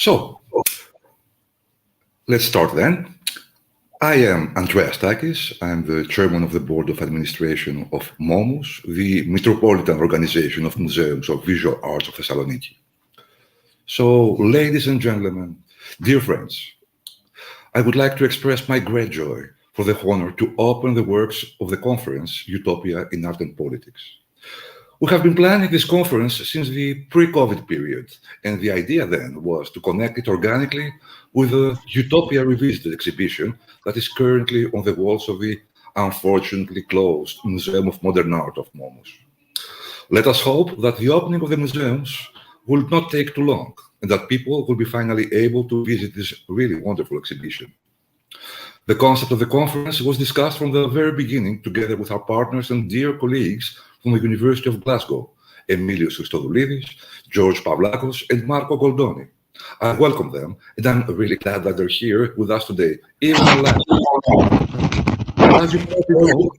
So, let's start then. I am Art-Costakis. I'm the chairman of the board of administration of MOMus, the metropolitan organization of museums of visual arts of Thessaloniki. So, ladies and gentlemen, dear friends, I would like to express my great joy for the honor to open the works of the conference Utopia in Art and Politics. We have been planning this conference since the pre-COVID period, and the idea then was to connect it organically with the Utopia Revisited exhibition that is currently on the walls of the unfortunately closed Museum of Modern Art of MOMus. Let us hope that the opening of the museums will not take too long, and that people will be finally able to visit this really wonderful exhibition. The concept of the conference was discussed from the very beginning together with our partners and dear colleagues from the University of Glasgow, Emilios Christodoulidis, George Pavlakos, and Marco Goldoni. I welcome them, and I'm really glad that they're here with us today, even online. As you probably know,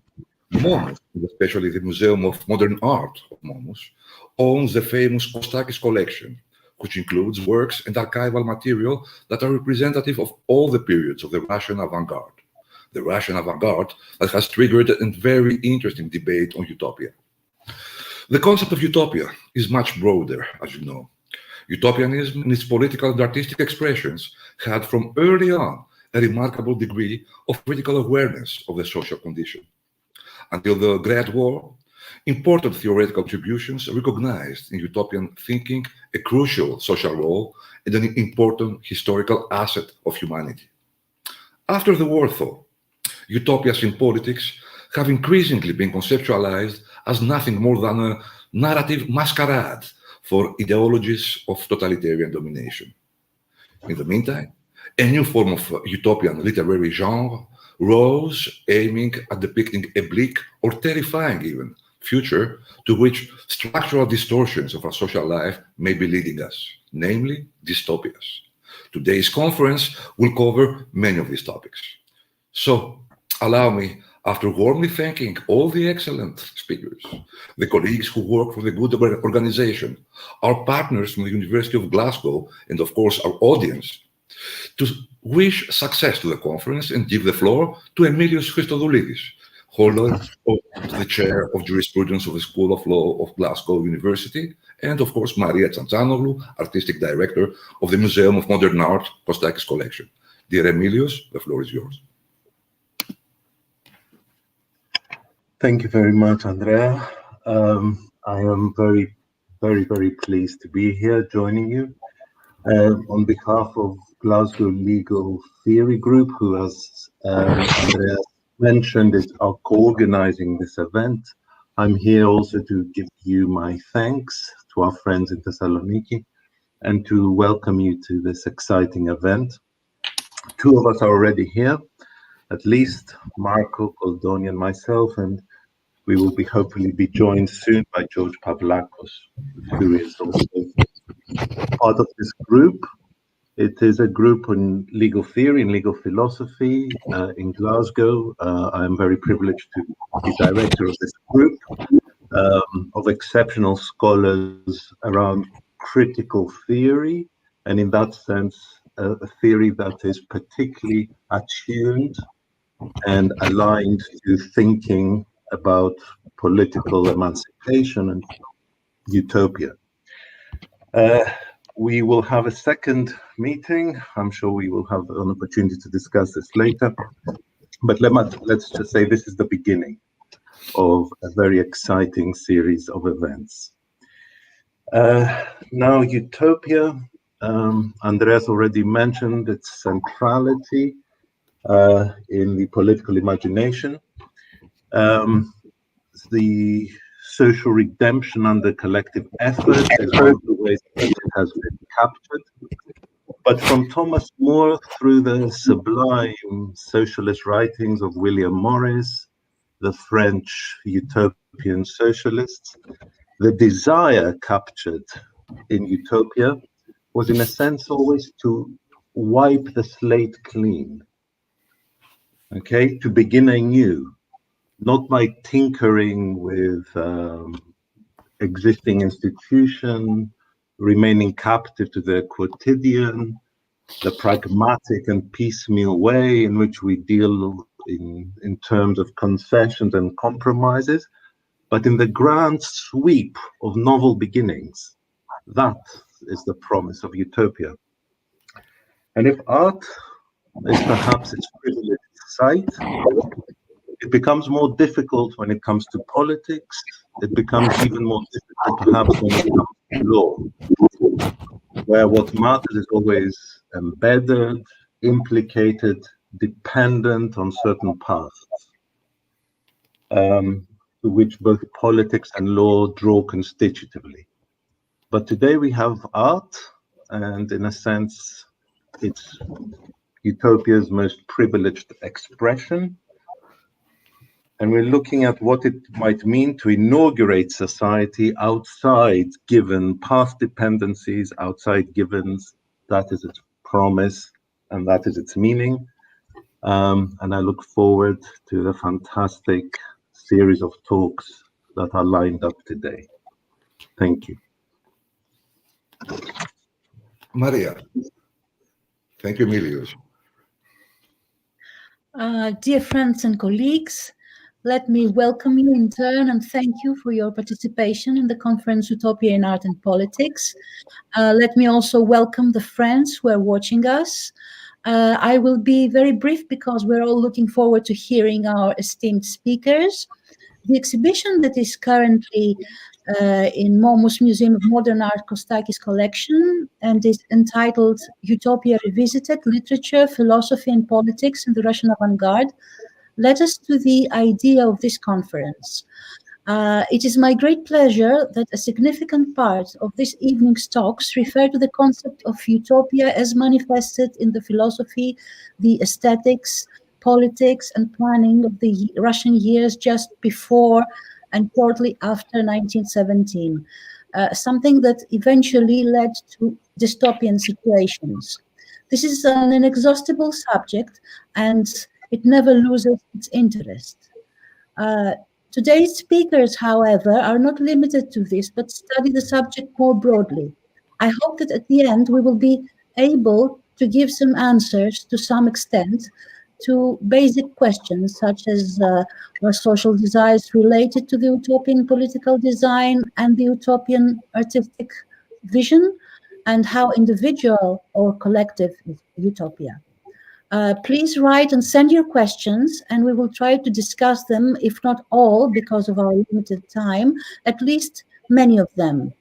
MOMus, and especially the Museum of Modern Art of MOMus, owns the famous Kostakis collection, which includes works and archival material that are representative of all the periods of the Russian avant-garde. The Russian avant-garde that has triggered a very interesting debate on utopia. The concept of utopia is much broader, as you know. Utopianism and its political and artistic expressions had from early on a remarkable degree of critical awareness of the social condition. Until the Great War, important theoretical contributions recognized in utopian thinking a crucial social role and an important historical asset of humanity. After the war, though, utopias in politics have increasingly been conceptualized as nothing more than a narrative masquerade for ideologies of totalitarian domination. In the meantime, a new form of utopian literary genre rose, aiming at depicting a bleak or terrifying even future to which structural distortions of our social life may be leading us, namely dystopias. Today's conference will cover many of these topics. So, allow me, after warmly thanking all the excellent speakers, the colleagues who work for the good organization, our partners from the University of Glasgow, and of course our audience, to wish success to the conference and give the floor to Emilios Christodoulidis, holder of the chair of jurisprudence of the School of Law of Glasgow University, and of course Maria Tsantsanoglou, artistic director of the Museum of Modern Art Kostakis collection. Dear Emilios, the floor is yours. Thank you very much, Andrea. I am very, very pleased to be here joining you. On behalf of Glasgow Legal Theory Group, who, as Andrea mentioned, are co-organizing this event, I'm here also to give you my thanks to our friends in Thessaloniki and to welcome you to this exciting event. Two of us are already here, at least Marco Goldoni and myself, and we will hopefully be joined soon by George Pavlakos, who is also part of this group. It is a group on legal theory and legal philosophy in Glasgow. I am very privileged to be director of this group of exceptional scholars around critical theory, and in that sense, a theory that is particularly attuned and aligned to thinking about political emancipation and utopia. We will have a second meeting. I'm sure we will have an opportunity to discuss this later. But let's just say this is the beginning of a very exciting series of events. Now, utopia, Andreas already mentioned its centrality in the political imagination. The social redemption under collective effort is one of the ways that it has been captured. But from Thomas More through the sublime socialist writings of William Morris, the French utopian socialists, the desire captured in utopia was in a sense always to wipe the slate clean, okay, to begin anew, not by tinkering with existing institution, remaining captive to the quotidian, the pragmatic and piecemeal way in which we deal in terms of concessions and compromises, but in the grand sweep of novel beginnings. That is the promise of utopia. And if art is perhaps its privileged site, it becomes more difficult when it comes to politics. It becomes even more difficult perhaps when it comes to law, where what matters is always embedded, implicated, dependent on certain paths, to which both politics and law draw constitutively. But today we have art, and in a sense, it's utopia's most privileged expression. And we're looking at what it might mean to inaugurate society outside given past dependencies, outside givens. That is its promise, and that is its meaning. And I look forward to the fantastic series of talks that are lined up today. Thank you. Maria. Thank you, Milios. Dear friends and colleagues, let me welcome you in turn and thank you for your participation in the Conference Utopia in Art and Politics. Let me also welcome the friends who are watching us. I will be very brief because we're all looking forward to hearing our esteemed speakers. The exhibition that is currently in MOMus-Museum of Modern Art-Costakis collection and is entitled Utopia Revisited, Literature, Philosophy and Politics in the Russian Avant-Garde, led us to the idea of this conference. It is my great pleasure that a significant part of this evening's talks refer to the concept of utopia as manifested in the philosophy, the aesthetics, politics and planning of the Russian years just before and shortly after 1917, something that eventually led to dystopian situations. This is an inexhaustible subject and it never loses its interest. Today's speakers, however, are not limited to this, but study the subject more broadly. I hope that at the end we will be able to give some answers to some extent to basic questions such as are social desires related to the utopian political design and the utopian artistic vision, and how individual or collective is utopia. Please write and send your questions, and we will try to discuss them, if not all, because of our limited time, at least many of them.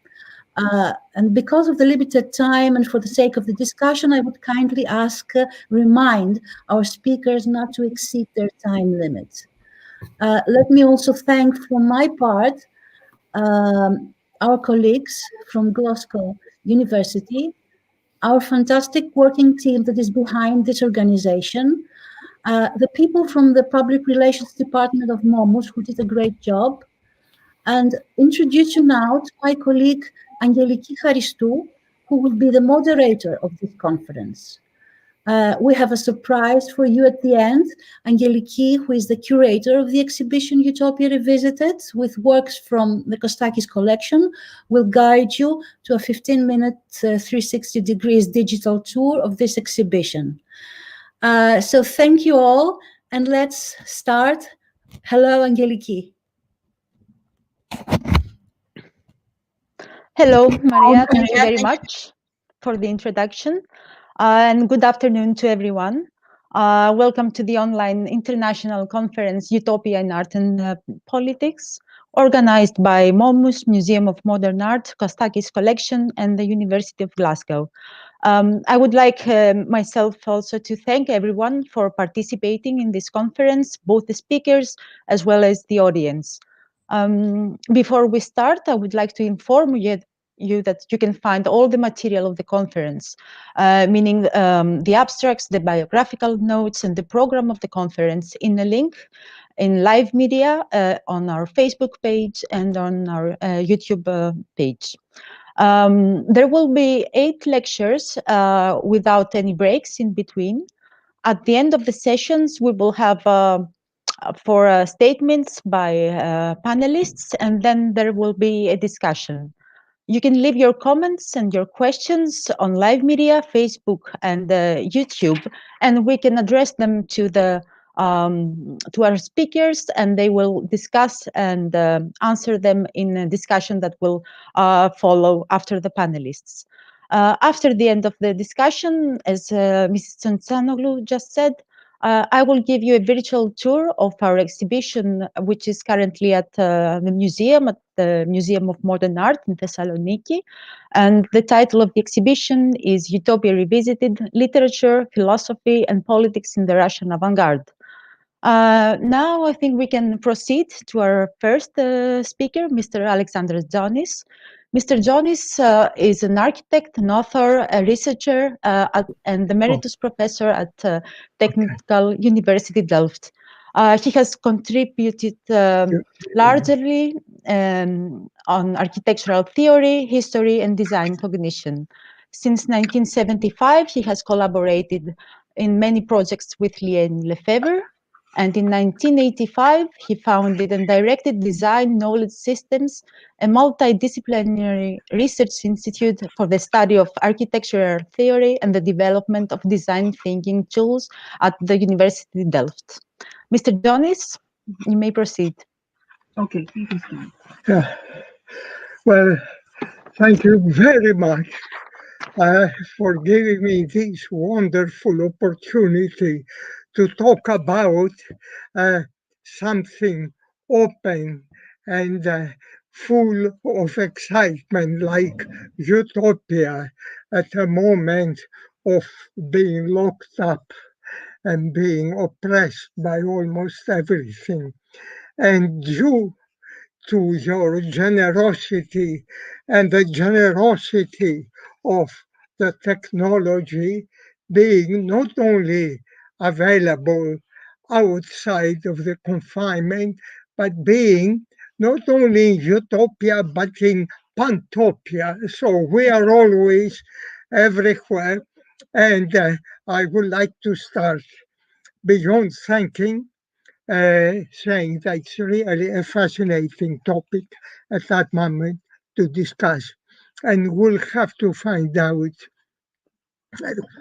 And because of the limited time and for the sake of the discussion, I would kindly remind our speakers not to exceed their time limit. Let me also thank, for my part, our colleagues from Glasgow University, our fantastic working team that is behind this organization, the people from the Public Relations Department of MOMus who did a great job, and introduce you now to my colleague Angeliki Haristou, who will be the moderator of this conference. We have a surprise for you at the end. Angeliki, who is the curator of the exhibition Utopia Revisited, with works from the Kostakis collection, will guide you to a 15-minute 360 degrees digital tour of this exhibition. So thank you all, and let's start. Hello, Angeliki. Hello, Maria. Thank you very much for the introduction. And good afternoon to everyone. Welcome to the online International Conference Utopia in Art and Politics, organized by MOMus-Museum of Modern Art, Kostakis Collection, and the University of Glasgow. I would like myself also to thank everyone for participating in this conference, both the speakers as well as the audience. Before we start, I would like to inform you that you can find all the material of the conference, meaning the abstracts, the biographical notes, and the program of the conference in a link in live media on our Facebook page and on our YouTube page. There will be 8 lectures without any breaks in between. At the end of the sessions, we will have for statements by panelists, and then there will be a discussion. You can leave your comments and your questions on live media, Facebook and YouTube, and we can address them to our speakers, and they will discuss and answer them in a discussion that will follow after the panelists. After the end of the discussion, as Mrs. Tsantsanoglu just said, I will give you a virtual tour of our exhibition, which is currently at the museum, at the Museum of Modern Art in Thessaloniki. And the title of the exhibition is Utopia Revisited, Literature, Philosophy and Politics in the Russian Avant-Garde. Now I think we can proceed to our first speaker, Mr. Alexandros Zonis. Mr. Jonis is an architect, an author, a researcher, and emeritus professor at Technical University Delft. He has contributed largely on architectural theory, history, and design cognition. Since 1975, he has collaborated in many projects with Lien Lefebvre, and in 1985, he founded and directed Design Knowledge Systems, a multidisciplinary research institute for the study of architectural theory and the development of design thinking tools at the University Delft. Mr. Jonis, you may proceed. Okay, you can start. Well, thank you very much for giving me this wonderful opportunity to talk about something open and full of excitement like utopia at a moment of being locked up and being oppressed by almost everything. And due to your generosity and the generosity of the technology being not only available outside of the confinement, but being not only in utopia, but in pantopia. So we are always everywhere. And I would like to start beyond thanking saying that it's really a fascinating topic at that moment to discuss. And we'll have to find out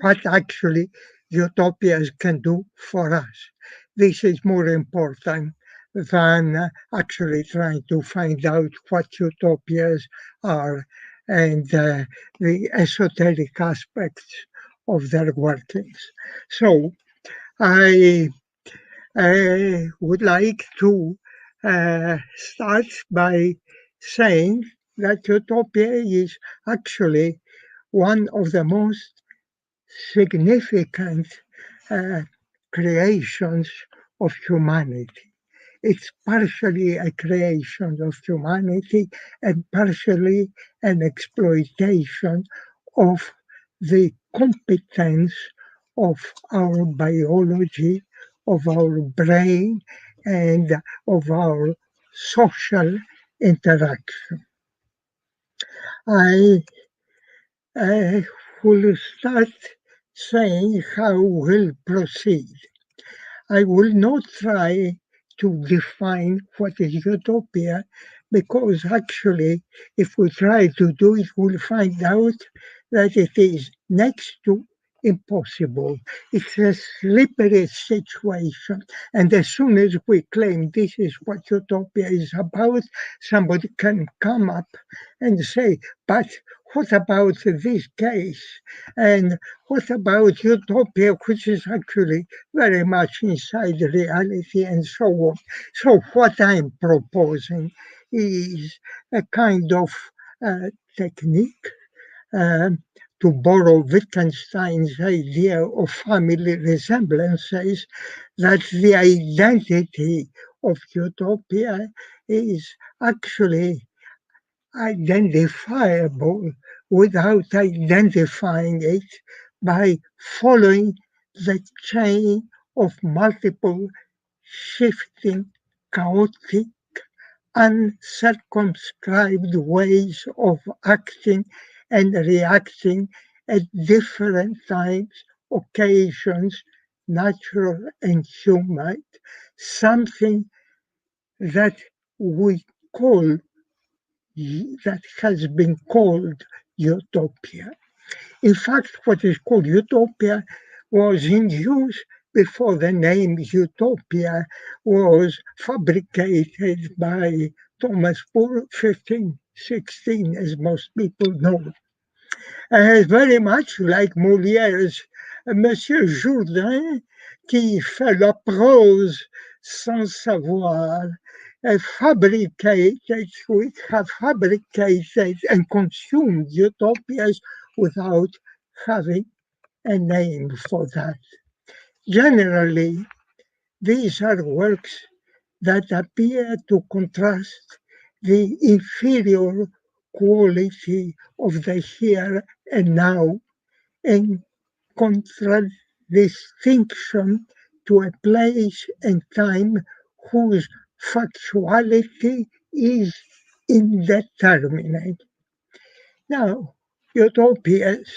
what actually utopias can do for us. This is more important than actually trying to find out what utopias are and the esoteric aspects of their workings. So I would like to start by saying that utopia is actually one of the most significant creations of humanity. It's partially a creation of humanity and partially an exploitation of the competence of our biology, of our brain, and of our social interaction. I will start saying how we'll proceed. I will not try to define what is utopia, because actually, if we try to do it, we'll find out that it is next to impossible. It's a slippery situation. And as soon as we claim this is what utopia is about, somebody can come up and say, but what about this case? And what about utopia, which is actually very much inside reality and so on. So what I'm proposing is a kind of technique to borrow Wittgenstein's idea of family resemblances, that the identity of utopia is actually identifiable without identifying it by following the chain of multiple shifting, chaotic, uncircumscribed ways of acting and reacting at different times, occasions, natural and human, something that we call, that has been called utopia. In fact, what is called utopia was in use before the name utopia was fabricated by Thomas More, 1516, as most people know. Very much like Molière's Monsieur Jourdain, qui fait la prose sans savoir, fabricated, we have fabricated and consumed utopias without having a name for that. Generally, these are works that appear to contrast the inferior quality of the here and now, in contradistinction to a place and time whose factuality is indeterminate. Now, utopias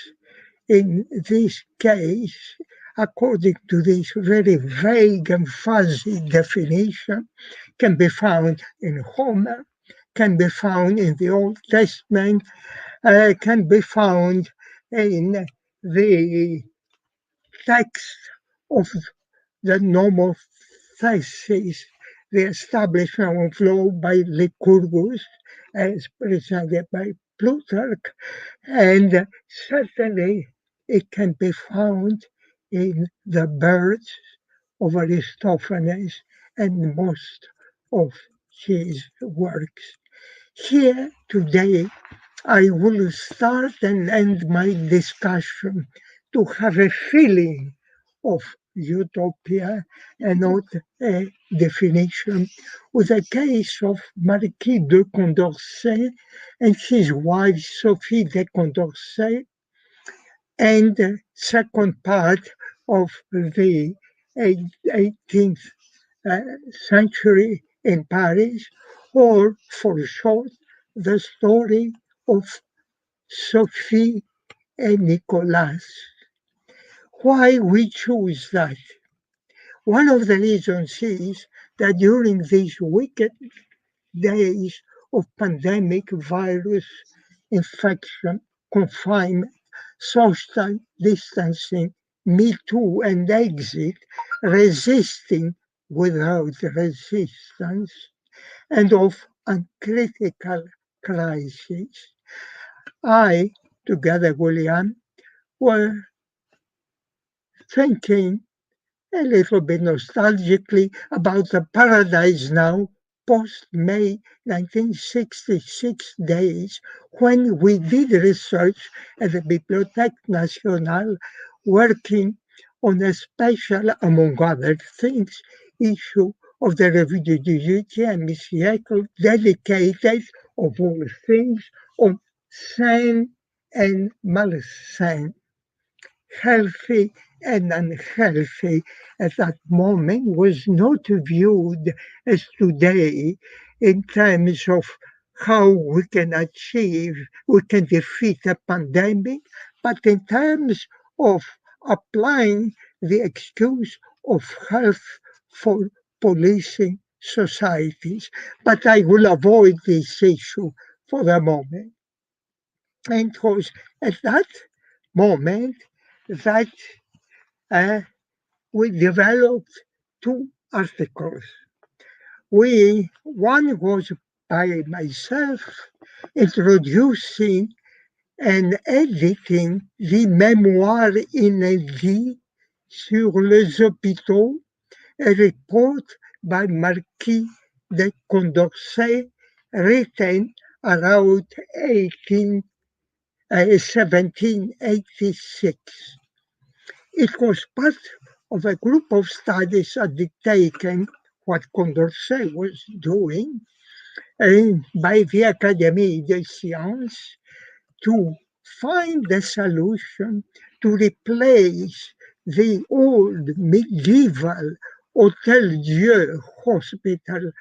in this case, according to this very vague and fuzzy definition, can be found in Homer, can be found in the Old Testament, can be found in the text of the nomothesis, the establishment of law by Lycurgus, as presented by Plutarch, and certainly it can be found in the birds of Aristophanes and most of his works. Here today, I will start and end my discussion to have a feeling of utopia and not a definition, with a case of Marquis de Condorcet and his wife Sophie de Condorcet, and the second part of the 18th century in Paris, or for short, the story of Sophie and Nicolas. Why we choose that? One of the reasons is that during these wicked days of pandemic, virus infection, confinement, social distancing, Me Too and exit, resisting without resistance, and of uncritical crisis, I, together with William, were thinking a little bit nostalgically about the Paradise Now post-May 1966 days, when we did research at the Bibliothèque Nationale, working on a special, among other things, issue of the Revue du 18e siècle, dedicated, of all things, on sain and malsain, healthy and unhealthy. At that moment was not viewed as today in terms of how we can defeat a pandemic, but in terms of applying the excuse of health for policing societies. But I will avoid this issue for the moment. And it was at that moment that we developed two articles. One was by myself, introducing and editing the Mémoire inédit sur les hôpitaux, a report by Marquis de Condorcet, written around 1786. It was part of a group of studies undertaken what Condorcet was doing by the Académie des Sciences to find a solution to replace the old medieval Hôtel Dieu hospital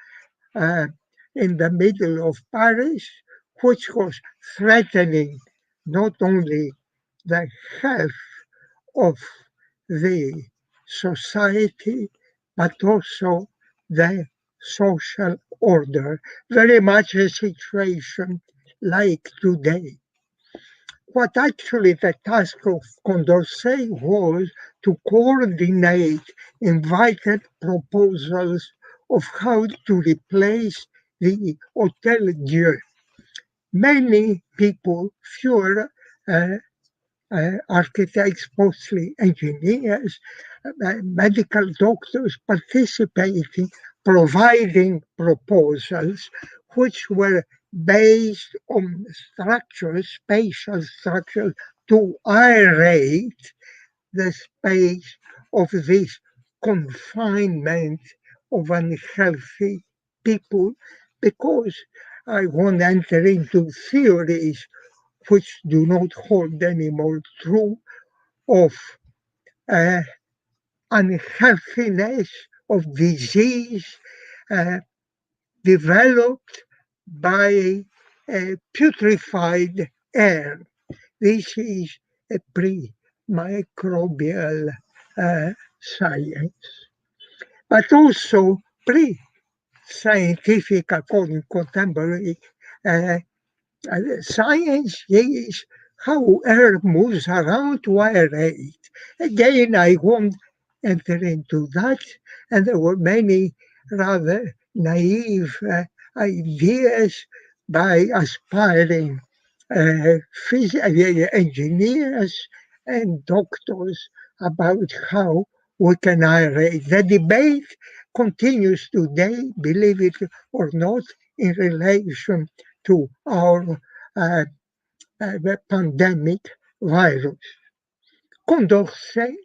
in the middle of Paris, which was threatening not only the health of the society, but also the social order, very much a situation like today. What actually the task of Condorcet was to coordinate invited proposals of how to replace the Hôtel Dieu. Many people, fewer architects, mostly engineers, medical doctors participating, providing proposals which were based on structures, spatial structures, to aerate the space of this confinement of unhealthy people, because I won't enter into theories which do not hold any more true of unhealthiness, of disease developed by putrefied air. This is a pre-microbial science, but also pre-scientific, according to contemporary science, is how air moves around to aerate. Again, I won't enter into that, and there were many rather naive ideas by aspiring engineers and doctors about how we can aerate. The debate continues today, believe it or not, in relation to our pandemic virus. Condorcet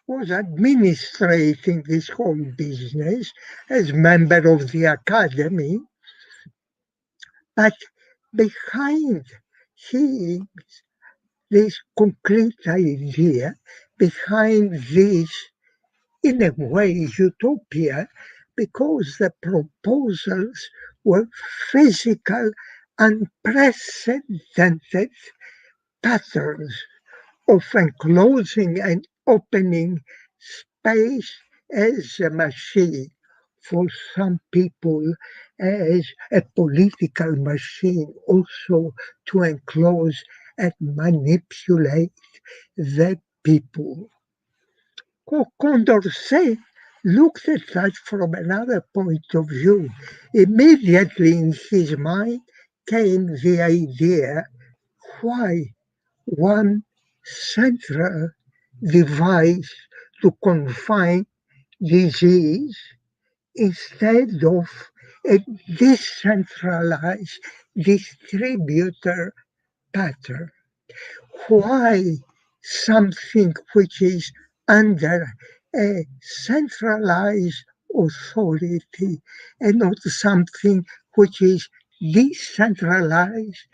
was administrating this whole business as member of the academy, but behind this concrete idea, behind this, in a way, utopia, because the proposals were physical, unprecedented patterns of enclosing and opening space as a machine, for some people as a political machine, also to enclose and manipulate the people. Condorcet looked at that from another point of view. Immediately in his mind came the idea, why one central device to confine disease instead of a decentralized distributor pattern? Why something which is under a centralized authority and not something which is decentralized,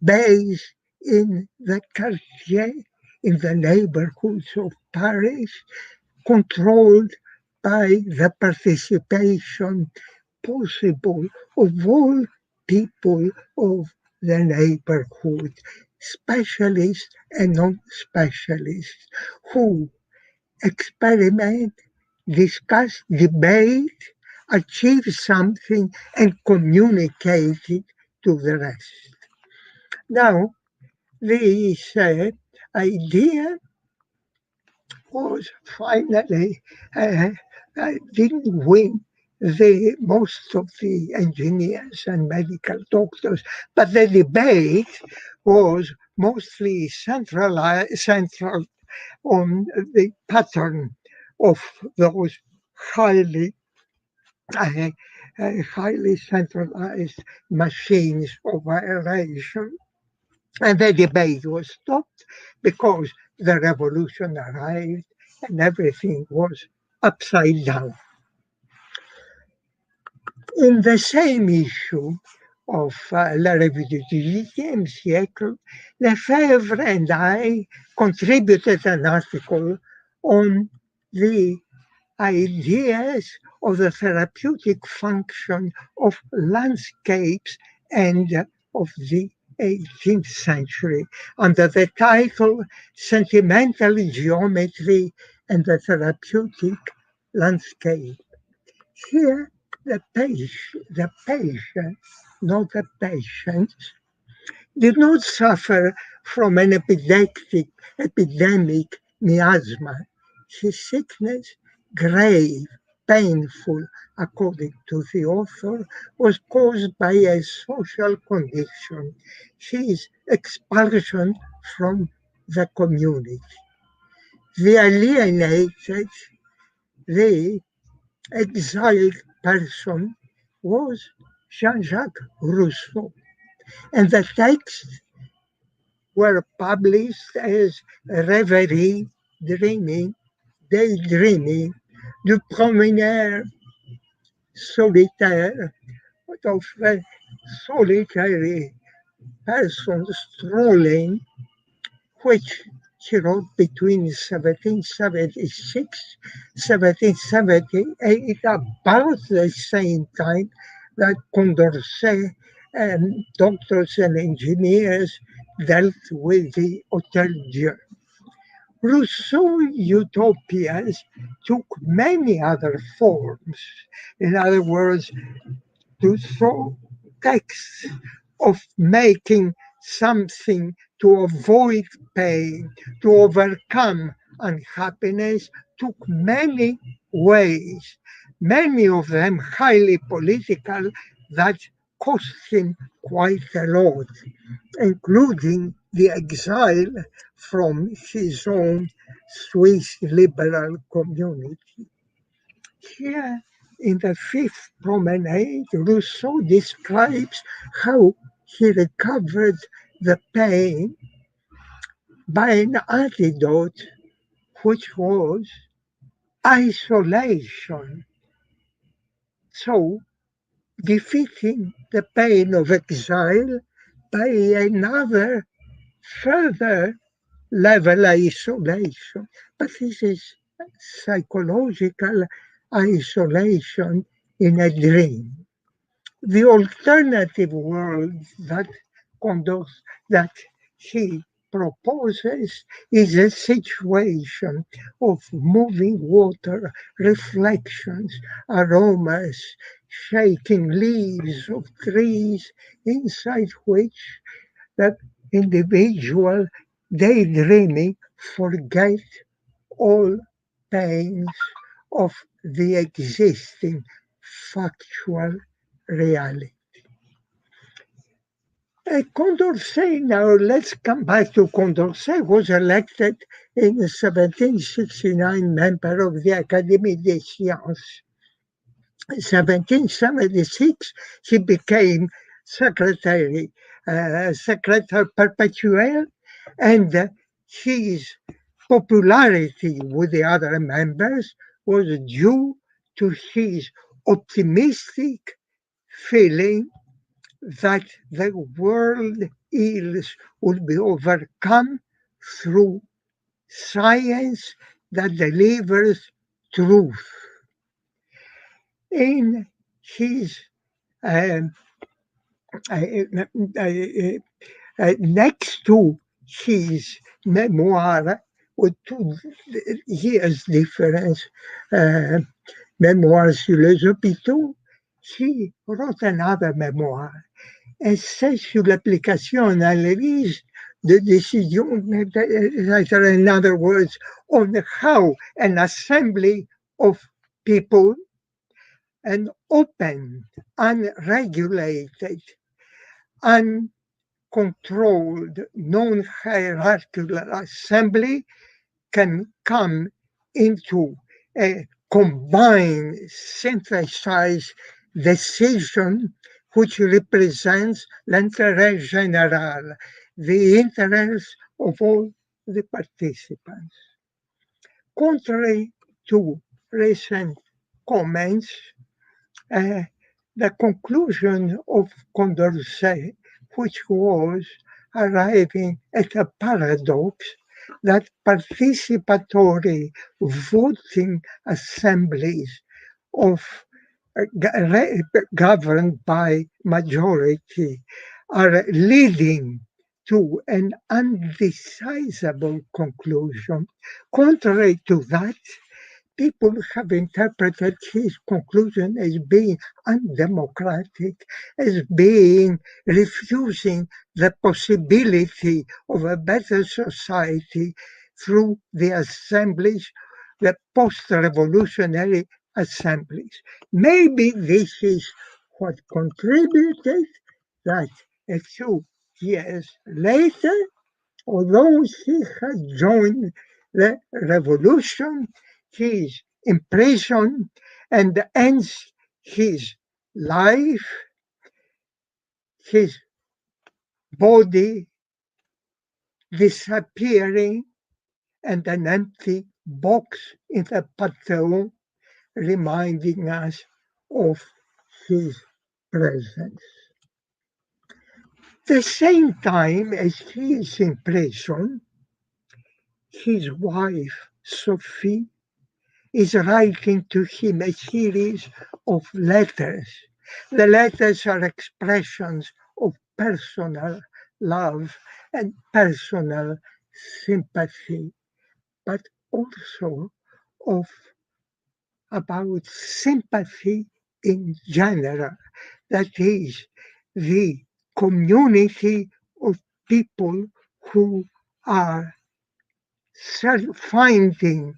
based in the quartier, in the neighborhoods of Paris, controlled by the participation possible of all people of the neighborhood, specialists and non-specialists, who experiment, discuss, debate, achieve something, and communicate it to the rest. Now, this idea was finally didn't win most of the engineers and medical doctors, but the debate was mostly central on the pattern of those highly centralized machines of aeration. And the debate was stopped because the revolution arrived and everything was upside down. In the same issue of La Revue du 18e siècle, Lefebvre and I contributed an article on the ideas of the therapeutic function of landscapes and of the 18th century under the title Sentimental Geometry and the Therapeutic Landscape. Here, the patient, not the patients, did not suffer from an epidemic miasma. His sickness, grave, painful, according to the author, was caused by a social condition, his expulsion from the community. The alienated, the exiled person was Jean-Jacques Rousseau, and the texts were published as Rêverie, Dreaming, Daydreaming, du promeneur solitaire of solitary person strolling, which he wrote between 1776 1778, about the same time that Condorcet and doctors and engineers dealt with the Hotel Dieu. Rousseau's utopias took many other forms. In other words, Rousseau texts of making something to avoid pain, to overcome unhappiness, took many ways, many of them highly political, that cost him quite a lot, including the exile from his own Swiss liberal community. Here in the fifth promenade, Rousseau describes how he recovered the pain by an antidote, which was isolation. So, defeating the pain of exile by another further level isolation. But this is psychological isolation in a dream. The alternative world that that he proposes is a situation of moving water, reflections, aromas, shaking leaves of trees, inside which that individual daydreaming forget all pains of the existing factual reality. Condorcet, now let's come back to Condorcet, was elected in 1769 member of the Académie des Sciences. 1776, he became secretary perpetuel, and his popularity with the other members was due to his optimistic feeling that the world ills would be overcome through science that delivers truth. In his next to his memoir, with 2 years difference, Memoirs sur les hôpitaux, he wrote another memoir, Essai sur l'application et analyse de décisions, in other words, on how an assembly of people, an open, unregulated, uncontrolled, non-hierarchical assembly can come into a combined, synthesized decision which represents l'intérêt général, the interest of all the participants. Contrary to recent comments, the conclusion of Condorcet, which was arriving at a paradox that participatory voting assemblies of governed by majority are leading to an undesirable conclusion. Contrary to that, people have interpreted his conclusion as being undemocratic, as being refusing the possibility of a better society through the assemblies, the post-revolutionary assemblies. Maybe this is what contributed that a few years later, although he had joined the revolution, he is imprisoned and ends his life, his body disappearing, and an empty box in the Pantheon reminding us of his presence. The same time as he is in prison, his wife, Sophie, is writing to him a series of letters. The letters are expressions of personal love and personal sympathy, but also of about sympathy in general. That is, the community of people who are finding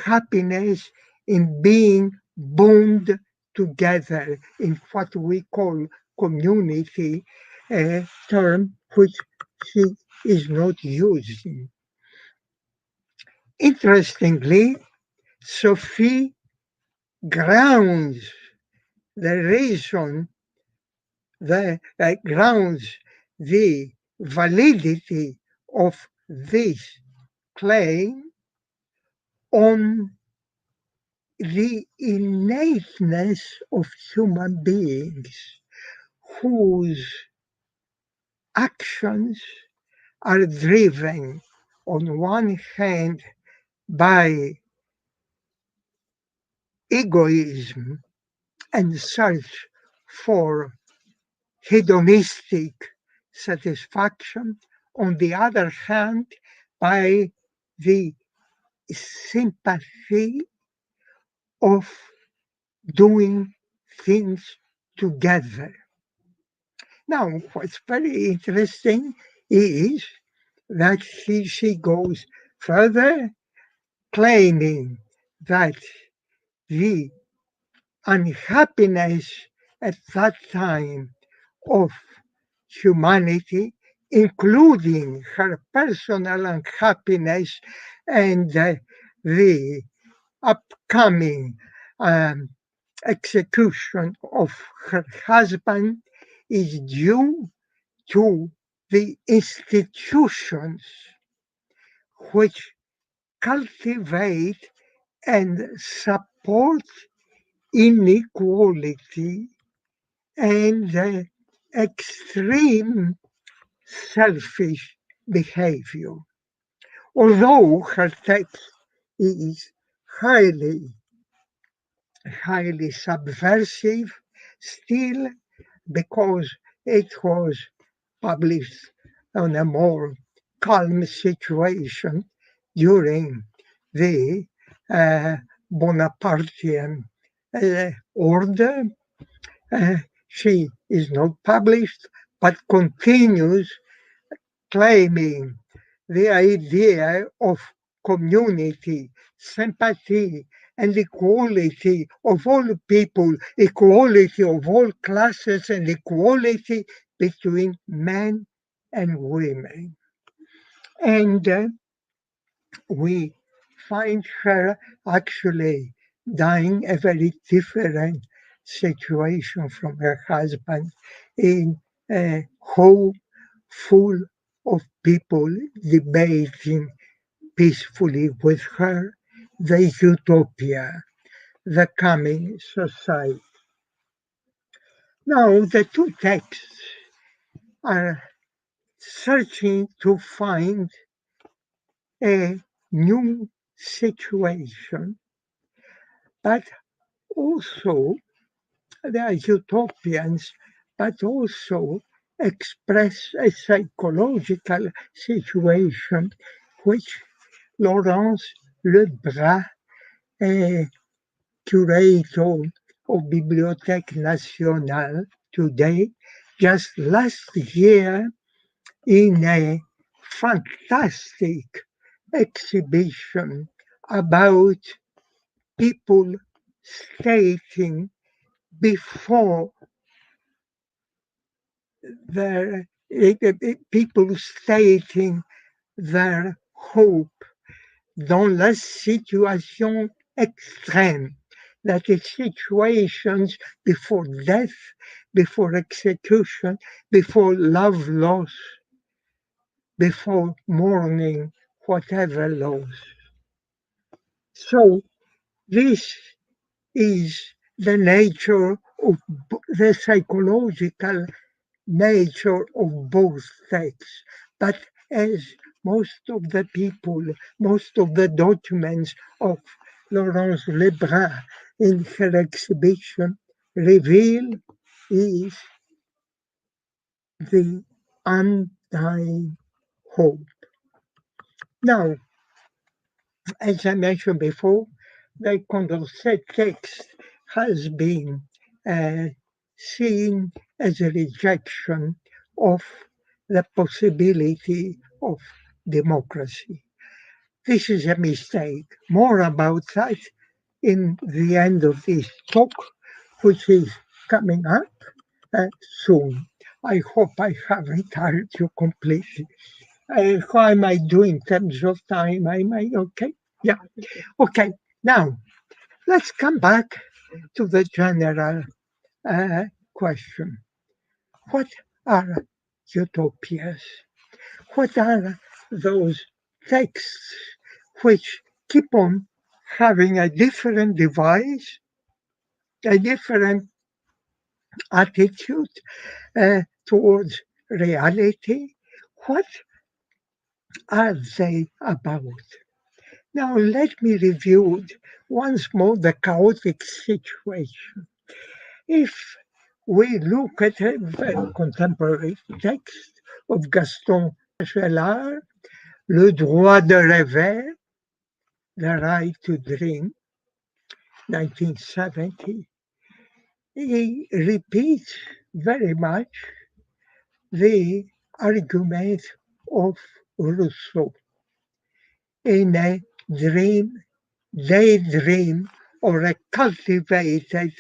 happiness in being bound together in what we call community, a term which he is not using. Interestingly, Sophie grounds the reason, grounds the validity of this claim on the innateness of human beings whose actions are driven on one hand by egoism and search for hedonistic satisfaction, on the other hand by the sympathy of doing things together. Now, what's very interesting is that she goes further, claiming that the unhappiness at that time of humanity, including her personal unhappiness and the upcoming execution of her husband, is due to the institutions which cultivate and support inequality and extreme selfish behavior. Although her text is highly subversive, still, because it was published on a more calm situation during the Bonapartean order. She is not published, but continues claiming the idea of community, sympathy, and equality of all people, equality of all classes, and equality between men and women. And we find her actually dying a very different situation from her husband, in a home full of people debating peacefully with her the utopia, the coming society. Now, the two texts are searching to find a new situation, but also they are utopians, but also express a psychological situation which Laurence Lebras, a curator of Bibliothèque Nationale today, just last year in a fantastic exhibition about people stating before their people stating their hope dans la situation extrême, that is situations before death, before execution, before love loss, before mourning whatever loss. So this is the nature of the psychological nature of both texts, but as most of the people, most of the documents of Laurence Lebrun in her exhibition reveal, is the undying hope. Now, as I mentioned before, the Condorcet text has been seen as a rejection of the possibility of democracy. This is a mistake. More about that in the end of this talk, which is coming up soon. I hope I haven't tired you completely. How am I doing in terms of time? Am I okay? Yeah. Okay. Now, let's come back to the general question. What are utopias? What are those texts which keep on having a different device, a different attitude towards reality? What are they about? Now, let me review once more the chaotic situation. If we look at a very contemporary text of Gaston Bachelard, Le droit de rêver, The Right to Dream, 1970, he repeats very much the argument of Rousseau. In a dream, daydream, or a cultivated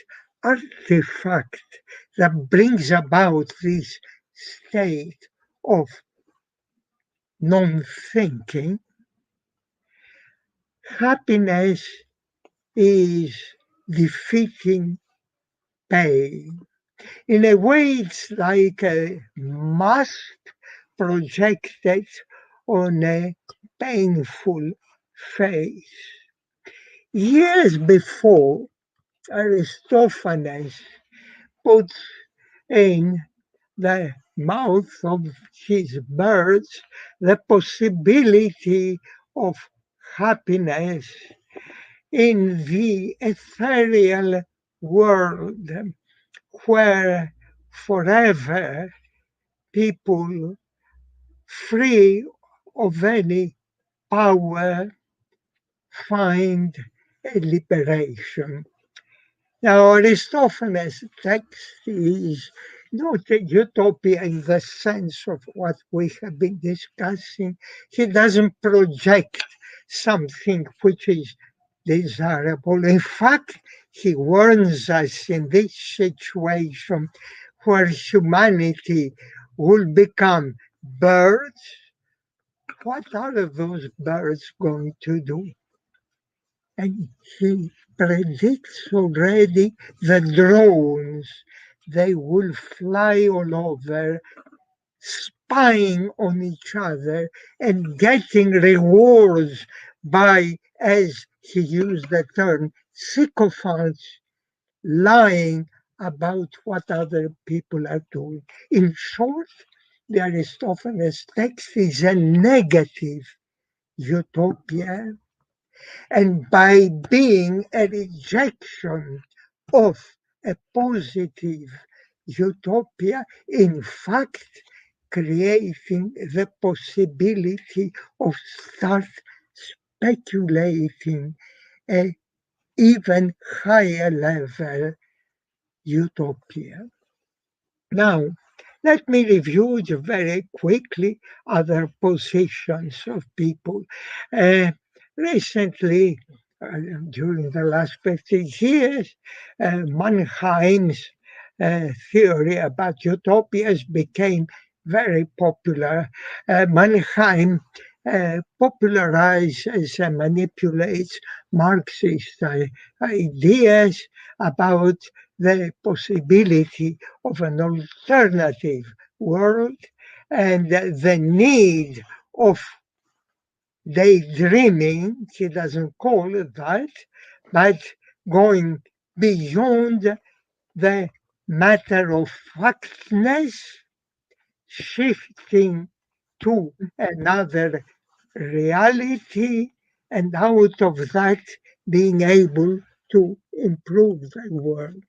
artifact that brings about this state of non-thinking, happiness is defeating pain. In a way, it's like a mask projected on a painful face. Years before, Aristophanes puts in the mouth of his birds the possibility of happiness in the ethereal world where forever people free of any power find a liberation. Now, Aristophanes' text is not a utopia in the sense of what we have been discussing. He doesn't project something which is desirable. In fact, he warns us in this situation where humanity will become birds. What are those birds going to do? And he predicts already the drones. They will fly all over, spying on each other and getting rewards by, as he used the term, sycophants, lying about what other people are doing. In short, the Aristophanes text is a negative utopia, and by being a rejection of a positive utopia, in fact, creating the possibility of start speculating an even higher level utopia. Now, let me review very quickly other positions of people. Recently, during the last 50 years, Mannheim's theory about utopias became very popular. Mannheim popularizes and manipulates Marxist ideas about the possibility of an alternative world and the need of daydreaming. He doesn't call it that, but going beyond the matter of factness shifting to another reality, and out of that being able to improve the world.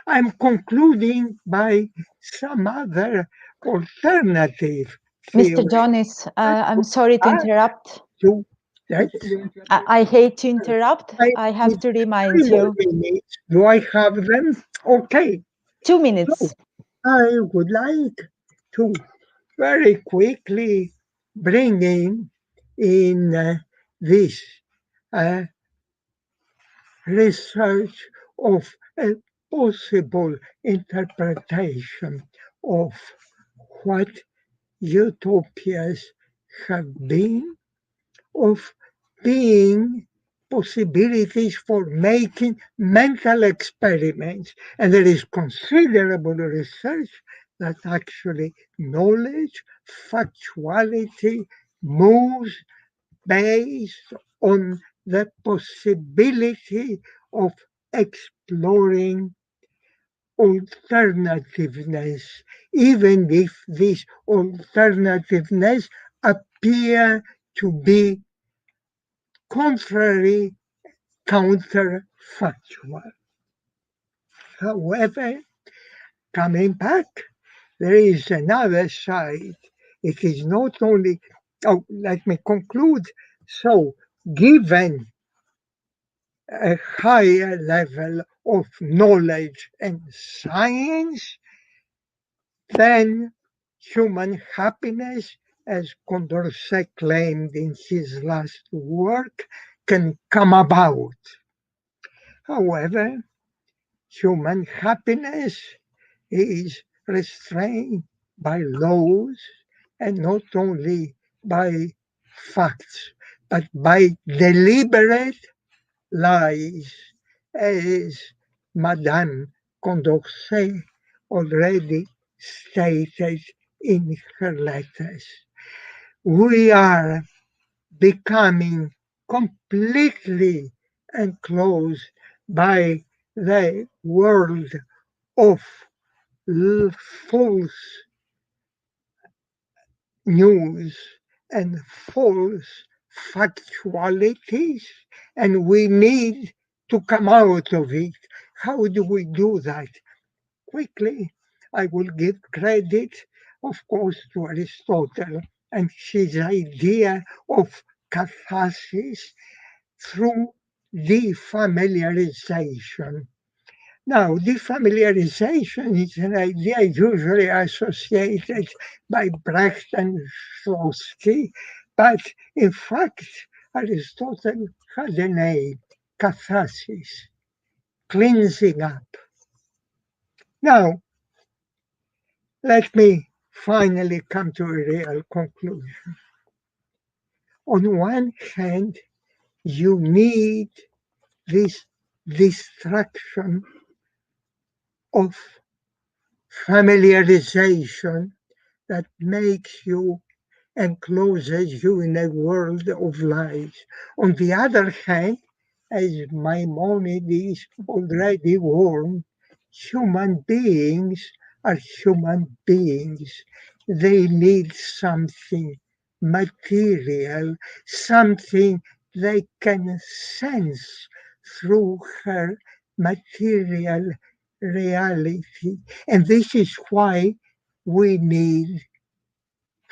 I'm concluding by some other alternative Mr. theory. Jonis, I'm sorry to interrupt. To that, I hate to interrupt. I have to remind 3 more you. minutes. Do I have them? Okay. 2 minutes. I would like to very quickly bring in this uh, research of a possible interpretation of what utopias have been, of being possibilities for making mental experiments. And there is considerable research that actually knowledge, factuality moves based on the possibility of exploring alternativeness, even if this alternativeness appear to be contrary, counterfactual. However, coming back, there is another side. It is not only, oh, let me conclude. So, given a higher level of knowledge and science, then human happiness, as Condorcet claimed in his last work, can come about. However, human happiness is restrained by laws and not only by facts, but by deliberate lies, as Madame Condorcet already stated in her letters. We are becoming completely enclosed by the world of false news and false factualities, and we need to come out of it. How do we do that? Quickly, I will give credit, of course, to Aristotle and his idea of catharsis through defamiliarization. Now, defamiliarization is an idea usually associated by Brecht and Trotsky, but in fact, Aristotle had a name, catharsis, cleansing up. Now, let me finally come to a real conclusion. On one hand, you need this destruction of familiarization that makes you and closes you in a world of lies. On the other hand, as Maimonides already warned, human beings are human beings. They need something material, something they can sense through her material reality. And this is why we need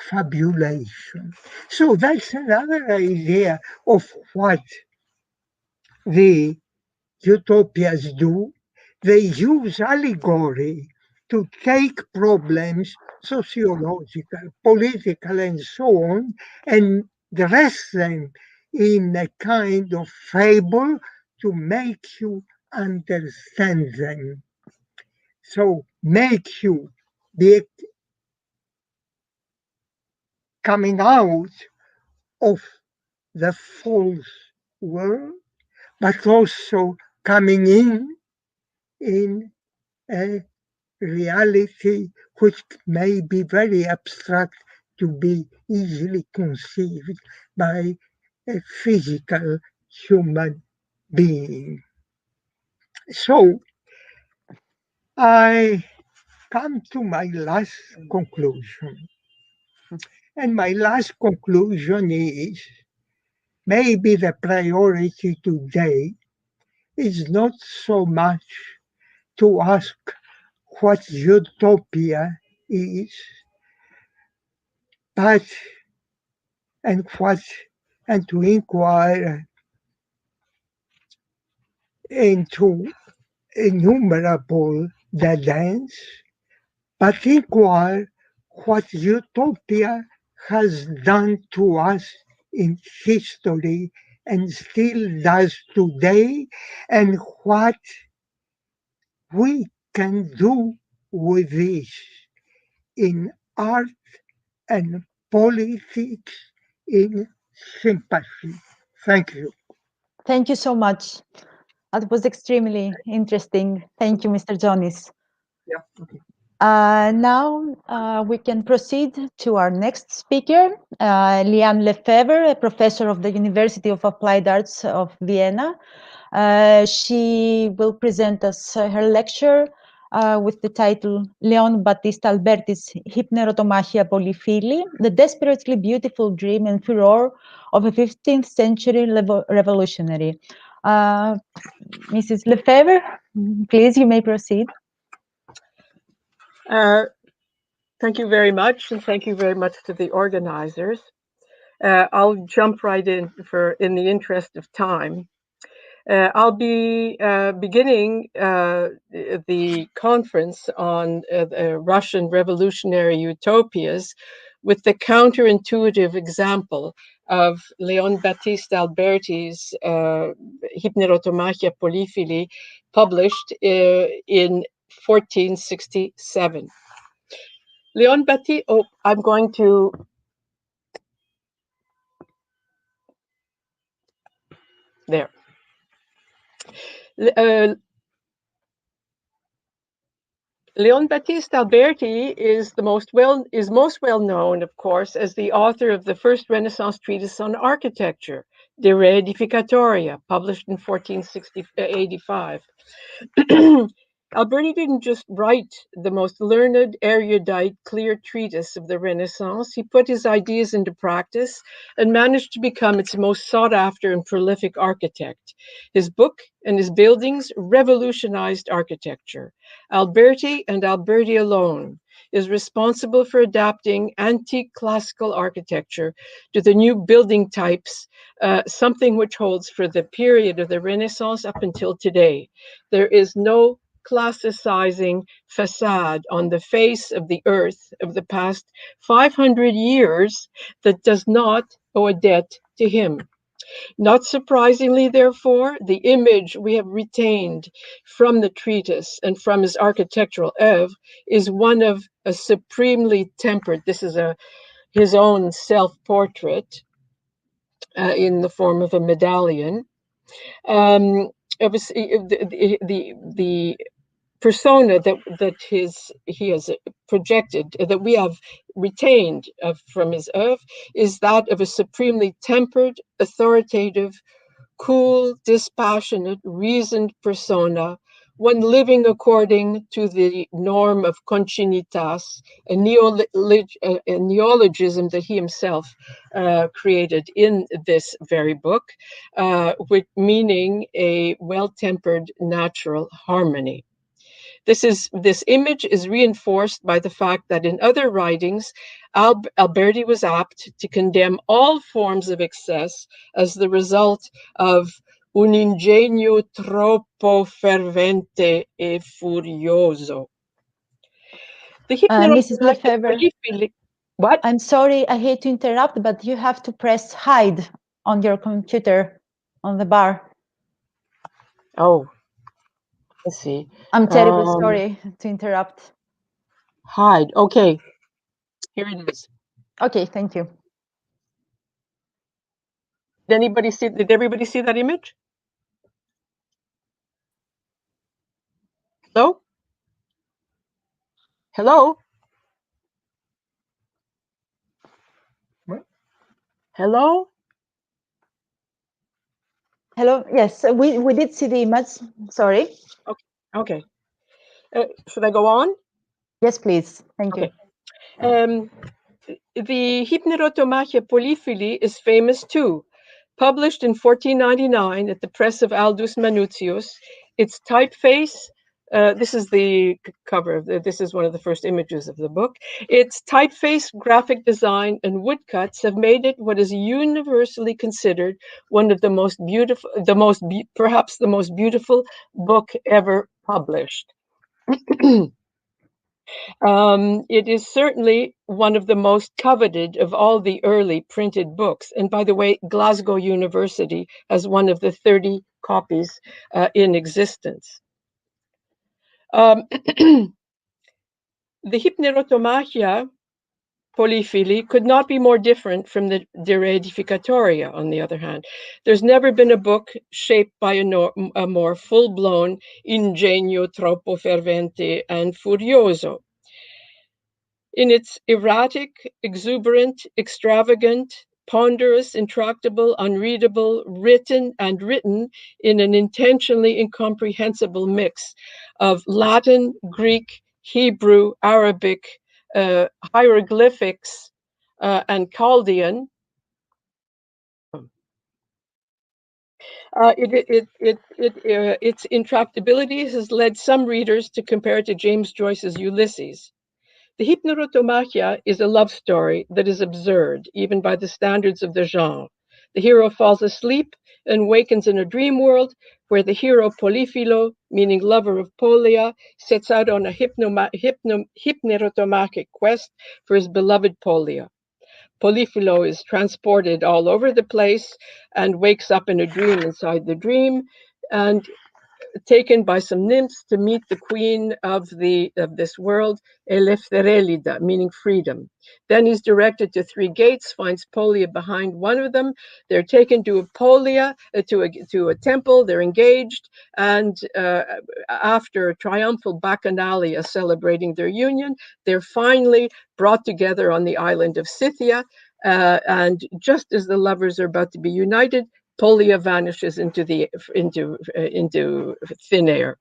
fabulation. So that's another idea of what the utopias do. They use allegory to take problems, sociological, political, and so on, and dress them in a kind of fable to make you understand them. So make you be coming out of the false world, but also coming in a reality which may be very abstract to be easily conceived by a physical human being. So I come to my last conclusion. And my last conclusion is maybe the priority today is not so much to ask what utopia is, but and to inquire into innumerable dead ends, but inquire what utopia has done to us in history and still does today, and what we can do with this in art and politics in sympathy. Thank you. Thank you so much. That was extremely interesting. Thank you, Mr. Jonis. Yeah. Okay. Now we can proceed to our next speaker, Liane Lefebvre, a professor of the University of Applied Arts of Vienna. She will present us her lecture with the title Leon Battista Alberti's Hypnerotomachia Polyphili, the desperately beautiful dream and furor of a 15th century revolutionary. Mrs. Lefebvre, please, you may proceed. Thank you very much, and thank you very much to the organizers. I'll jump right in in the interest of time. I'll be beginning the conference on Russian revolutionary utopias with the counterintuitive example of Leon Battista Alberti's Hypnerotomachia Polyphili, published in 1467. Leon Battista, I'm going to, there. Leon Battista Alberti is most well known, of course, as the author of the first Renaissance treatise on architecture, De Re Edificatoria, published in 1485. Alberti didn't just write the most learned, erudite, clear treatise of the Renaissance. He put his ideas into practice and managed to become its most sought-after and prolific architect. His book and his buildings revolutionized architecture. Alberti, and Alberti alone, is responsible for adapting antique classical architecture to the new building types, something which holds for the period of the Renaissance up until today. There is no classicizing facade on the face of the earth of the past 500 years that does not owe a debt to him. Not surprisingly, therefore, the image we have retained from the treatise and from his architectural oeuvre is one of a supremely tempered, this is his own self-portrait in the form of a medallion. It was the persona that he has projected, that we have retained from his oeuvre, is that of a supremely tempered, authoritative, cool, dispassionate, reasoned persona, one living according to the norm of concinitas, a neologism that he himself created in this very book, with meaning a well-tempered natural harmony. This image is reinforced by the fact that in other writings, Alberti was apt to condemn all forms of excess as the result of un ingegno troppo fervente e furioso. Mrs. Lefebvre, what? I'm sorry, I hate to interrupt, but you have to press hide on your computer on the bar. Oh, let's see. I'm terribly sorry to interrupt. Hide. Okay, here it is. Okay, thank you. Did everybody see that image? Hello? Hello? What? Hello? Hello. Yes, we did see the image. Sorry. Okay. Should I go on? Yes, please. Thank you. The Hypnerotomachia Polyphili is famous too. Published in 1499 at the press of Aldus Manutius, its typeface, this is the cover of this is one of the first images of the book. Its typeface, graphic design, and woodcuts have made it what is universally considered one of the most beautiful, perhaps the most beautiful book ever published. It is certainly one of the most coveted of all the early printed books. And by the way, Glasgow University has one of the 30 copies in existence. The Hypnerotomachia Polyphili could not be more different from the De Reedificatoria, on the other hand. There's never been a book shaped by a more full-blown ingegno troppo fervente and furioso. In its erratic, exuberant, extravagant, ponderous, intractable, unreadable, written in an intentionally incomprehensible mix of Latin, Greek, Hebrew, Arabic, hieroglyphics, and Chaldean. Its intractability has led some readers to compare it to James Joyce's Ulysses. The Hypnerotomachia is a love story that is absurd, even by the standards of the genre. The hero falls asleep and wakens in a dream world where the hero Polyphilo, meaning lover of Polia, sets out on a hypnerotomachic quest for his beloved Polia. Polyphilo is transported all over the place and wakes up in a dream inside the dream, and taken by some nymphs to meet the queen of this world, Eleftherilida, meaning freedom. Then he's directed to 3 gates, finds Polia behind one of them. They're taken to a temple. They're engaged, and after a triumphal bacchanalia celebrating their union, they're finally brought together on the island of Scythia. And just as the lovers are about to be united, Polia vanishes into thin air.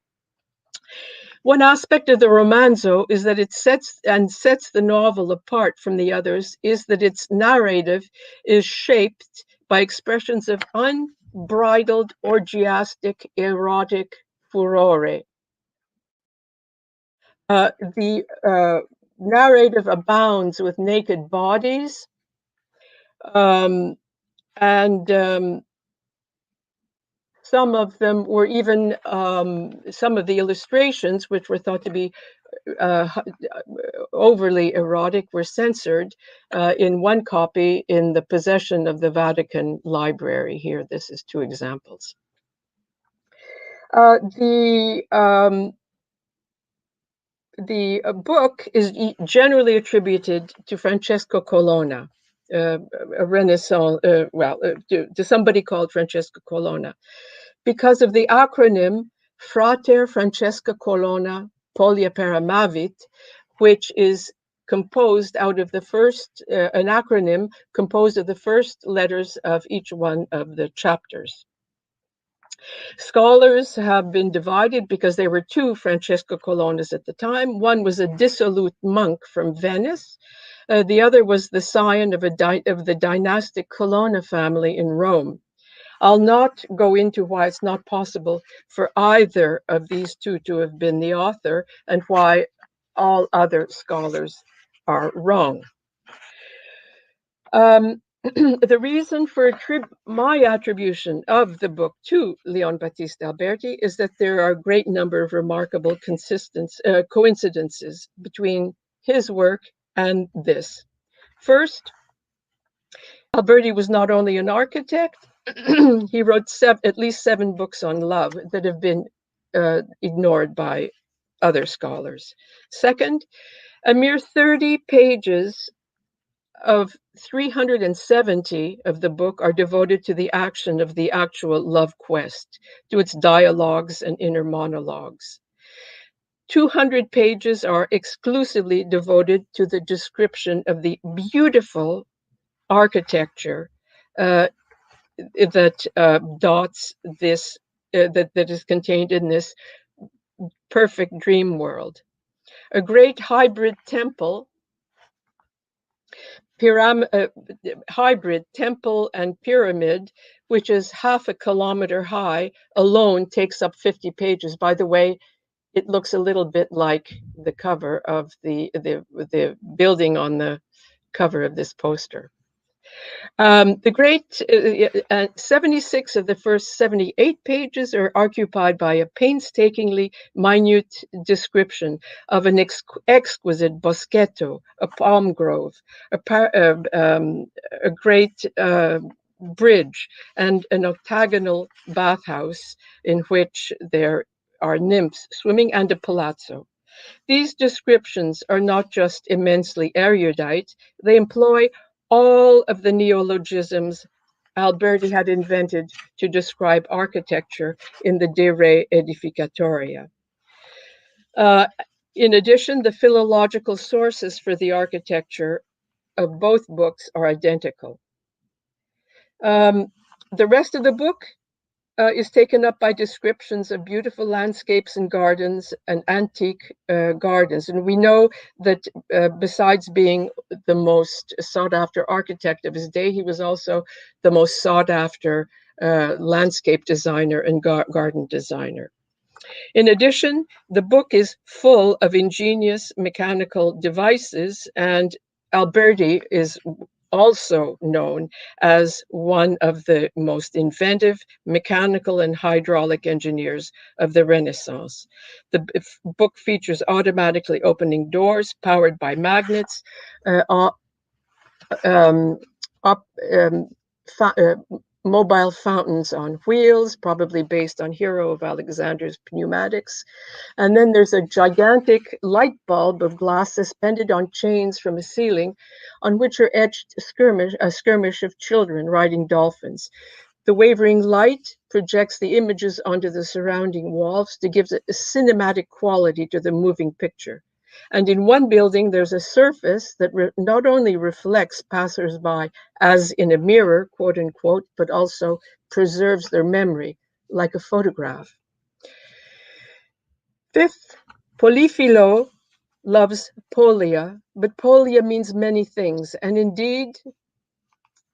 One aspect of the romanzo is that it sets the novel apart from the others is that its narrative is shaped by expressions of unbridled, orgiastic, erotic furore. The narrative abounds with naked bodies, and some of them were even, some of the illustrations, which were thought to be overly erotic, were censored in one copy in the possession of the Vatican Library. Here, this is 2 examples. The book is generally attributed to Francesco Colonna, a Renaissance, to somebody called Francesco Colonna, because of the acronym Frater Francesco Colonna Polia Paramavit, which is composed out of the first, an acronym composed of the first letters of each one of the chapters. Scholars have been divided because there were 2 Francesco Colonnas at the time. One was a dissolute monk from Venice. The other was the scion of the dynastic Colonna family in Rome. I'll not go into why it's not possible for either of these 2 to have been the author, and why all other scholars are wrong. The reason for my attribution of the book to Leon Battista Alberti is that there are a great number of remarkable coincidences between his work and this. First, Alberti was not only an architect, he wrote at least 7 books on love that have been ignored by other scholars. Second, a mere 30 pages of 370 of the book are devoted to the action of the actual love quest, to its dialogues and inner monologues. 200 pages are exclusively devoted to the description of the beautiful architecture that dots this, that is contained in this perfect dream world. A great hybrid temple hybrid temple and pyramid, which is half a kilometer high, alone takes up 50 pages. By the way, it looks a little bit like the cover of the building on the cover of this poster. The great 76 of the first 78 pages are occupied by a painstakingly minute description of an exquisite boschetto, a palm grove, a great bridge, and an octagonal bathhouse in which there are nymphs swimming, and a palazzo. These descriptions are not just immensely erudite, they employ all of the neologisms Alberti had invented to describe architecture in the De Re Edificatoria. In addition, the philological sources for the architecture of both books are identical. The rest of the book is taken up by descriptions of beautiful landscapes and gardens and antique gardens. And we know that besides being the most sought after architect of his day, he was also the most sought after landscape designer and garden designer. In addition, the book is full of ingenious mechanical devices, and Alberti is also known as one of the most inventive mechanical and hydraulic engineers of the Renaissance. The book features automatically opening doors powered by magnets, mobile fountains on wheels, probably based on Hero of Alexander's pneumatics. And then there's a gigantic light bulb of glass suspended on chains from a ceiling, on which are etched a skirmish of children riding dolphins. The wavering light projects the images onto the surrounding walls to give a cinematic quality to the moving picture. And in one building, there's a surface that not only reflects passersby as in a mirror, quote unquote, but also preserves their memory like a photograph. Fifth, Polifilo loves Polia, but Polia means many things. And indeed,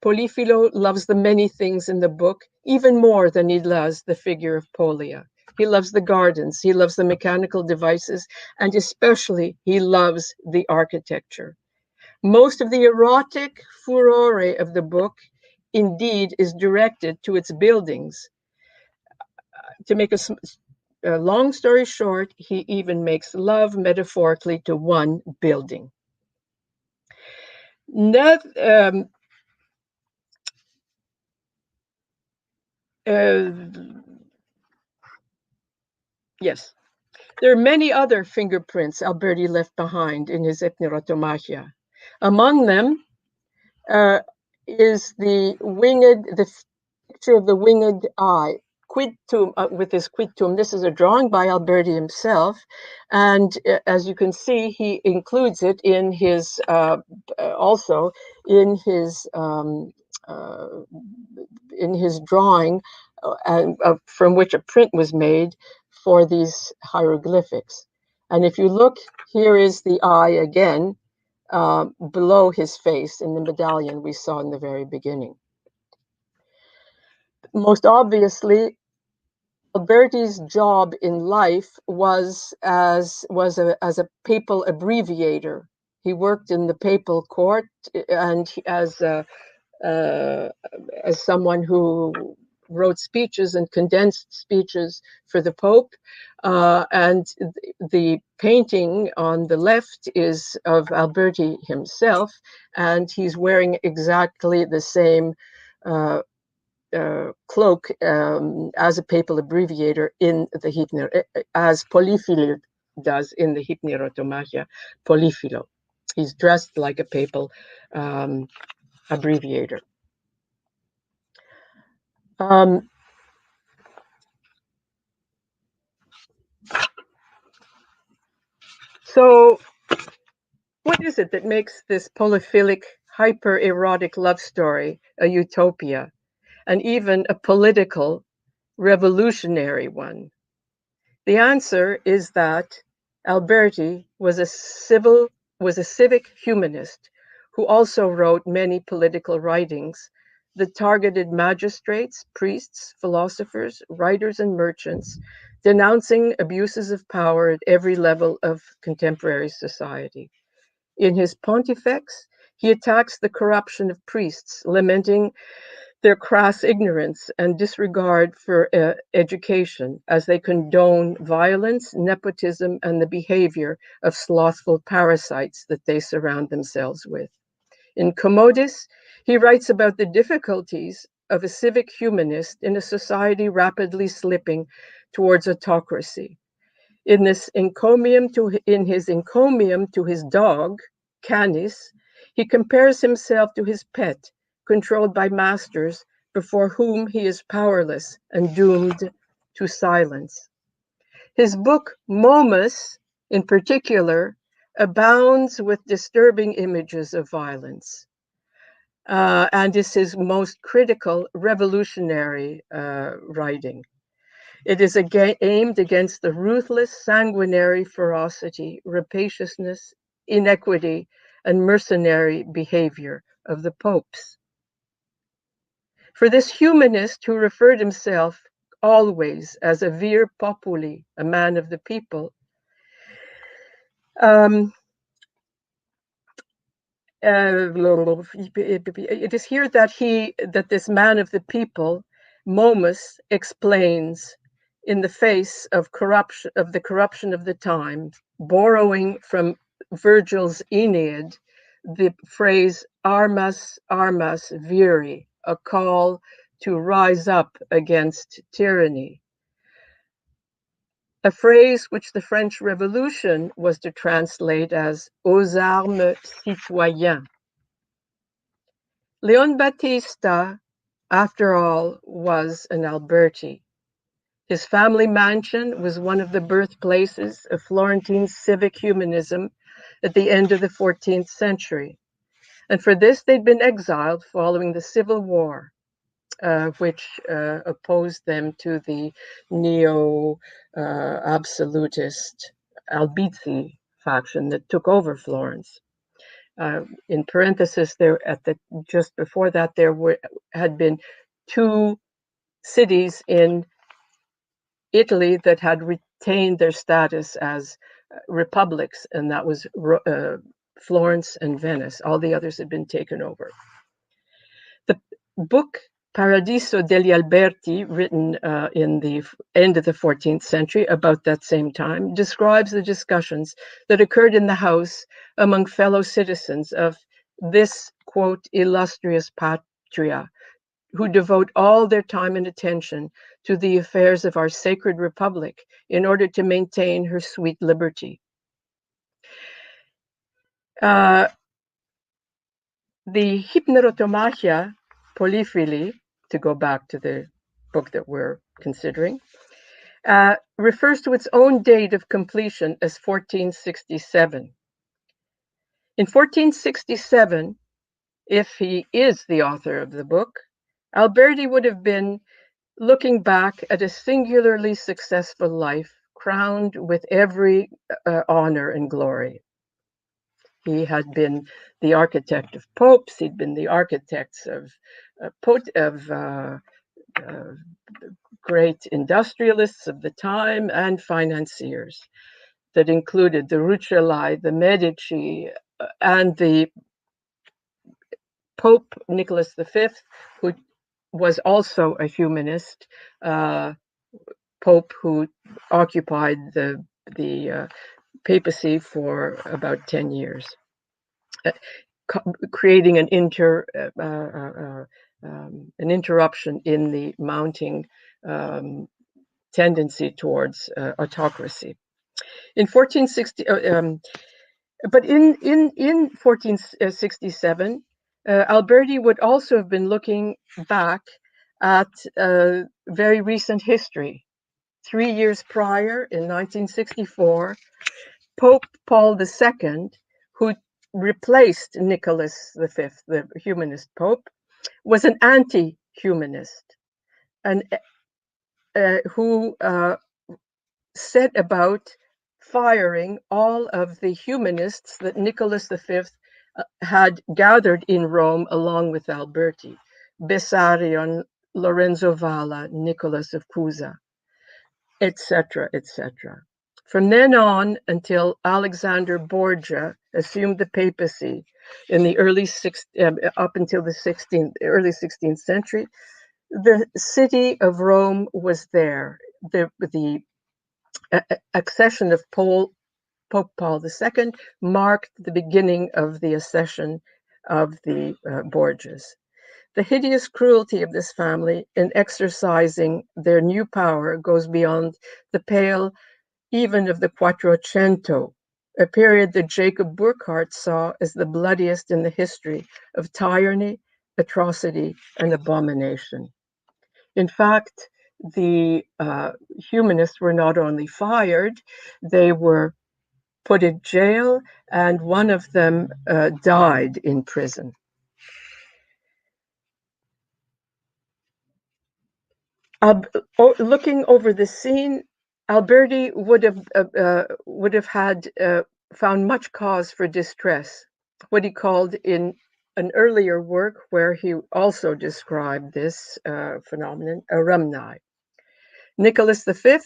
Polifilo loves the many things in the book even more than he loves the figure of Polia. He loves the gardens, he loves the mechanical devices, and especially he loves the architecture. Most of the erotic furore of the book, indeed, is directed to its buildings. To make a long story short, he even makes love metaphorically to one building. Yes. There are many other fingerprints Alberti left behind in his Epnirotomachia. Among them is the picture of the winged eye, quidtum, with his quidtum. This is a drawing by Alberti himself, and as you can see, he includes it in his also in his drawing, from which a print was made for these hieroglyphics. And if you look, here is the eye again, below his face in the medallion we saw in the very beginning. Most obviously, Alberti's job in life was as a papal abbreviator. He worked in the papal court and as someone who wrote speeches and condensed speeches for the Pope. And the painting on the left is of Alberti himself, and he's wearing exactly the same cloak as a papal abbreviator in the as Polifilo does in the Hypnerotomachia, Polifilo. He's dressed like a papal abbreviator. So what is it that makes this polyphilic, hyper-erotic love story a utopia, and even a political, revolutionary one? The answer is that Alberti was a civic humanist who also wrote many political writings that targeted magistrates, priests, philosophers, writers, and merchants, denouncing abuses of power at every level of contemporary society. In his Pontifex, he attacks the corruption of priests, lamenting their crass ignorance and disregard for education as they condone violence, nepotism, and the behavior of slothful parasites that they surround themselves with. In Commodus, he writes about the difficulties of a civic humanist in a society rapidly slipping towards autocracy. In his encomium to his dog, Canis, he compares himself to his pet, controlled by masters before whom he is powerless and doomed to silence. His book, MOMus, in particular, abounds with disturbing images of violence, and is his most critical revolutionary writing. It is aimed against the ruthless, sanguinary ferocity, rapaciousness, inequity, and mercenary behavior of the popes. For this humanist who referred himself always as a vir populi, a man of the people, it is here that this man of the people, MOMus, explains in the face of the corruption of the time, borrowing from Virgil's Aeneid, the phrase armas, armas viri, a call to rise up against tyranny. A phrase which the French Revolution was to translate as aux armes citoyens. Leon Battista, after all, was an Alberti. His family mansion was one of the birthplaces of Florentine civic humanism at the end of the 14th century. And for this, they'd been exiled following the Civil War, which opposed them to the neo-absolutist Albizzi faction that took over Florence. In parenthesis, just before that, had been two cities in Italy that had retained their status as republics, and that was Florence and Venice. All the others had been taken over. The book Paradiso degli Alberti, written in the end of the 14th century, about that same time, describes the discussions that occurred in the house among fellow citizens of this, quote, illustrious patria, who devote all their time and attention to the affairs of our sacred republic in order to maintain her sweet liberty. The Hypnerotomachia Polyphili, to go back to the book that we're considering, refers to its own date of completion as 1467. In 1467, if he is the author of the book, Alberti would have been looking back at a singularly successful life, crowned with every honor and glory. He had been the architect of popes. He'd been the architects of great industrialists of the time and financiers that included the Rucellai, the Medici, and the Pope Nicholas V, who was also a humanist, Pope who occupied the papacy for about 10 years, creating an interruption in the mounting tendency towards autocracy. In 1460, but in 1467, Alberti would also have been looking back at very recent history. 3 years prior, in 1964, Pope Paul II, who replaced Nicholas V, the humanist pope, was an anti-humanist, and who set about firing all of the humanists that Nicholas V had gathered in Rome along with Alberti, Bessarion, Lorenzo Valla, Nicholas of Cusa, etc., etc. From then on until Alexander Borgia assumed the papacy in the up until the early 16th century, the city of Rome was there. The accession of Pope Paul II marked the beginning of the accession of the Borgias. The hideous cruelty of this family in exercising their new power goes beyond the pale even of the Quattrocento, a period that Jacob Burckhardt saw as the bloodiest in the history of tyranny, atrocity, and abomination. In fact, the humanists were not only fired, they were put in jail, and one of them died in prison. Looking over the scene, Alberti would have had found much cause for distress, what he called in an earlier work where he also described this phenomenon, eremni. Nicholas V,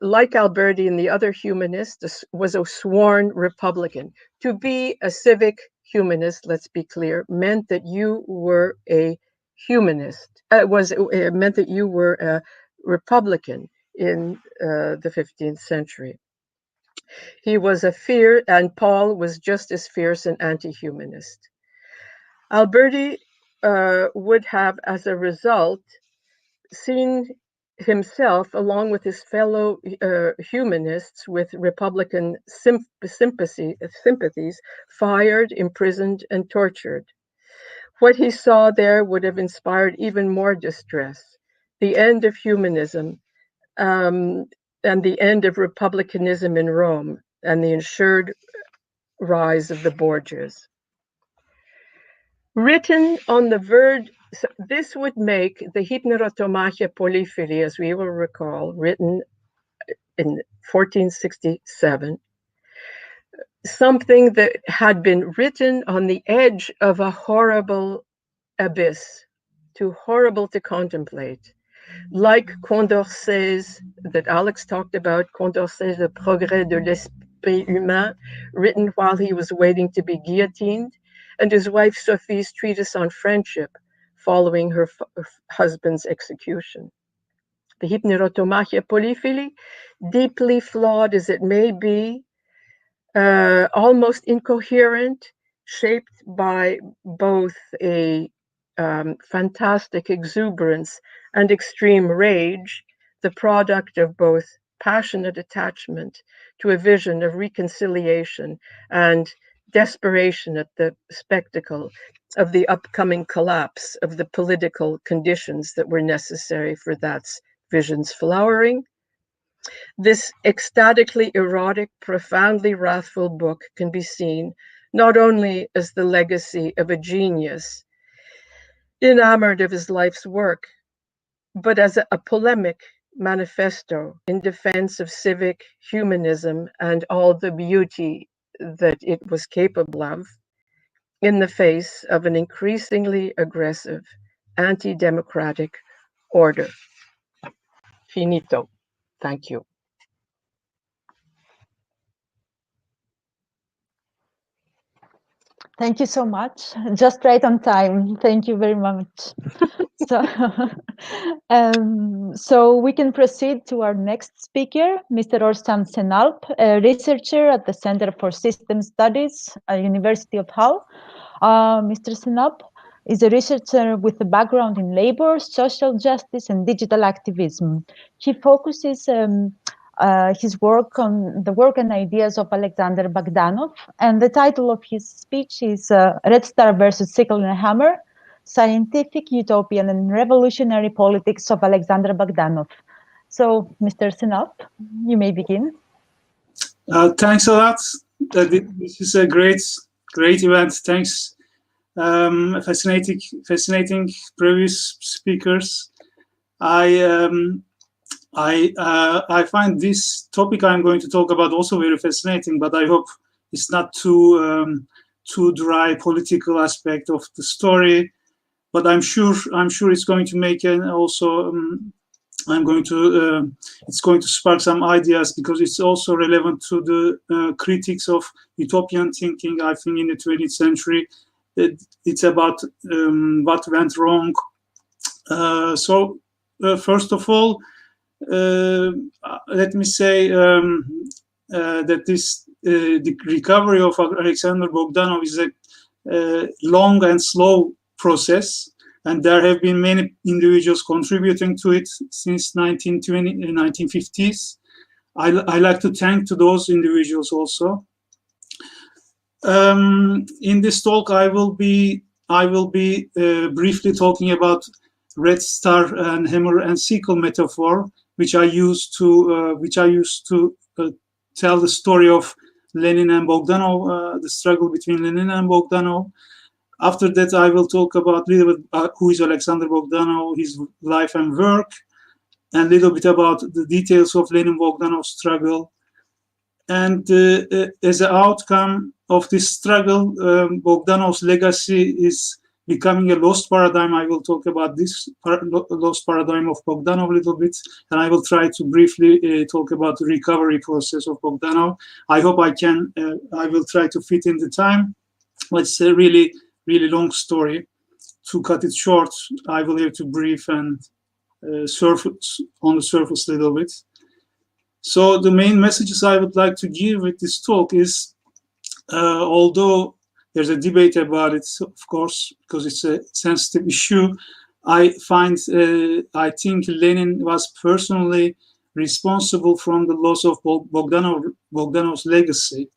like Alberti and the other humanists, was a sworn Republican. To be a civic humanist, let's be clear, meant that you were a humanist. It meant that you were a Republican in the 15th century. He was and Paul was just as fierce an anti-humanist. Alberti would have, as a result, seen himself, along with his fellow humanists with Republican sympathies, fired, imprisoned, and tortured. What he saw there would have inspired even more distress: the end of humanism and the end of republicanism in Rome, and the ensured rise of the Borgias. Written on the verge, this would make the Hypnerotomachia Polyphili, as we will recall, written in 1467, something that had been written on the edge of a horrible abyss, too horrible to contemplate. Like Condorcet's, that Alex talked about, Condorcet's Le Progrès de l'Esprit Humain, written while he was waiting to be guillotined, and his wife Sophie's treatise on friendship following her husband's execution. The Hypnerotomachia Polyphili, deeply flawed as it may be, almost incoherent, shaped by both a fantastic exuberance and extreme rage, the product of both passionate attachment to a vision of reconciliation and desperation at the spectacle of the upcoming collapse of the political conditions that were necessary for that vision's flowering. This ecstatically erotic, profoundly wrathful book can be seen not only as the legacy of a genius enamored of his life's work, but as a polemic manifesto in defense of civic humanism and all the beauty that it was capable of in the face of an increasingly aggressive, anti-democratic order. Finito. Thank you. Thank you so much. Just right on time. Thank you very much. So we can proceed to our next speaker, Mr. Orsan Senalp, a researcher at the Center for System Studies at University of Hull. Mr. Senalp is a researcher with a background in labor, social justice, and digital activism. He focuses his work on the work and ideas of Alexander Bogdanov, and the title of his speech is Red Star versus Sickle and Hammer, Scientific, Utopian, and Revolutionary Politics of Alexander Bogdanov. So, Mr. Senalp, you may begin. Thanks a lot. This is a great event. Thanks. Fascinating previous speakers. I find this topic I'm going to talk about also very fascinating, but I hope it's not too too dry political aspect of the story, but I'm sure it's going to make it's going to spark some ideas, because it's also relevant to the critics of utopian thinking. I think in the 20th century, it's about what went wrong. First of all, let me say that the recovery of Alexander Bogdanov is a long and slow process, and there have been many individuals contributing to it since 1950s. I like to thank to those individuals also. In this talk, I will be briefly talking about Red Star and Hammer and Sickle metaphor, which I used to tell the story of Lenin and Bogdanov, the struggle between Lenin and Bogdanov. After that, I will talk about a little bit who is Alexander Bogdanov, his life and work, and a little bit about the details of Lenin-Bogdanov struggle. And as an outcome of this struggle, Bogdanov's legacy is becoming a lost paradigm. I will talk about this lost paradigm of Bogdanov a little bit, and I will try to briefly talk about the recovery process of Bogdanov. I hope I will try to fit in the time. It's a really long story. To cut it short, I will have to brief and surface on the surface a little bit. So the main messages I would like to give with this talk is, although there's a debate about it, of course, because it's a sensitive issue, I think Lenin was personally responsible from the loss of Bogdanov's legacy.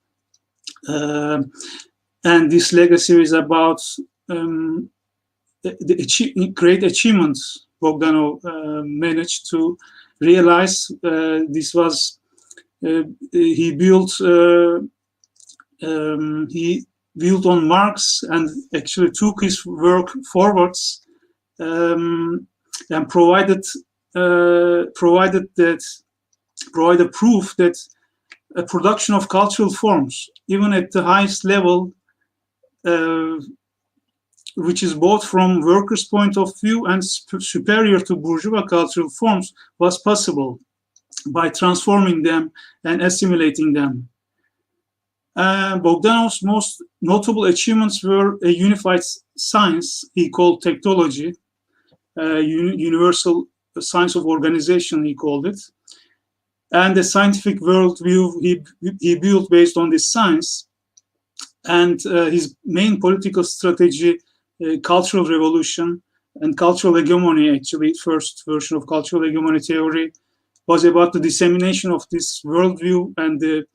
And this legacy is about the great achievements Bogdanov managed to realize. This was he built on Marx and actually took his work forwards, and provided proof that a production of cultural forms, even at the highest level, which is both from workers' point of view and superior to bourgeois cultural forms, was possible by transforming them and assimilating them. Bogdanov's most notable achievements were a unified science he called technology, universal science of organization he called it, and a scientific worldview he built based on this science, and his main political strategy, cultural revolution and cultural hegemony, actually first version of cultural hegemony theory, was about the dissemination of this worldview and the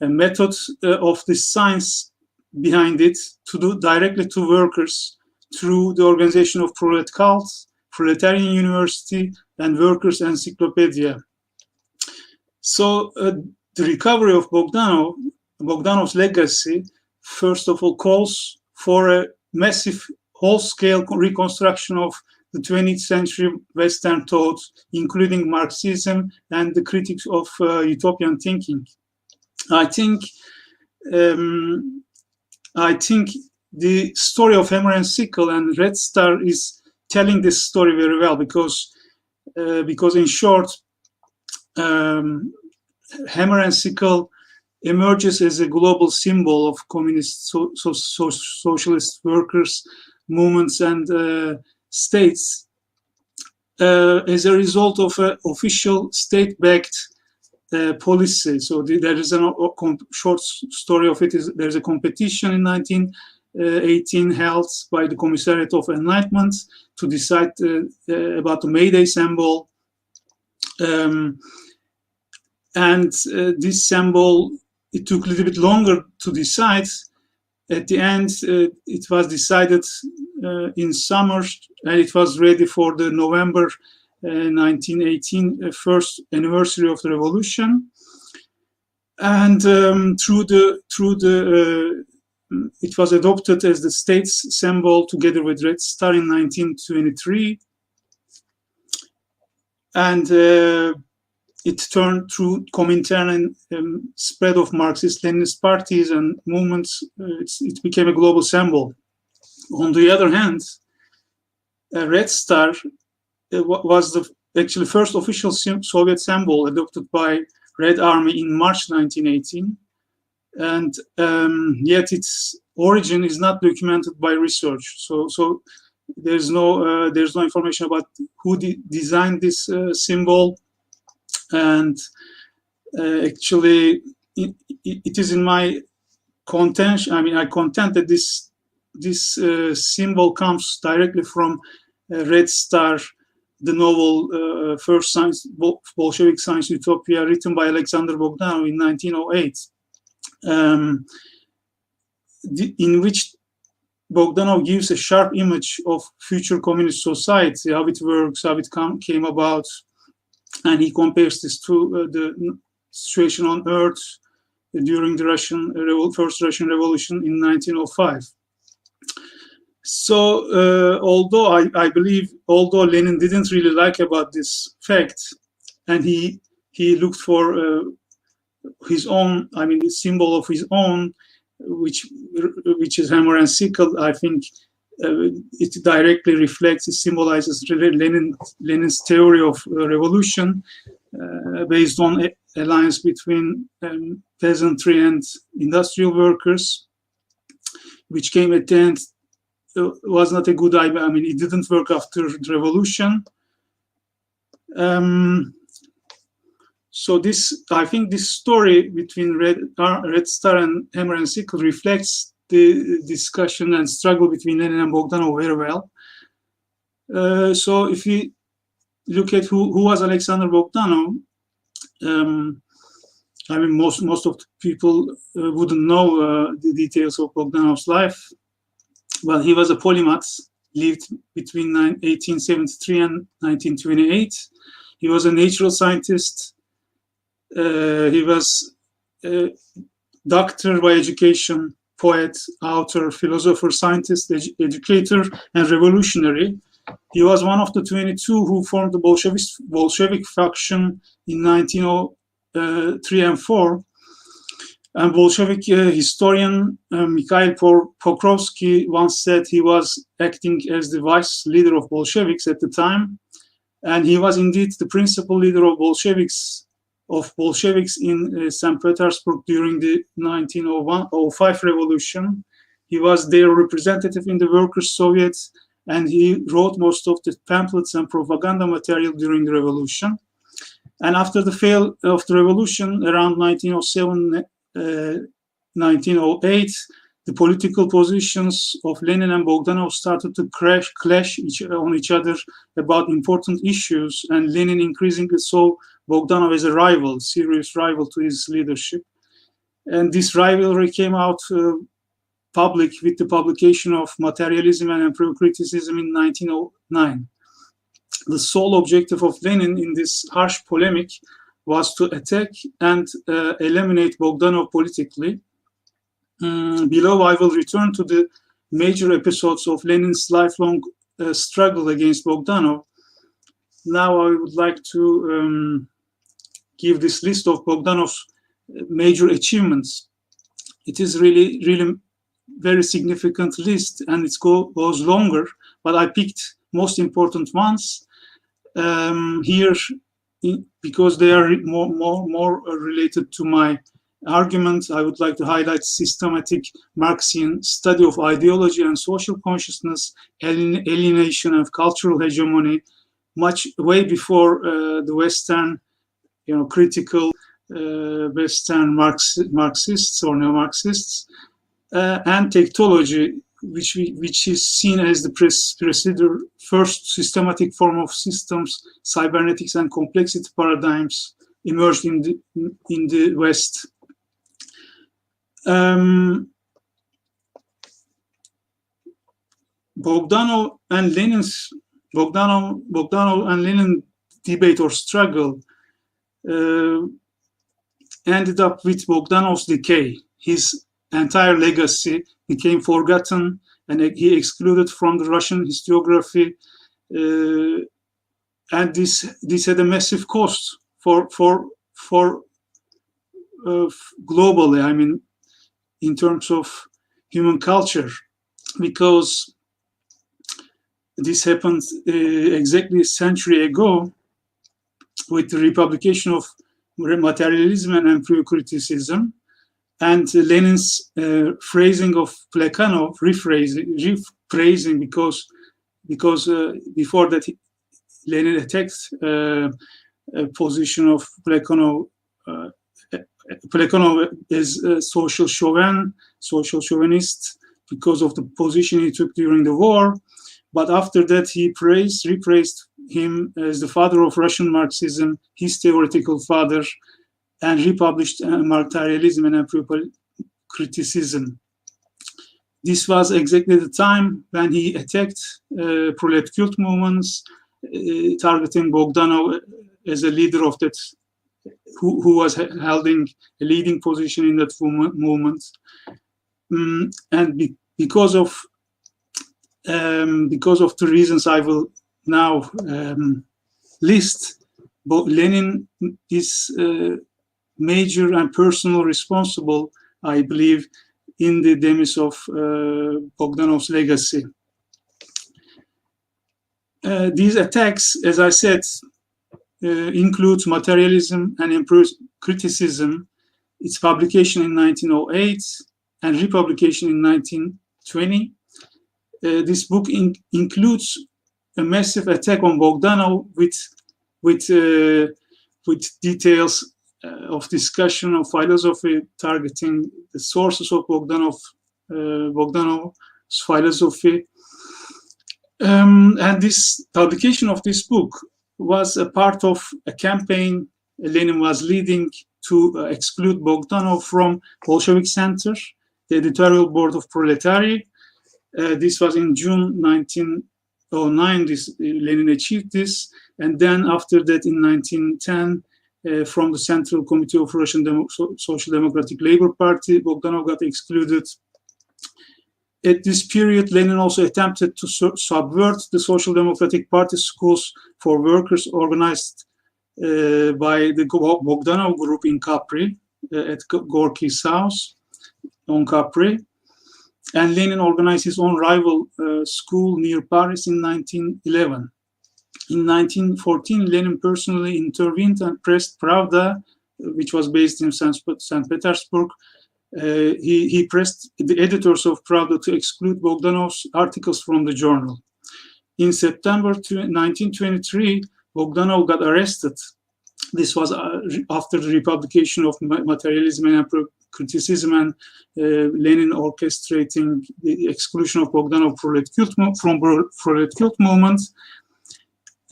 methods of this science behind it to do directly to workers through the organization of prolet cults, proletarian university, and workers' encyclopedia. So the recovery of Bogdanov's legacy, first of all, calls for a massive whole-scale reconstruction of the 20th century Western thought, including Marxism and the critics of utopian thinking. I think the story of Hammer and Sickle and Red Star is telling this story very well, because in short, Hammer and Sickle emerges as a global symbol of communist, socialist workers' movements and states as a result of an official state-backed policy. So there is a short story of it. There's a competition in 1918 held by the Commissariat of Enlightenment to decide about the May Day symbol. And this symbol, it took a little bit longer to decide. At the end, it was decided in summer, and it was ready for the November 1918 first anniversary of the revolution. And it was adopted as the state's symbol together with Red Star in 1923. And it turned through Comintern and spread of Marxist-Leninist parties and movements. It became a global symbol. On the other hand, Red Star was the actually first official Soviet symbol adopted by Red Army in March 1918, and yet its origin is not documented by research. So there's no information about who designed this symbol, and actually it is in my contention. I mean, I contend that this symbol comes directly from Red Star, the novel First Bolshevik Science Utopia, written by Alexander Bogdanov in 1908, in which Bogdanov gives a sharp image of future communist society, how it works, how it came about, and he compares this to the situation on Earth during the First Russian Revolution in 1905. So, although I believe, although Lenin didn't really like about this fact, and he looked for his own, I mean, the symbol of his own, which is hammer and sickle, I think it directly reflects, it symbolizes Lenin's theory of revolution based on alliance between peasantry and industrial workers, which came at the end. Was not a good idea. I mean, it didn't work after the revolution. So I think this story between Red Star and Hammer and Sickle reflects the discussion and struggle between Lenin and Bogdanov very well. So if we look at who was Alexander Bogdanov, I mean, most of the people wouldn't know the details of Bogdanov's life. Well, he was a polymath, lived between 1873 and 1928. He was a natural scientist. He was a doctor by education, poet, author, philosopher, scientist, educator, and revolutionary. He was one of the 22 who formed the Bolshevik faction in 1903 and 4. And Bolshevik historian Mikhail Pokrovsky once said he was acting as the vice leader of Bolsheviks at the time, and he was indeed the principal leader of Bolsheviks in St. Petersburg during the 1905 revolution. He was their representative in the Workers' Soviet, and he wrote most of the pamphlets and propaganda material during the revolution. And after the fail of the revolution around 1907, 1908, the political positions of Lenin and Bogdanov started to clash on each other about important issues, and Lenin increasingly saw Bogdanov as a rival, serious rival to his leadership. And this rivalry came out public with the publication of Materialism and Empirical Criticism in 1909. The sole objective of Lenin in this harsh polemic was to attack and eliminate Bogdanov politically. Below, I will return to the major episodes of Lenin's lifelong struggle against Bogdanov. Now I would like to give this list of Bogdanov's major achievements. It is really very significant list, and it goes longer, but I picked most important ones here because they are more related to my argument. I would like to highlight systematic Marxian study of ideology and social consciousness, alienation and cultural hegemony, way before the Western, critical Western Marxists or neo-Marxists, and technology, which is seen as the first systematic form of systems, cybernetics and complexity paradigms emerged in the West. Bogdanov and Lenin debate or struggle ended up with Bogdanov's decay. His entire legacy became forgotten, and he excluded from the Russian historiography, and this had a massive cost globally, I mean, in terms of human culture, because this happened exactly a century ago with the republication of materialism and empirical-criticism, and Lenin's phrasing of Plekhanov, rephrasing, because before that Lenin attacked a position of Plekhanov. Plekhanov is a social chauvinist because of the position he took during the war. But after that, he repraised him as the father of Russian Marxism, his theoretical father, and republished Materialism and Empirical Criticism. This was exactly the time when he attacked prolet cult movements, targeting Bogdanov as a leader of that, who was holding a leading position in that movement. And because of the reasons I will now list, Lenin is major and personal responsible, I believe, in the demise of Bogdanov's legacy. These attacks, as I said, include Materialism and Empirical Criticism, its publication in 1908 and republication in 1920. This book includes a massive attack on Bogdanov with details of discussion of philosophy, targeting the sources of Bogdanov's philosophy. And this publication of this book was a part of a campaign Lenin was leading to exclude Bogdanov from Bolshevik Center, the editorial board of Proletariat. This was in June 1909. Lenin achieved this, and then after that, in 1910, from the Central Committee of Russian Social Democratic Labor Party, Bogdanov got excluded. At this period, Lenin also attempted to subvert the Social Democratic Party schools for workers organized by the Bogdanov group in Capri, at Gorky's house on Capri. And Lenin organized his own rival school near Paris in 1911. In 1914, Lenin personally intervened and pressed Pravda, which was based in St. Petersburg. He pressed the editors of Pravda to exclude Bogdanov's articles from the journal. In September 1923, Bogdanov got arrested. This was after the republication of Materialism and Criticism, and Lenin orchestrating the exclusion of Bogdanov from prolet cult movement.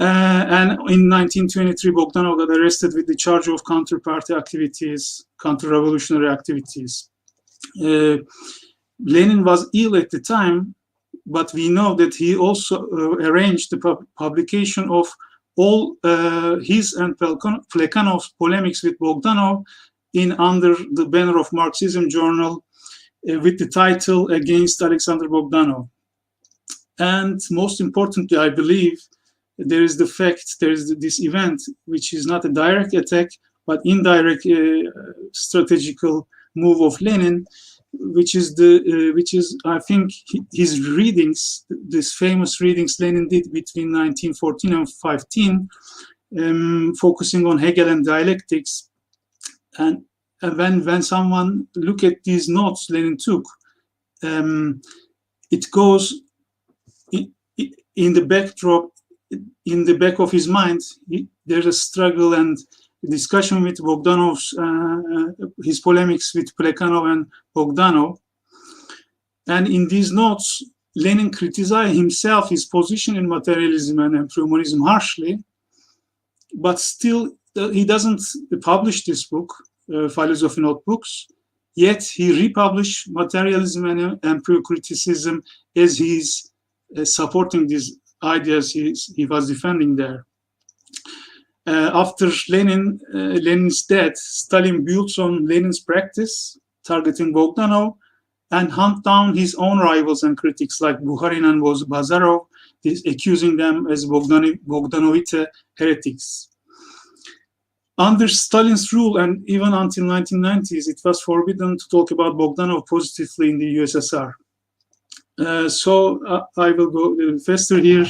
And in 1923, Bogdanov got arrested with the charge of counter-party activities, counter-revolutionary activities. Lenin was ill at the time, but we know that he also arranged the publication of all his and Plekhanov's polemics with Bogdanov under the banner of Marxism Journal, with the title Against Alexander Bogdanov. And most importantly, I believe, there is this event, which is not a direct attack, but indirect strategical move of Lenin, which is I think his readings, these famous readings Lenin did between 1914 and 15, focusing on Hegel and dialectics. And when someone look at these notes Lenin took, it goes in the backdrop. In the back of his mind, there's a struggle and discussion with Bogdanov's, his polemics with Plekhanov and Bogdanov. And in these notes, Lenin criticized himself, his position in materialism and empiricism harshly, but still he doesn't publish this book, Philosophy Notebooks, yet he republished Materialism and Empirical Criticism as he's supporting these ideas he was defending there. After Lenin's death, Stalin built on Lenin's practice, targeting Bogdanov, and hunt down his own rivals and critics like Bukharin and Bazarov, accusing them as Bogdanovite heretics. Under Stalin's rule and even until 1990s, it was forbidden to talk about Bogdanov positively in the USSR. So I will go faster here.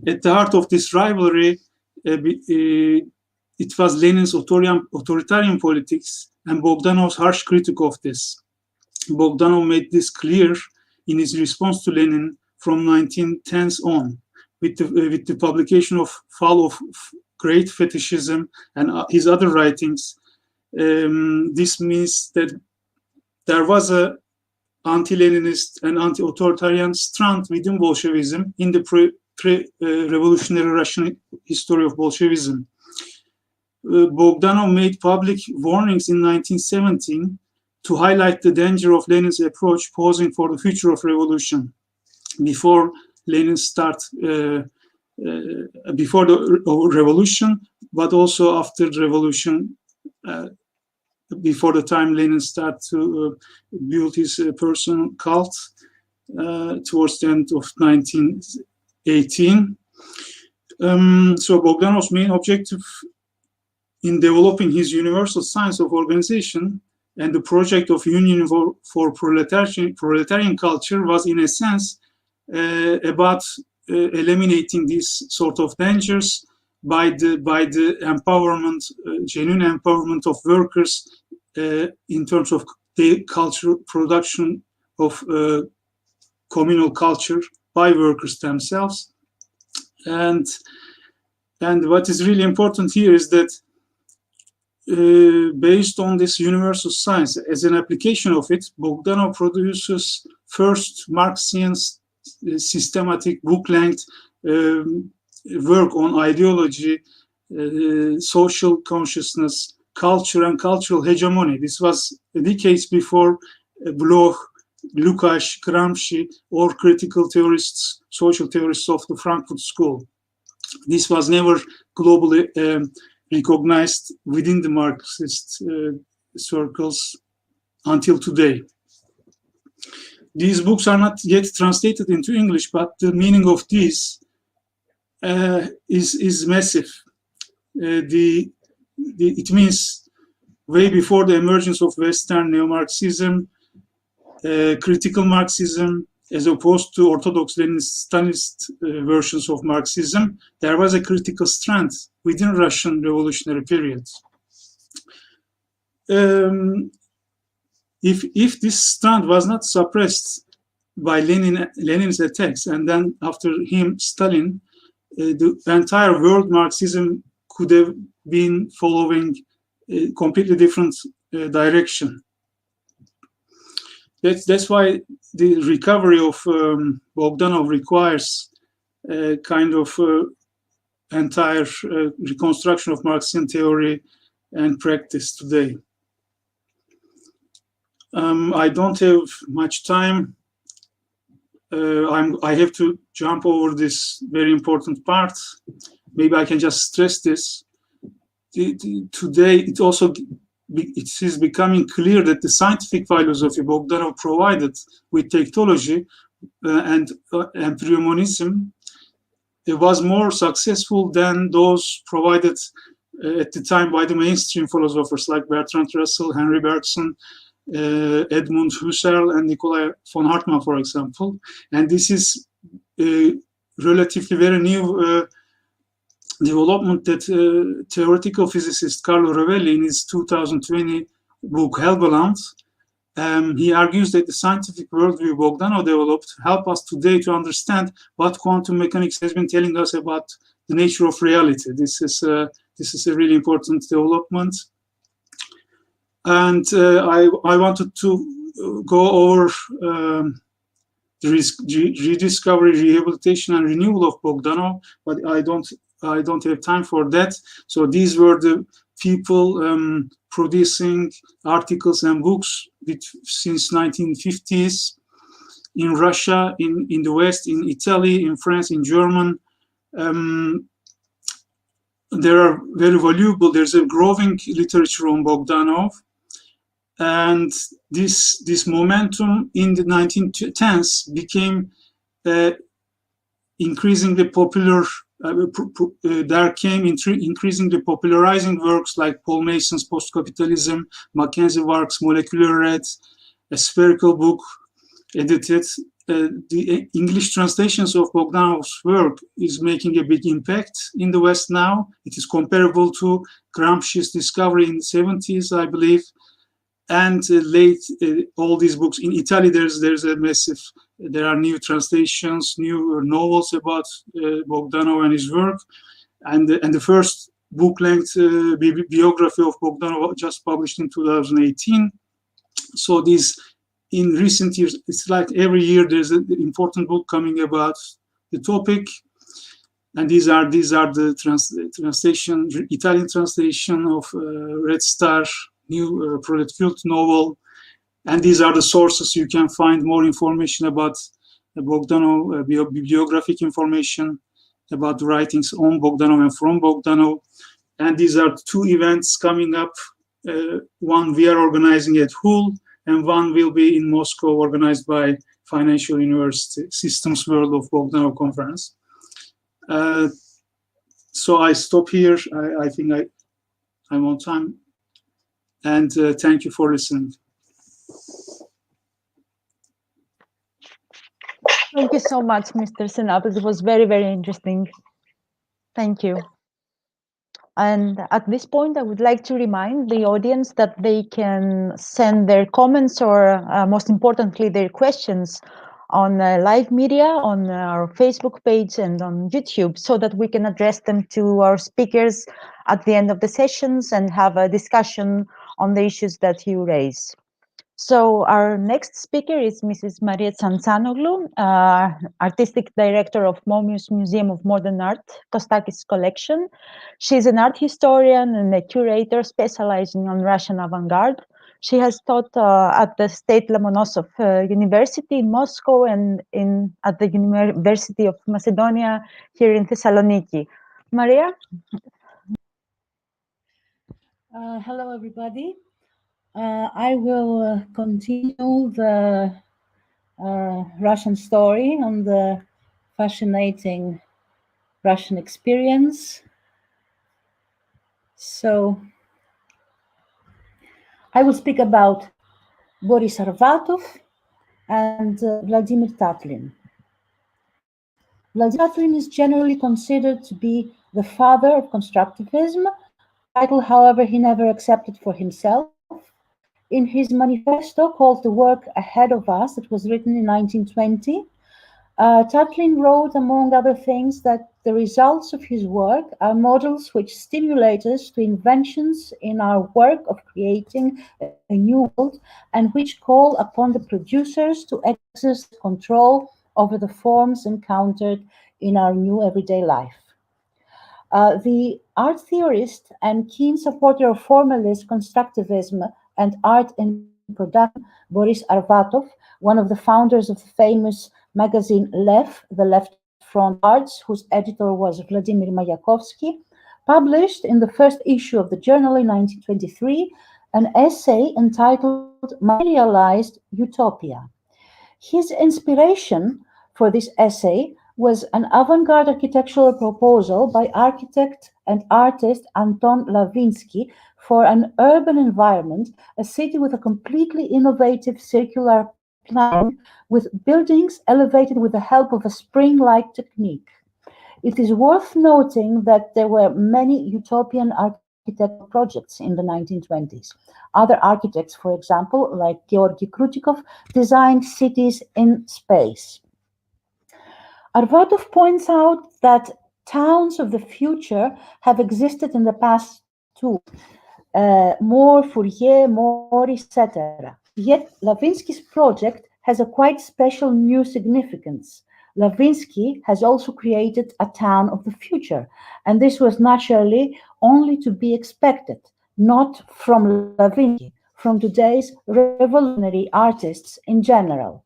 At the heart of this rivalry, it was Lenin's authoritarian politics and Bogdanov's harsh critique of this. Bogdanov made this clear in his response to Lenin from 1910s on, with the publication of Fall of Great Fetishism and his other writings. This means that there was a anti-Leninist and anti-authoritarian strand within Bolshevism in the pre-revolutionary Russian history of Bolshevism. Bogdanov made public warnings in 1917 to highlight the danger of Lenin's approach posing for the future of revolution. Before Lenin before the revolution, but also after the revolution, before the time Lenin started to build his personal cult towards the end of 1918. So Bogdanov's main objective in developing his universal science of organization and the project of Union for proletarian culture was, in a sense, about eliminating these sort of dangers by the empowerment, genuine empowerment of workers in terms of the cultural production of communal culture by workers themselves. And what is really important here is that based on this universal science, as an application of it, Bogdanov produces first Marxian systematic book-length work on ideology, social consciousness, culture, and cultural hegemony. This was decades before Bloch, Lukács, Gramsci, or critical theorists, social theorists of the Frankfurt School. This was never globally recognized within the Marxist circles until today. These books are not yet translated into English, but the meaning of these is massive. It means way before the emergence of Western neo-Marxism, critical Marxism, as opposed to orthodox Lenin-Stalinist versions of Marxism, there was a critical strand within Russian revolutionary periods. If this strand was not suppressed by Lenin's attacks, and then after him, Stalin, the entire world Marxism could have been following a completely different direction. That's why the recovery of Bogdanov requires a kind of entire reconstruction of Marxian theory and practice today. I don't have much time. I have to jump over this very important part. Maybe I can just stress this. Today, it is becoming clear that the scientific philosophy Bogdanov provided with technology and embryonism, it was more successful than those provided at the time by the mainstream philosophers like Bertrand Russell, Henry Bergson, Edmund Husserl, and Nikolai von Hartmann, for example. And this is relatively very new development that theoretical physicist Carlo Rovelli, in his 2020 book Helgoland, he argues that the scientific worldview Bogdanov developed help us today to understand what quantum mechanics has been telling us about the nature of reality. This is a really important development. And I wanted to go over the rediscovery, rehabilitation, and renewal of Bogdanov, but I don't have time for that. So these were the people producing articles and books since 1950s in Russia, in the West, in Italy, in France, in German. There are very valuable. There's a growing literature on Bogdanov. And this momentum in the 1910s became increasingly popular there came increasingly popularizing works like Paul Mason's Post-Capitalism, Mackenzie Wark's Molecular Red, a spherical book edited. The English translations of Bogdanov's work is making a big impact in the West now. It is comparable to Gramsci's discovery in the 70s, I believe. And all these books in Italy, there's a massive, there are new translations, new novels about Bogdanov and his work, and the first book-length biography of Bogdanov just published in 2018. So these, in recent years, it's like every year there's an important book coming about the topic, and these are the translation, Italian translation of Red Star, new Prolet Cult novel, and these are the sources you can find more information about Bogdanov, bibliographic information about the writings on Bogdanov and from Bogdanov. And these are two events coming up. One we are organizing at Hull, and one will be in Moscow, organized by Financial University Systems World of Bogdanov Conference. So I stop here. I think I'm on time. And thank you for listening. Thank you so much, Mr. Senapis. It was very, very interesting. Thank you. And at this point, I would like to remind the audience that they can send their comments or, most importantly, their questions on live media, on our Facebook page and on YouTube, so that we can address them to our speakers at the end of the sessions and have a discussion on the issues that you raise. So our next speaker is Mrs. Maria Tsantsanoglu, Artistic Director of MOMus-Museum of Modern Art, Art-Costakis collection. She's an art historian and a curator specializing on Russian avant-garde. She has taught at the State Lomonosov University in Moscow and at the University of Macedonia here in Thessaloniki. Maria? Hello, everybody. I will continue the Russian story on the fascinating Russian experience. So I will speak about Boris Arvatov and Vladimir Tatlin. Vladimir Tatlin is generally considered to be the father of constructivism, title, however, he never accepted for himself. In his manifesto called The Work Ahead of Us, that was written in 1920, Tatlin wrote, among other things, that the results of his work are models which stimulate us to inventions in our work of creating a new world and which call upon the producers to exercise control over the forms encountered in our new everyday life. The art theorist and keen supporter of formalist constructivism and art in production, Boris Arvatov, one of the founders of the famous magazine Lev, the Left Front Arts, whose editor was Vladimir Mayakovsky, published in the first issue of the journal in 1923 an essay entitled Materialized Utopia. His inspiration for this essay was an avant-garde architectural proposal by architect and artist Anton Lavinsky for an urban environment, a city with a completely innovative circular plan, with buildings elevated with the help of a spring-like technique. It is worth noting that there were many utopian architectural projects in the 1920s. Other architects, for example, like Georgy Krutikov, designed cities in space. Arvatov points out that towns of the future have existed in the past too. More Fourier, more, etc. Yet Lavinsky's project has a quite special new significance. Lavinsky has also created a town of the future, and this was naturally only to be expected, not from Lavinsky, from today's revolutionary artists in general.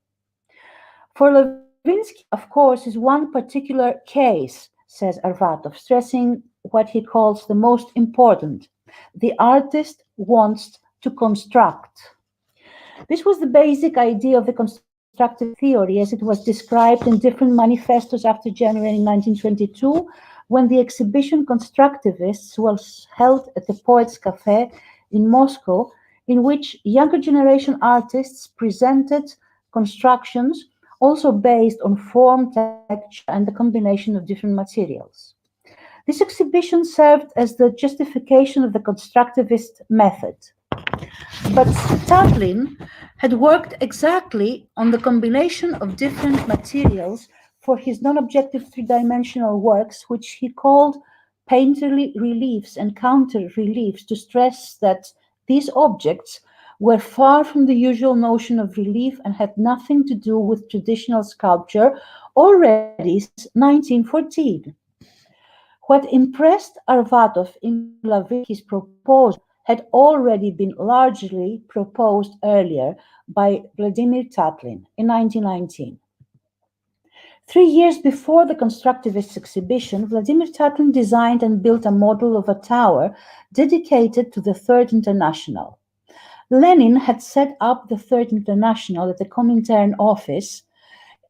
For Lavinsky, of course, is one particular case, says Arvatov, stressing what he calls the most important. The artist wants to construct. This was the basic idea of the constructive theory as it was described in different manifestos after January 1922 when the exhibition Constructivists was held at the Poets' Cafe in Moscow, in which younger generation artists presented constructions also based on form, texture, and the combination of different materials. This exhibition served as the justification of the constructivist method. But Tatlin had worked exactly on the combination of different materials for his non-objective three-dimensional works, which he called painterly reliefs and counter-reliefs, to stress that these objects were far from the usual notion of relief and had nothing to do with traditional sculpture already since 1914. What impressed Arvatov in Lavrikhi's proposal had already been largely proposed earlier by Vladimir Tatlin in 1919. 3 years before the Constructivist exhibition, Vladimir Tatlin designed and built a model of a tower dedicated to the Third International. Lenin had set up the Third International at the Comintern office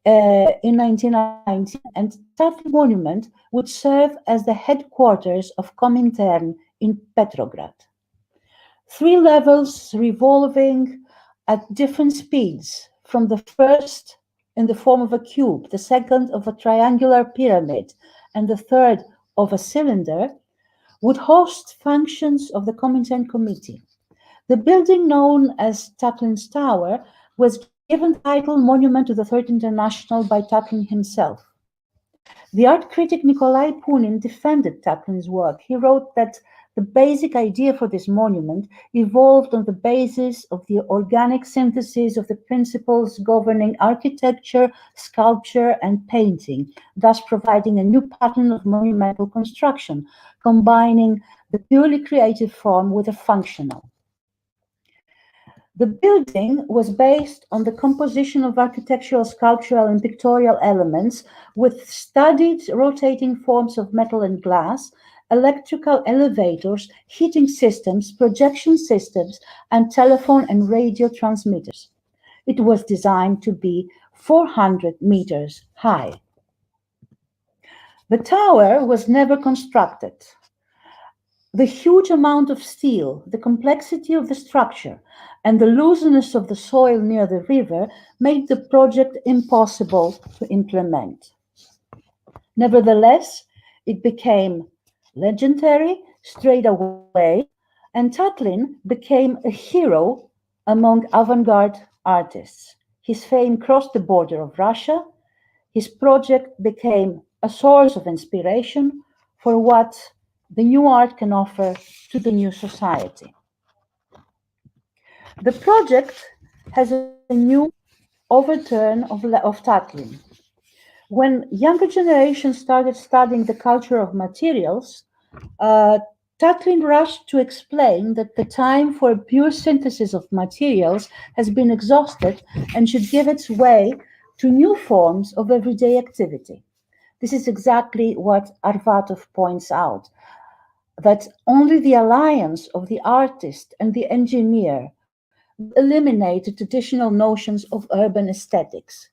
in 1990, and Tatlin Monument would serve as the headquarters of Comintern in Petrograd. 3 levels revolving at different speeds, from the first in the form of a cube, the second of a triangular pyramid, and the third of a cylinder, would host functions of the Comintern Committee. The building known as Tatlin's Tower was given the title Monument to the Third International by Tatlin himself. The art critic Nikolai Punin defended Tatlin's work. He wrote that the basic idea for this monument evolved on the basis of the organic synthesis of the principles governing architecture, sculpture, and painting, thus providing a new pattern of monumental construction, combining the purely creative form with the functional. The building was based on the composition of architectural, sculptural, and pictorial elements with studied rotating forms of metal and glass, electrical elevators, heating systems, projection systems, and telephone and radio transmitters. It was designed to be 400 meters high. The tower was never constructed. The huge amount of steel, the complexity of the structure, and the looseness of the soil near the river made the project impossible to implement. Nevertheless, it became legendary straight away, and Tatlin became a hero among avant-garde artists. His fame crossed the border of Russia. His project became a source of inspiration for what the new art can offer to the new society. The project has a new overturn of Tatlin. When younger generations started studying the culture of materials, Tatlin rushed to explain that the time for pure synthesis of materials has been exhausted and should give its way to new forms of everyday activity. This is exactly what Arvatov points out, that only the alliance of the artist and the engineer eliminate the traditional notions of urban aesthetics.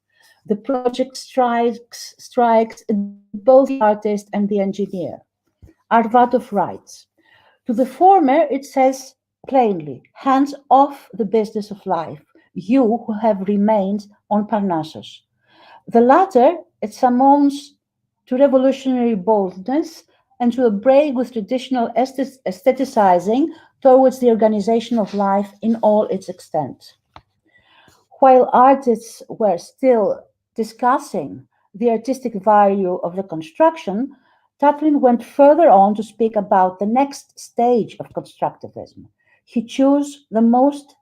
The project strikes both the artist and the engineer. Arvatov writes, to the former it says plainly, hands off the business of life, you who have remained on Parnassus. The latter, it summons to revolutionary boldness and to a break with traditional aestheticizing towards the organization of life in all its extent. While artists were still discussing the artistic value of the construction, Tatlin went further on to speak about the next stage of constructivism. He chose the most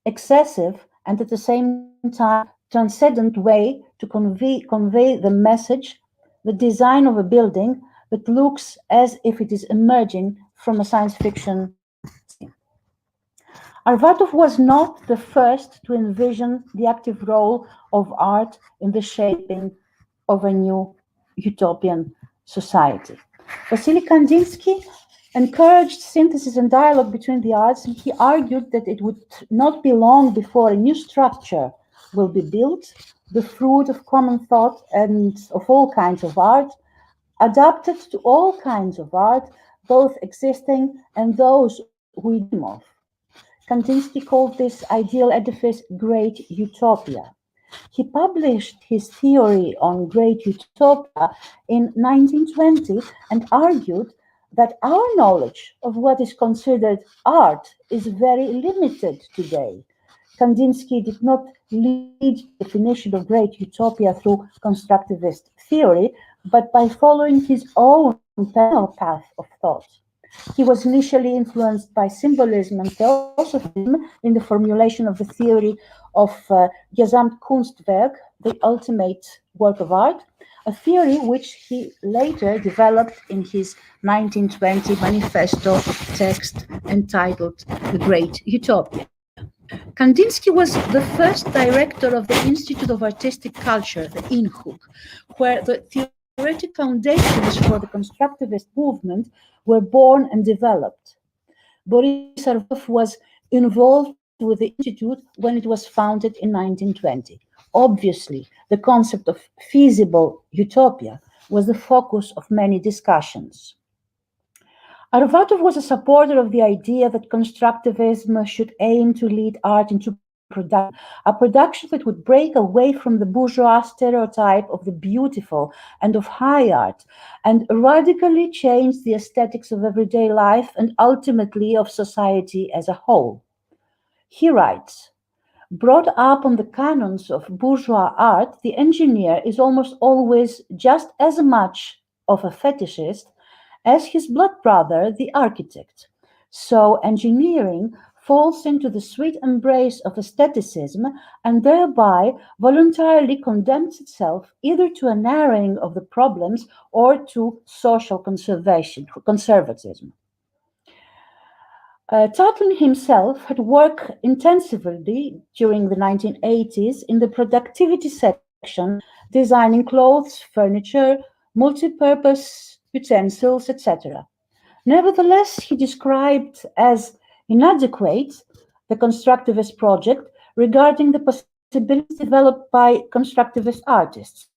excessive and at the same time transcendent way to convey the message, the design of a building that looks as if it is emerging from a science fiction scene. Arvatov was not the first to envision the active role of art in the shaping of a new utopian society. Vasily Kandinsky encouraged synthesis and dialogue between the arts, and he argued that it would not be long before a new structure will be built, the fruit of common thought and of all kinds of art, adapted to all kinds of art, both existing and those we dream of. Kandinsky called this ideal edifice Great Utopia. He published his theory on Great Utopia in 1920 and argued that our knowledge of what is considered art is very limited today. Kandinsky did not lead the definition of Great Utopia through constructivist theory, but by following his own parallel path of thought. He was initially influenced by symbolism and theosophism in the formulation of the theory of Gesamtkunstwerk, the ultimate work of art, a theory which he later developed in his 1920 manifesto text entitled The Great Utopia. Kandinsky was the first director of the Institute of Artistic Culture, the INHUC, where the theoretic foundations for the constructivist movement were born and developed. Boris Arvov was involved with the Institute when it was founded in 1920. Obviously, the concept of feasible utopia was the focus of many discussions. Arvatov was a supporter of the idea that constructivism should aim to lead art into production, a production that would break away from the bourgeois stereotype of the beautiful and of high art, and radically change the aesthetics of everyday life and ultimately of society as a whole. He writes, brought up on the canons of bourgeois art, the engineer is almost always just as much of a fetishist as his blood brother, the architect. So engineering falls into the sweet embrace of aestheticism and thereby voluntarily condemns itself either to a narrowing of the problems or to social conservatism. Tatlin himself had worked intensively during the 1980s in the productivity section, designing clothes, furniture, multi-purpose utensils, etc. Nevertheless, he described as inadequate the constructivist project regarding the possibilities developed by constructivist artists.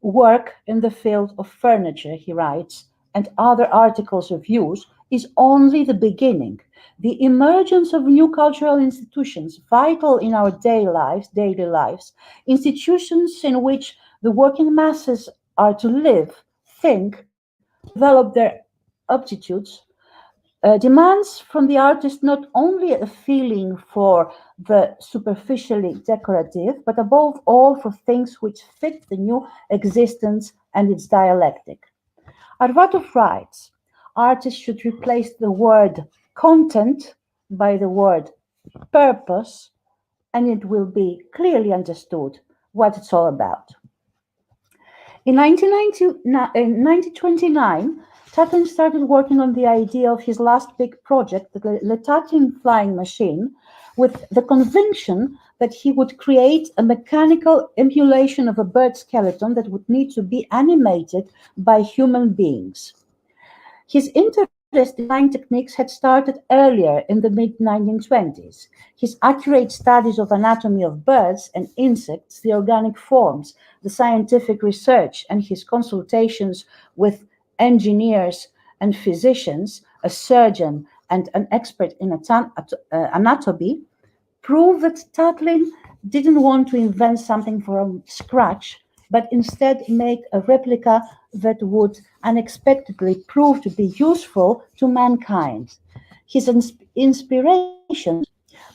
Work in the field of furniture, he writes, and other articles of use is only the beginning. The emergence of new cultural institutions, vital in our daily lives, institutions in which the working masses are to live, think, develop their aptitudes, demands from the artist not only a feeling for the superficially decorative, but above all for things which fit the new existence and its dialectic. Arvatov writes, artists should replace the word content by the word purpose, and it will be clearly understood what it's all about. In 1929, Tatlin started working on the idea of his last big project, the Tatlin flying machine, with the conviction that he would create a mechanical emulation of a bird skeleton that would need to be animated by human beings. His interest in flying techniques had started earlier in the mid-1920s. His accurate studies of anatomy of birds and insects, the organic forms, the scientific research, and his consultations with engineers and physicians, a surgeon and an expert in anatomy, prove that Tatlin didn't want to invent something from scratch, but instead make a replica that would unexpectedly prove to be useful to mankind. His inspiration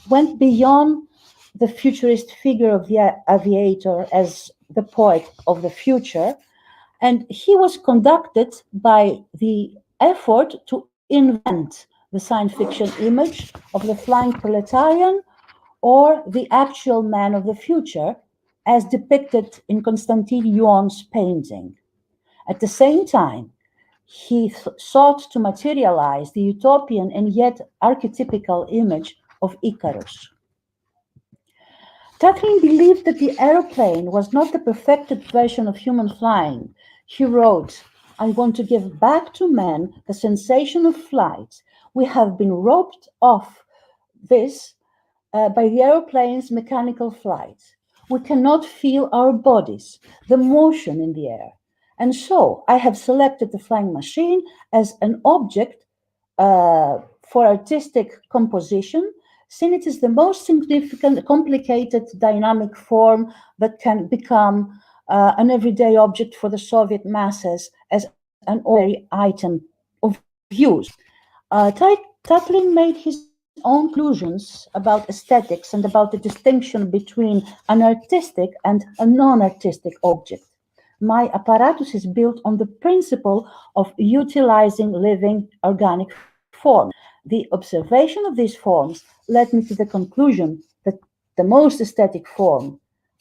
went beyond the futurist figure of the aviator as the poet of the future, and he was conducted by the effort to invent the science fiction image of the flying proletarian or the actual man of the future, as depicted in Konstantin Yuon's painting. At the same time, he sought to materialize the utopian and yet archetypical image of Icarus. Tatlin believed that the aeroplane was not the perfected version of human flying. He wrote, I want to give back to men the sensation of flight. We have been robbed of this by the aeroplane's mechanical flight. We cannot feel our bodies, the motion in the air. And so I have selected the flying machine as an object for artistic composition, since it is the most significant, complicated, dynamic form that can become an everyday object for the Soviet masses as an ordinary item of use. Tatlin made his own conclusions about aesthetics and about the distinction between an artistic and a non-artistic object. My apparatus is built on the principle of utilizing living organic forms. The observation of these forms led me to the conclusion that the most aesthetic forms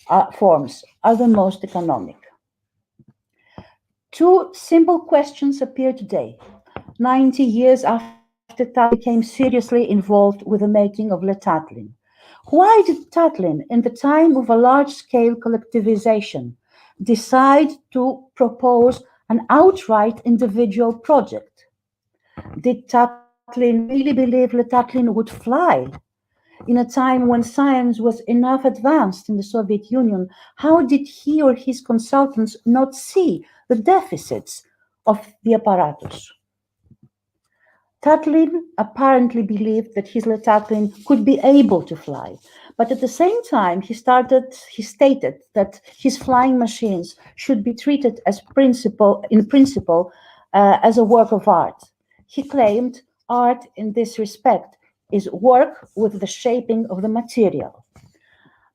are the most economic. Two simple questions appear today, 90 years after Tatlin became seriously involved with the making of Le Tatlin. Why did Tatlin, in the time of a large-scale collectivization, decide to propose an outright individual project? Did Tatlin really believe Le Tatlin would fly? In a time when science was enough advanced in the Soviet Union, how did he or his consultants not see the deficits of the apparatus? Tatlin apparently believed that his Le Tatlin could be able to fly, but at the same time he stated that his flying machines should be treated as in principle as a work of art. He claimed art in this respect is work with the shaping of the material.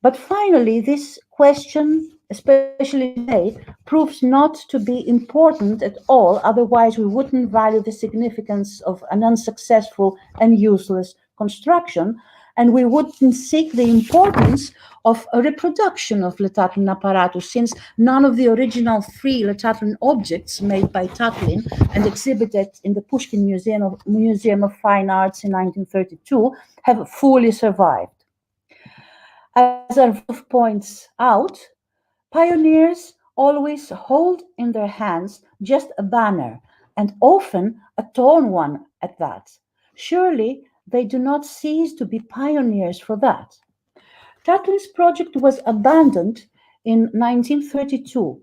But finally, this question, especially today, proves not to be important at all, otherwise we wouldn't value the significance of an unsuccessful and useless construction, and we wouldn't seek the importance of a reproduction of Le Tatlin apparatus, since none of the original 3 Le Tatlin objects made by Tatlin and exhibited in the Pushkin Museum of Fine Arts in 1932 have fully survived. As Arvov points out, pioneers always hold in their hands just a banner, and often a torn one at that. Surely they do not cease to be pioneers for that. Tatlin's project was abandoned in 1932,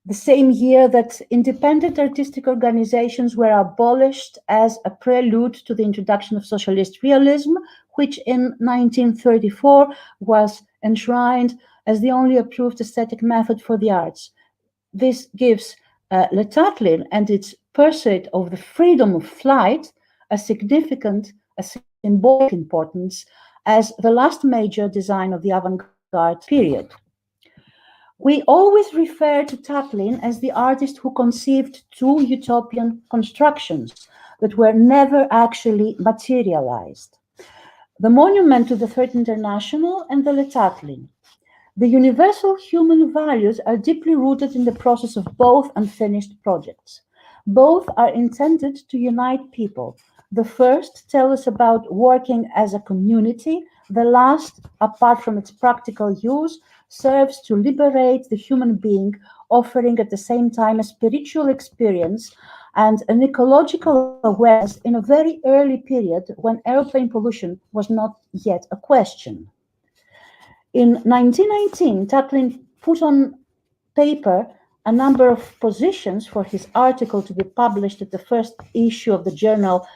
the same year that independent artistic organizations were abolished as a prelude to the introduction of socialist realism, which in 1934 was enshrined as the only approved aesthetic method for the arts. This gives Le Tatlin and its pursuit of the freedom of flight a significant, symbolic importance as the last major design of the avant-garde period. We always refer to Tatlin as the artist who conceived 2 utopian constructions that were never actually materialized: the monument to the Third International and the Le Tatlin. The universal human values are deeply rooted in the process of both unfinished projects. Both are intended to unite people. The first tells us about working as a community. The last, apart from its practical use, serves to liberate the human being, offering at the same time a spiritual experience and an ecological awareness in a very early period when airplane pollution was not yet a question. In 1919, Tatlin put on paper a number of positions for his article to be published at the first issue of the journal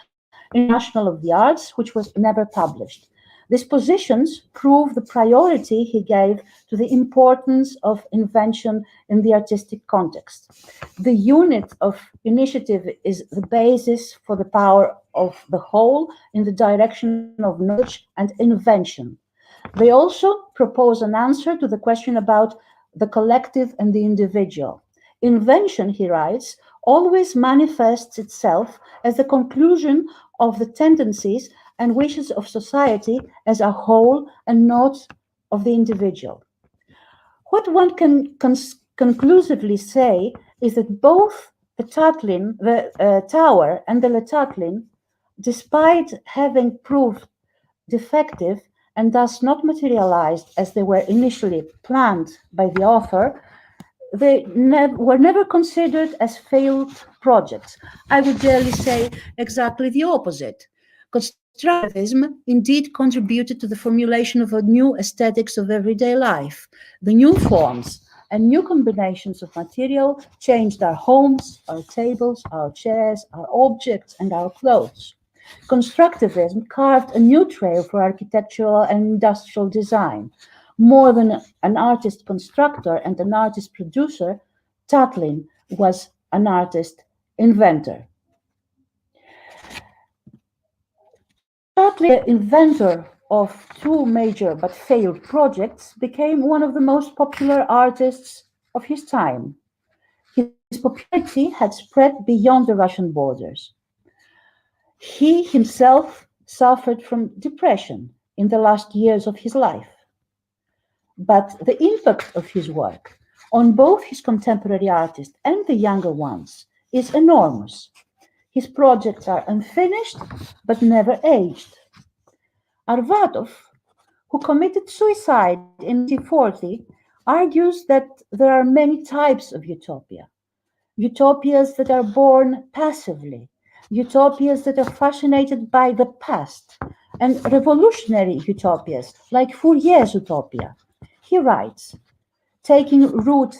International of the Arts, which was never published. These positions prove the priority he gave to the importance of invention in the artistic context. The unit of initiative is the basis for the power of the whole in the direction of knowledge and invention. They also propose an answer to the question about the collective and the individual. Invention, he writes, always manifests itself as the conclusion of the tendencies and wishes of society as a whole and not of the individual. What one can conclusively say is that both the Tatlin, the tower and the Le Tatlin, despite having proved defective and thus not materialized as they were initially planned by the author, they were never considered as failed projects. I would dare say exactly the opposite. Constructivism indeed contributed to the formulation of a new aesthetics of everyday life. The new forms, and new combinations of material changed our homes, our tables, our chairs, our objects, and our clothes. Constructivism carved a new trail for architectural and industrial design. More than an artist constructor and an artist producer, Tatlin was an artist inventor. Tatlin, the inventor of two major but failed projects, became one of the most popular artists of his time. His popularity had spread beyond the Russian borders. He himself suffered from depression in the last years of his life. But the impact of his work on both his contemporary artists and the younger ones is enormous. His projects are unfinished but never aged. Arvatov, who committed suicide in 1940, argues that there are many types of utopia. Utopias that are born passively, utopias that are fascinated by the past, and revolutionary utopias like Fourier's utopia. He writes, taking root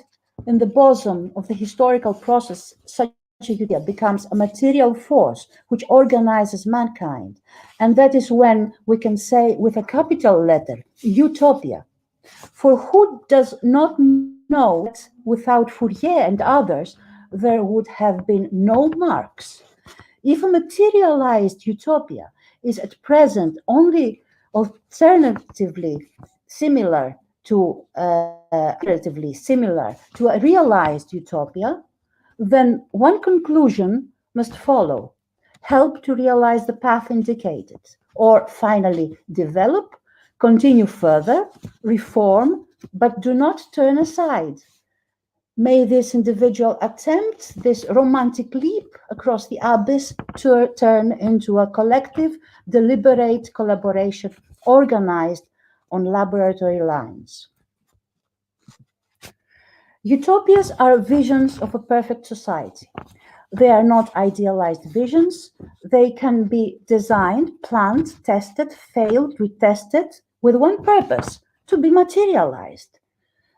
in the bosom of the historical process, such a utopia becomes a material force which organizes mankind. And that is when we can say with a capital letter, utopia. For who does not know that without Fourier and others, there would have been no Marx? If a materialized utopia is at present only alternatively similar to a realized utopia, then one conclusion must follow: help to realize the path indicated, or finally develop, continue further, reform, but do not turn aside. May this individual attempt, this romantic leap across the abyss, to turn into a collective, deliberate collaboration organized on laboratory lines. Utopias are visions of a perfect society. They are not idealized visions. They can be designed, planned, tested, failed, retested, with one purpose: to be materialized.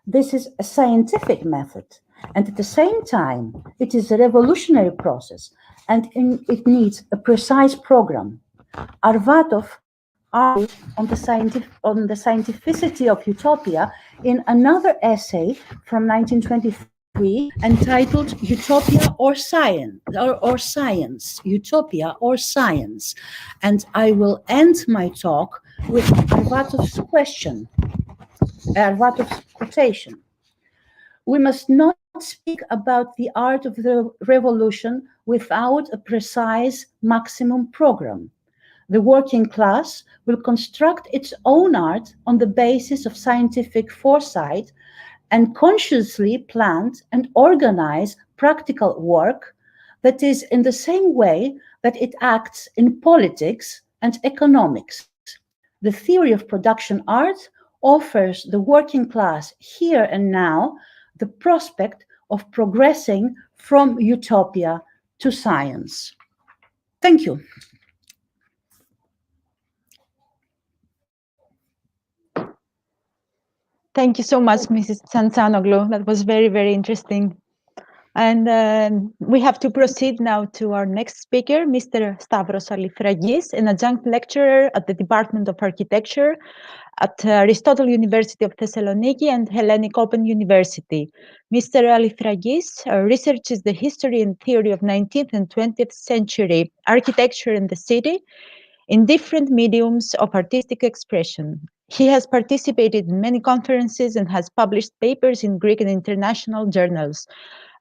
This is a scientific method, and at the same time, it is a revolutionary process, and it needs a precise program. Arvatov argued on the scientificity of utopia in another essay from 1923 entitled Utopia or Science, Utopia or Science. And I will end my talk with Arvatov's question, Arvatov's quotation. We must not speak about the art of the revolution without a precise maximum program. The working class will construct its own art on the basis of scientific foresight and consciously plan and organize practical work that is in the same way that it acts in politics and economics. The theory of production art offers the working class here and now the prospect of progressing from utopia to science. Thank you. Thank you so much, Mrs. Tsantzanoglu. That was very, very interesting. And we have to proceed now to our next speaker, Mr. Stavros Alifragis, an adjunct lecturer at the Department of Architecture at Aristotle University of Thessaloniki and Hellenic Open University. Mr. Alifragis researches the history and theory of 19th and 20th century architecture in the city in different mediums of artistic expression. He has participated in many conferences and has published papers in Greek and international journals.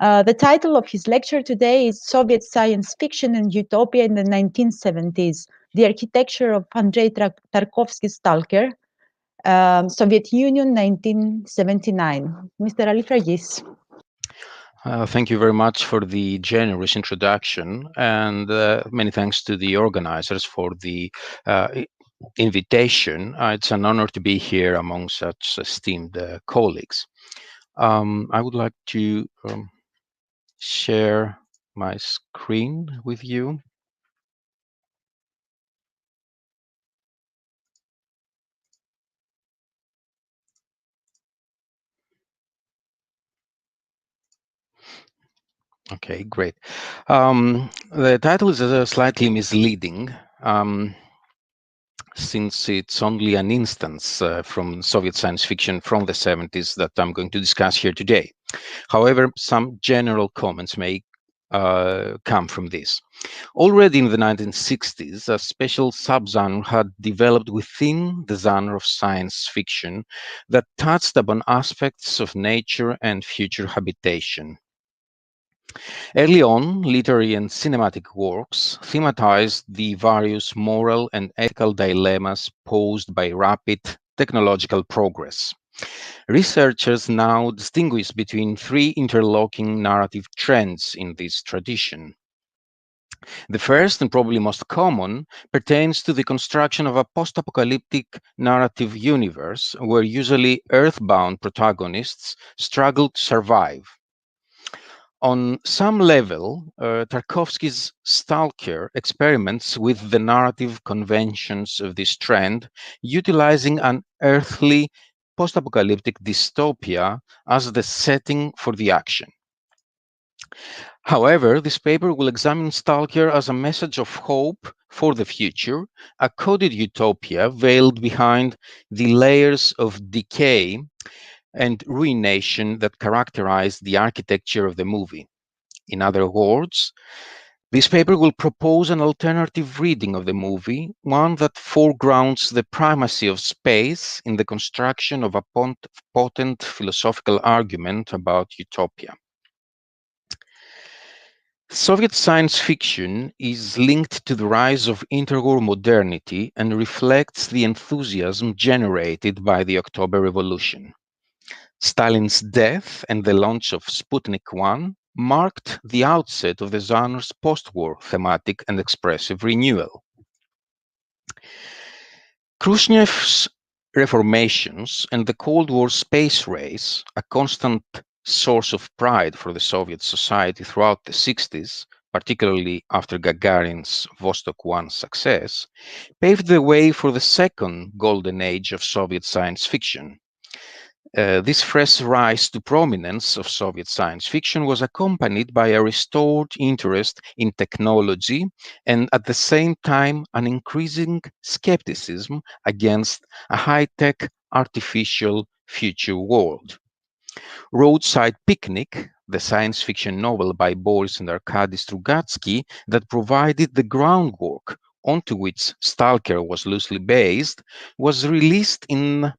The title of his lecture today is Soviet Science Fiction and Utopia in the 1970s, the Architecture of Andrei Tarkovsky's Stalker, Soviet Union, 1979. Mr. Alifragis. Thank you very much for the generous introduction, and many thanks to the organizers for the invitation. It's an honor to be here among such esteemed colleagues. I would like to share my screen with you. Okay, great. The title is slightly misleading, since it's only an instance from Soviet science fiction from the 70s that I'm going to discuss here today. However, some general comments may come from this. Already in the 1960s, a special subgenre had developed within the genre of science fiction that touched upon aspects of nature and future habitation. Early on, literary and cinematic works thematized the various moral and ethical dilemmas posed by rapid technological progress. Researchers now distinguish between three interlocking narrative trends in this tradition. The first, and probably most common, pertains to the construction of a post-apocalyptic narrative universe where usually earthbound protagonists struggle to survive. On some level, Tarkovsky's Stalker experiments with the narrative conventions of this trend, utilizing an earthly post-apocalyptic dystopia as the setting for the action. However, this paper will examine Stalker as a message of hope for the future, a coded utopia veiled behind the layers of decay and ruination that characterize the architecture of the movie. In other words, this paper will propose an alternative reading of the movie, one that foregrounds the primacy of space in the construction of a potent philosophical argument about utopia. Soviet science fiction is linked to the rise of interwar modernity and reflects the enthusiasm generated by the October Revolution. Stalin's death and the launch of Sputnik 1 marked the outset of the genre's post-war thematic and expressive renewal. Khrushchev's reformations and the Cold War space race, a constant source of pride for the Soviet society throughout the 60s, particularly after Gagarin's Vostok 1 success, paved the way for the second golden age of Soviet science fiction. This fresh rise to prominence of Soviet science fiction was accompanied by a restored interest in technology and at the same time an increasing skepticism against a high-tech artificial future world. Roadside Picnic, the science fiction novel by Boris and Arkady Strugatsky that provided the groundwork onto which Stalker was loosely based, was released in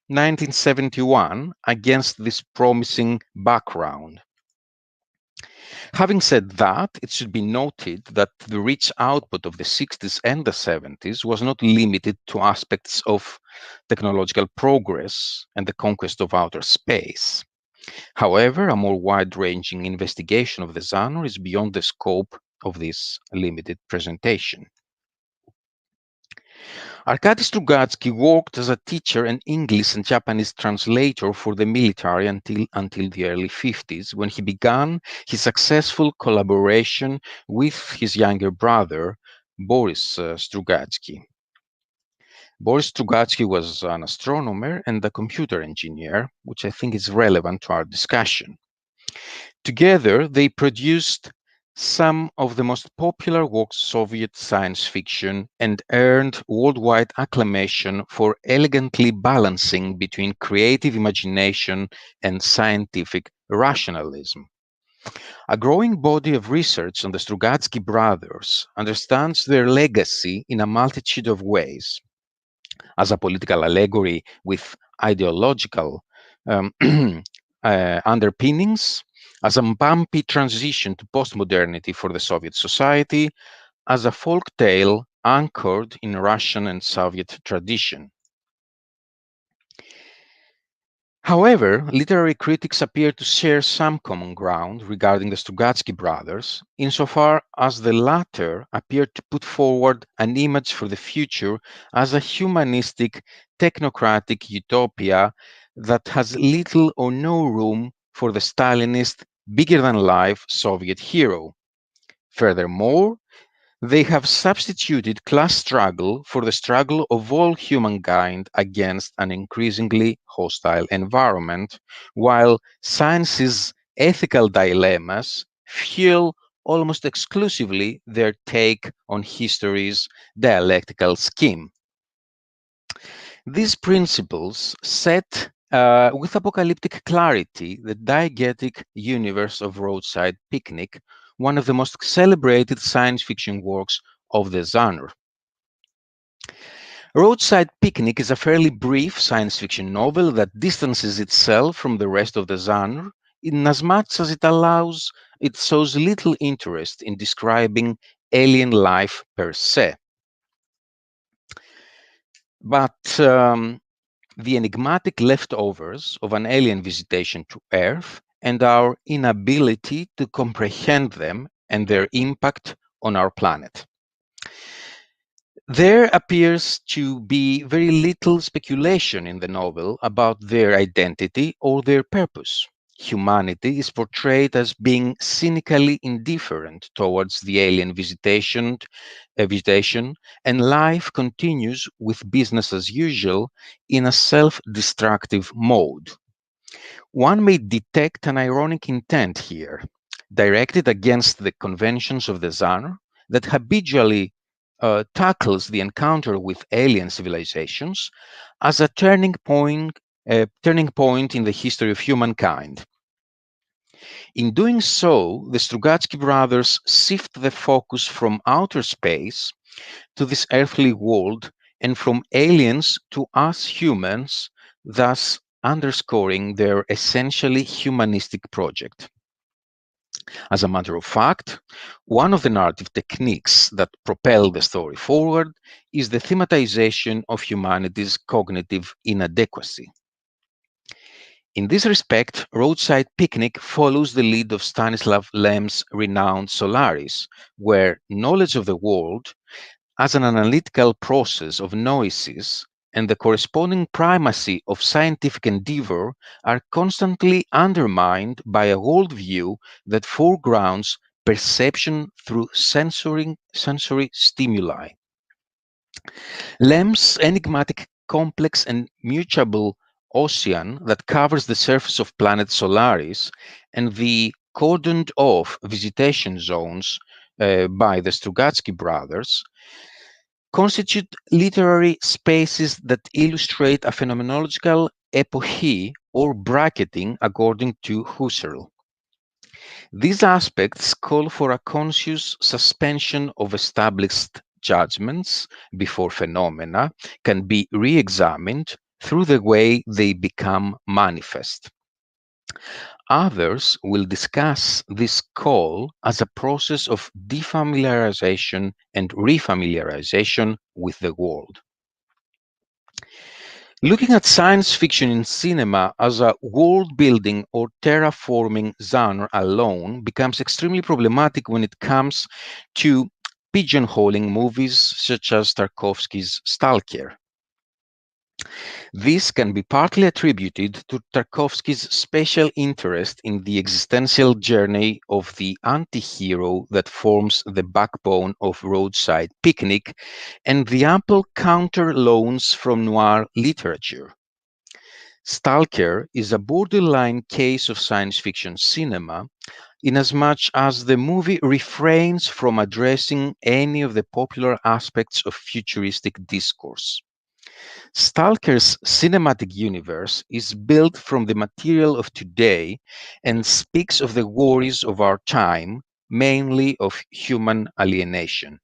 1971 against this promising background. Having said that, it should be noted that the rich output of the 60s and the 70s was not limited to aspects of technological progress and the conquest of outer space. However, a more wide-ranging investigation of the genre is beyond the scope of this limited presentation. Arkady Strugatsky worked as a teacher and English and Japanese translator for the military until the early 50s, when he began his successful collaboration with his younger brother, Boris Strugatsky. Boris Strugatsky was an astronomer and a computer engineer, which I think is relevant to our discussion. Together, they produced some of the most popular works of Soviet science fiction and earned worldwide acclamation for elegantly balancing between creative imagination and scientific rationalism. A growing body of research on the Strugatsky brothers understands their legacy in a multitude of ways. As a political allegory with ideological underpinnings, as a bumpy transition to postmodernity for the Soviet society, as a folk tale anchored in Russian and Soviet tradition. However, literary critics appear to share some common ground regarding the Strugatsky brothers, insofar as the latter appear to put forward an image for the future as a humanistic, technocratic utopia that has little or no room for the Stalinist, bigger-than-life Soviet hero. Furthermore, they have substituted class struggle for the struggle of all humankind against an increasingly hostile environment, while science's ethical dilemmas fuel almost exclusively their take on history's dialectical scheme. These principles set with apocalyptic clarity the diegetic universe of Roadside Picnic, one of the most celebrated science fiction works of the genre. Roadside Picnic is a fairly brief science fiction novel that distances itself from the rest of the genre in as much as it shows little interest in describing alien life per se. But the enigmatic leftovers of an alien visitation to Earth and our inability to comprehend them and their impact on our planet. There appears to be very little speculation in the novel about their identity or their purpose. Humanity is portrayed as being cynically indifferent towards the alien visitation, and life continues with business as usual in a self-destructive mode. One may detect an ironic intent here, directed against the conventions of the genre that habitually tackles the encounter with alien civilizations as a turning point in the history of humankind. In doing so, the Strugatsky brothers shift the focus from outer space to this earthly world and from aliens to us humans, thus underscoring their essentially humanistic project. As a matter of fact, one of the narrative techniques that propel the story forward is the thematization of humanity's cognitive inadequacy. In this respect, Roadside Picnic follows the lead of Stanislav Lem's renowned Solaris, where knowledge of the world as an analytical process of noesis and the corresponding primacy of scientific endeavor are constantly undermined by a worldview that foregrounds perception through sensory stimuli. Lem's enigmatic, complex, and mutable ocean that covers the surface of planet Solaris and the cordoned off visitation zones by the Strugatsky brothers constitute literary spaces that illustrate a phenomenological epoche or bracketing according to Husserl. These aspects call for a conscious suspension of established judgments before phenomena can be re-examined through the way they become manifest. Others will discuss this call as a process of defamiliarization and refamiliarization with the world. Looking at science fiction in cinema as a world-building or terraforming genre alone becomes extremely problematic when it comes to pigeonholing movies such as Tarkovsky's Stalker. This can be partly attributed to Tarkovsky's special interest in the existential journey of the anti-hero that forms the backbone of Roadside Picnic and the ample counter-loans from noir literature. Stalker is a borderline case of science fiction cinema inasmuch as the movie refrains from addressing any of the popular aspects of futuristic discourse. Stalker's cinematic universe is built from the material of today and speaks of the worries of our time, mainly of human alienation.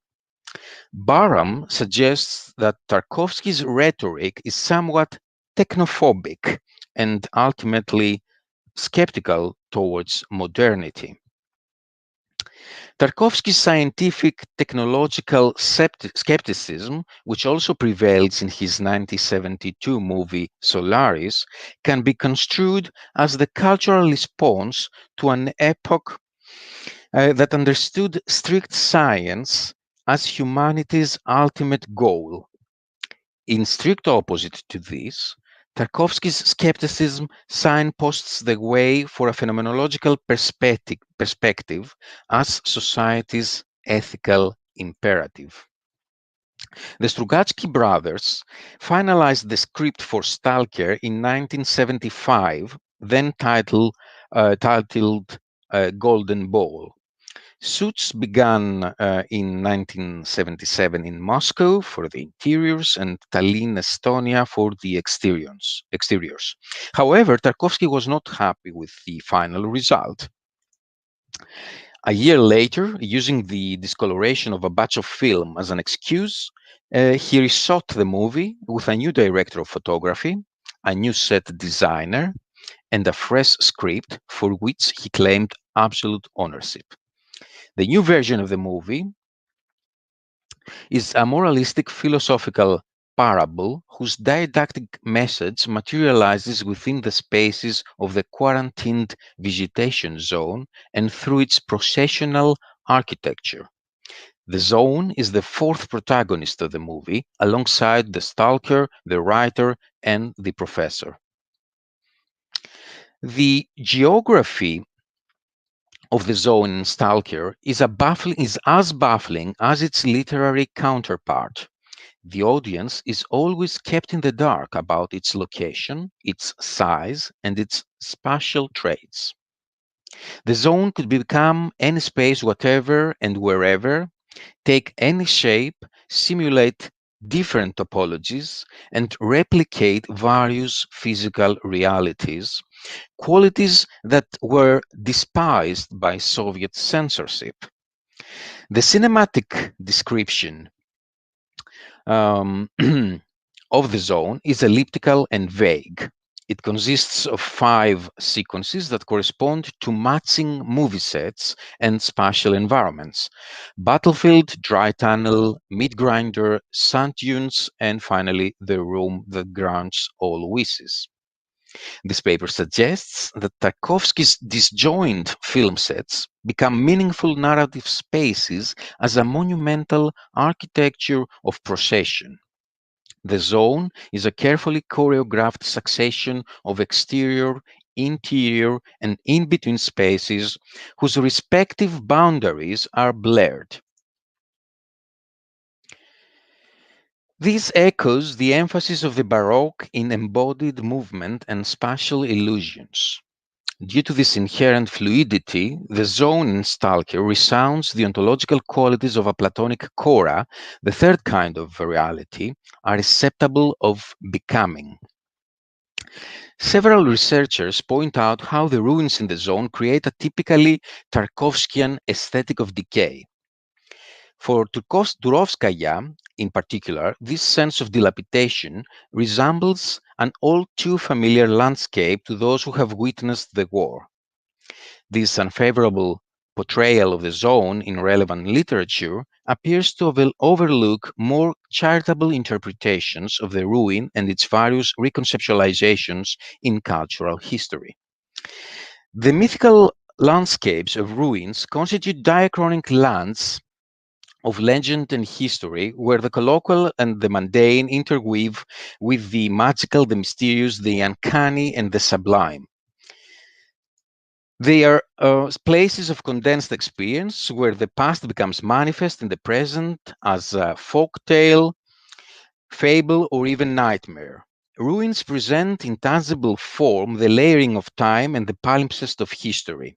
Barham suggests that Tarkovsky's rhetoric is somewhat technophobic and ultimately skeptical towards modernity. Tarkovsky's scientific technological skepticism, which also prevails in his 1972 movie Solaris, can be construed as the cultural response to an epoch that understood strict science as humanity's ultimate goal. In strict opposite to this, Tarkovsky's skepticism signposts the way for a phenomenological perspective as society's ethical imperative. The Strugatsky brothers finalized the script for Stalker in 1975, then titled Golden Ball. Suits began in 1977 in Moscow for the interiors and Tallinn, Estonia for the exteriors. However, Tarkovsky was not happy with the final result. A year later, using the discoloration of a batch of film as an excuse, he reshot the movie with a new director of photography, a new set designer, and a fresh script for which he claimed absolute ownership. The new version of the movie is a moralistic philosophical parable whose didactic message materializes within the spaces of the quarantined vegetation zone and through its processional architecture. The zone is the fourth protagonist of the movie, alongside the stalker, the writer, and the professor. The geography of the zone in Stalker is as baffling as its literary counterpart. The audience is always kept in the dark about its location, its size, and its spatial traits. The zone could become any space, whatever and wherever, take any shape, simulate different topologies, and replicate various physical realities, qualities that were despised by Soviet censorship. The cinematic description of the zone is elliptical and vague. It consists of 5 sequences that correspond to matching movie sets and spatial environments: battlefield, dry tunnel, meat grinder, sand dunes, and finally the room that grants all wishes. This paper suggests that Tarkovsky's disjoint film sets become meaningful narrative spaces as a monumental architecture of procession. The zone is a carefully choreographed succession of exterior, interior, and in-between spaces whose respective boundaries are blurred. This echoes the emphasis of the Baroque in embodied movement and spatial illusions. Due to this inherent fluidity, the zone in Stalker resounds the ontological qualities of a Platonic chora, the third kind of reality, a receptacle of becoming. Several researchers point out how the ruins in the zone create a typically Tarkovskian aesthetic of decay. For Turovskaya, in particular, this sense of dilapidation resembles an all too familiar landscape to those who have witnessed the war. This unfavorable portrayal of the zone in relevant literature appears to overlook more charitable interpretations of the ruin and its various reconceptualizations in cultural history. The mythical landscapes of ruins constitute diachronic lands of legend and history, where the colloquial and the mundane interweave with the magical, the mysterious, the uncanny, and the sublime. They are places of condensed experience where the past becomes manifest in the present as a folk tale, fable, or even nightmare. Ruins present in tangible form the layering of time and the palimpsest of history.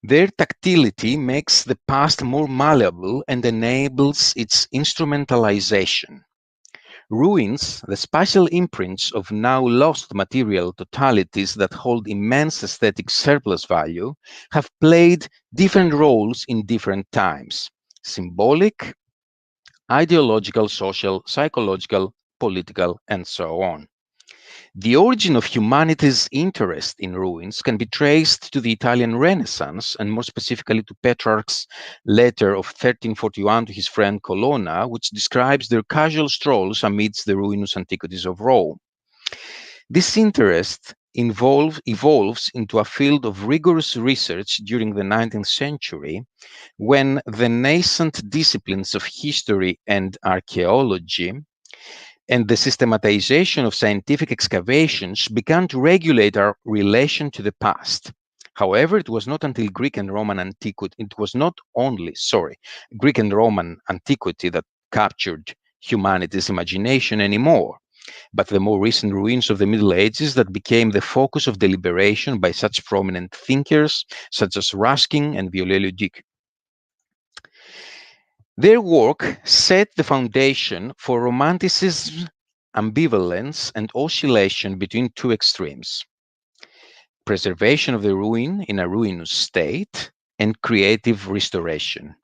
Their tactility makes the past more malleable and enables its instrumentalization. Ruins, the spatial imprints of now lost material totalities that hold immense aesthetic surplus value, have played different roles in different times: symbolic, ideological, social, psychological, political, and so on. The origin of humanity's interest in ruins can be traced to the Italian Renaissance, and more specifically to Petrarch's letter of 1341 to his friend Colonna, which describes their casual strolls amidst the ruinous antiquities of Rome. This interest evolves into a field of rigorous research during the 19th century, when the nascent disciplines of history and archaeology and the systematization of scientific excavations began to regulate our relation to the past. However, it was not until Greek and Roman antiquity, Greek and Roman antiquity that captured humanity's imagination anymore. but the more recent ruins of the Middle Ages that became the focus of deliberation by such prominent thinkers such as Ruskin and Viollet-le-Duc. Their work set the foundation for Romanticism's ambivalence and oscillation between two extremes: preservation of the ruin in a ruinous state and creative restoration.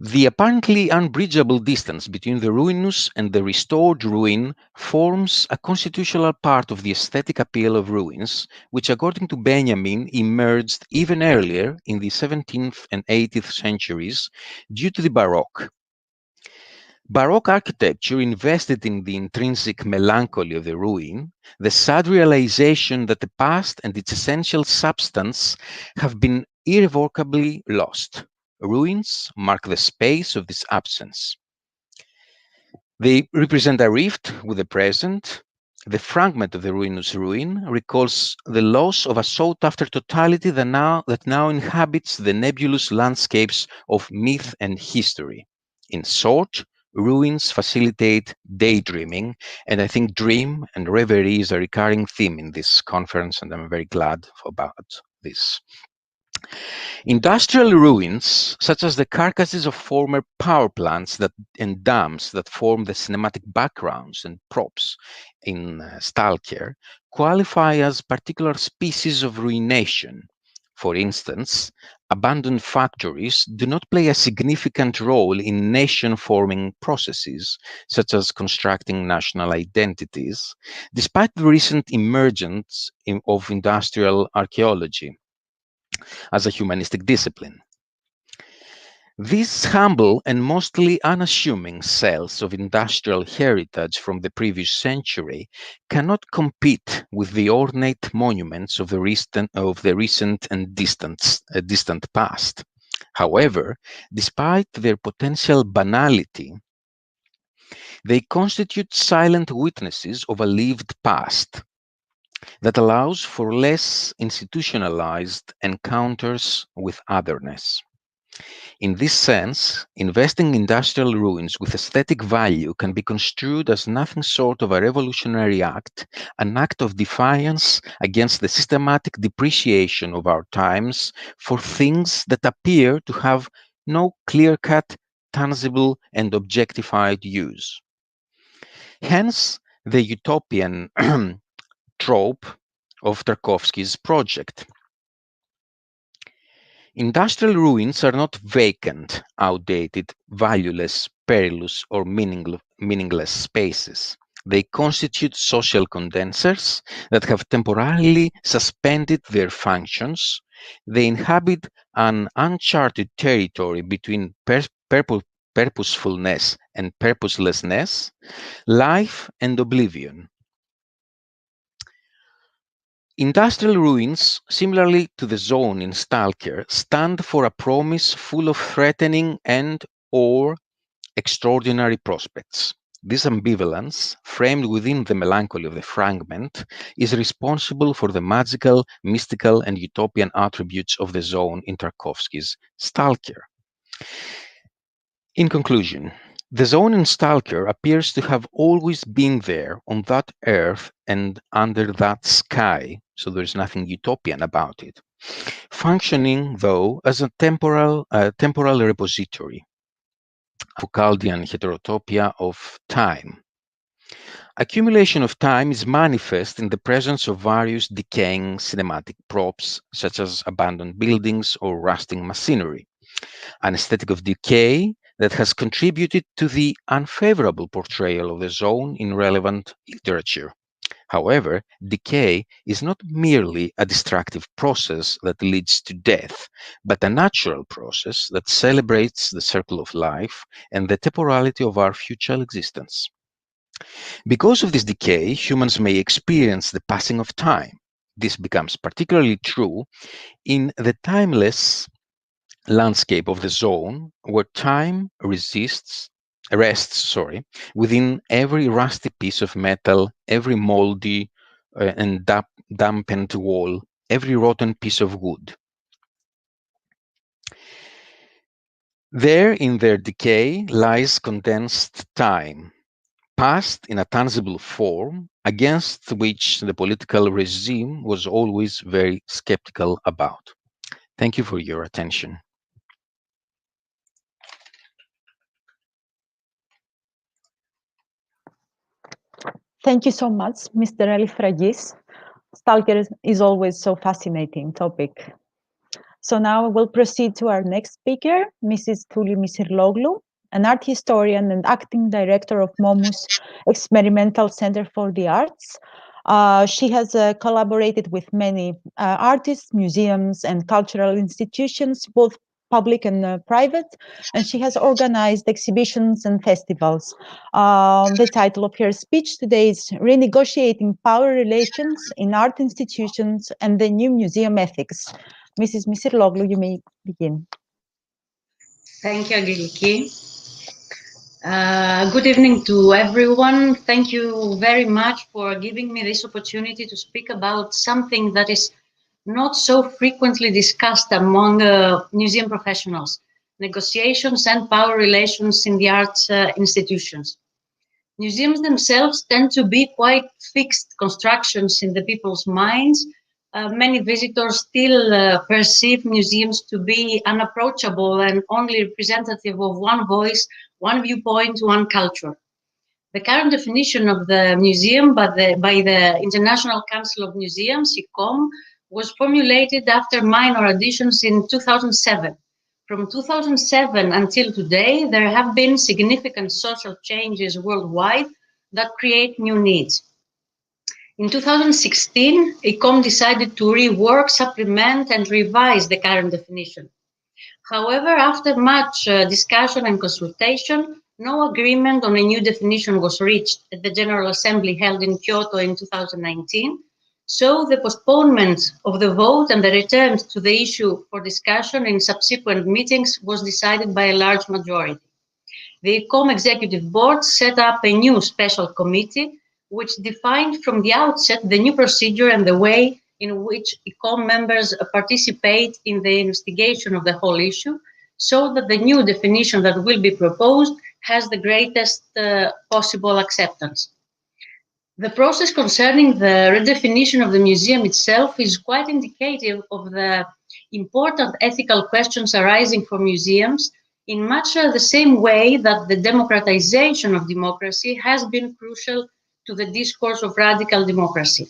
The apparently unbridgeable distance between the ruinous and the restored ruin forms a constitutional part of the aesthetic appeal of ruins, which, according to Benjamin, emerged even earlier in the 17th and 18th centuries due to the Baroque. Baroque architecture invested in the intrinsic melancholy of the ruin, the sad realization that the past and its essential substance have been irrevocably lost. Ruins mark the space of this absence. They represent a rift with the present. The fragment of the ruinous ruin recalls the loss of a sought-after totality that now inhabits the nebulous landscapes of myth and history. In short, ruins facilitate daydreaming, and I think dream and reverie is a recurring theme in this conference, and I'm very glad about this. Industrial ruins, such as the carcasses of former power plants and dams that form the cinematic backgrounds and props in Stalker, qualify as particular species of ruination. For instance, abandoned factories do not play a significant role in nation-forming processes, such as constructing national identities, despite the recent emergence of industrial archaeology as a humanistic discipline. These humble and mostly unassuming cells of industrial heritage from the previous century cannot compete with the ornate monuments of the recent and distant past. However, despite their potential banality, they constitute silent witnesses of a lived past that allows for less institutionalized encounters with otherness. In this sense, investing in industrial ruins with aesthetic value can be construed as nothing short of a revolutionary act, an act of defiance against the systematic depreciation of our times for things that appear to have no clear-cut, tangible, and objectified use. Hence, the utopian trope of Tarkovsky's project. Industrial ruins are not vacant, outdated, valueless, perilous, or meaningless spaces. They constitute social condensers that have temporarily suspended their functions. They inhabit an uncharted territory between purposefulness and purposelessness, life and oblivion. Industrial ruins, similarly to the zone in Stalker, stand for a promise full of threatening and/or extraordinary prospects. This ambivalence, framed within the melancholy of the fragment, is responsible for the magical, mystical, and utopian attributes of the zone in Tarkovsky's Stalker. In conclusion, the zone in Stalker appears to have always been there on that earth and under that sky, so there's nothing utopian about it, functioning, though, as a temporal repository, a Foucauldian heterotopia of time. Accumulation of time is manifest in the presence of various decaying cinematic props, such as abandoned buildings or rusting machinery, an aesthetic of decay that has contributed to the unfavorable portrayal of the zone in relevant literature. However, decay is not merely a destructive process that leads to death, but a natural process that celebrates the circle of life and the temporality of our future existence. Because of this decay, humans may experience the passing of time. This becomes particularly true in the timeless landscape of the zone, where time rests within every rusty piece of metal, every moldy and dampened wall, every rotten piece of wood. There, in their decay, lies condensed time, past in a tangible form, against which the political regime was always very skeptical about. Thank you for your attention. Thank you so much, Mr. Elifragis. Stalker is always so fascinating topic. So now we'll proceed to our next speaker, Mrs. Tuli Misirloglu, an art historian and acting director of MOMus Experimental Center for the Arts. She has collaborated with many artists, museums, and cultural institutions, both public and private, and she has organized exhibitions and festivals. The title of her speech today is Renegotiating Power Relations in Art Institutions and the New Museum Ethics. Mrs. Misirloglu, you may begin. Thank you, Angeliki. Good evening to everyone. Thank you very much for giving me this opportunity to speak about something that is not so frequently discussed among museum professionals, negotiations and power relations in the arts institutions. Museums themselves tend to be quite fixed constructions in the people's minds. Many visitors still perceive museums to be unapproachable and only representative of one voice, one viewpoint, one culture. The current definition of the museum by the International Council of Museums, ICOM, was formulated after minor additions in 2007. From 2007 until today, there have been significant social changes worldwide that create new needs. In 2016, ICOM decided to rework, supplement, and revise the current definition. However, after much discussion and consultation, no agreement on a new definition was reached at the General Assembly held in Kyoto in 2019. So the postponement of the vote and the return to the issue for discussion in subsequent meetings was decided by a large majority. The ICOM Executive Board set up a new special committee which defined from the outset the new procedure and the way in which ICOM members participate in the investigation of the whole issue, so that the new definition that will be proposed has the greatest possible acceptance. The process concerning the redefinition of the museum itself is quite indicative of the important ethical questions arising for museums, in much the same way that the democratization of democracy has been crucial to the discourse of radical democracy.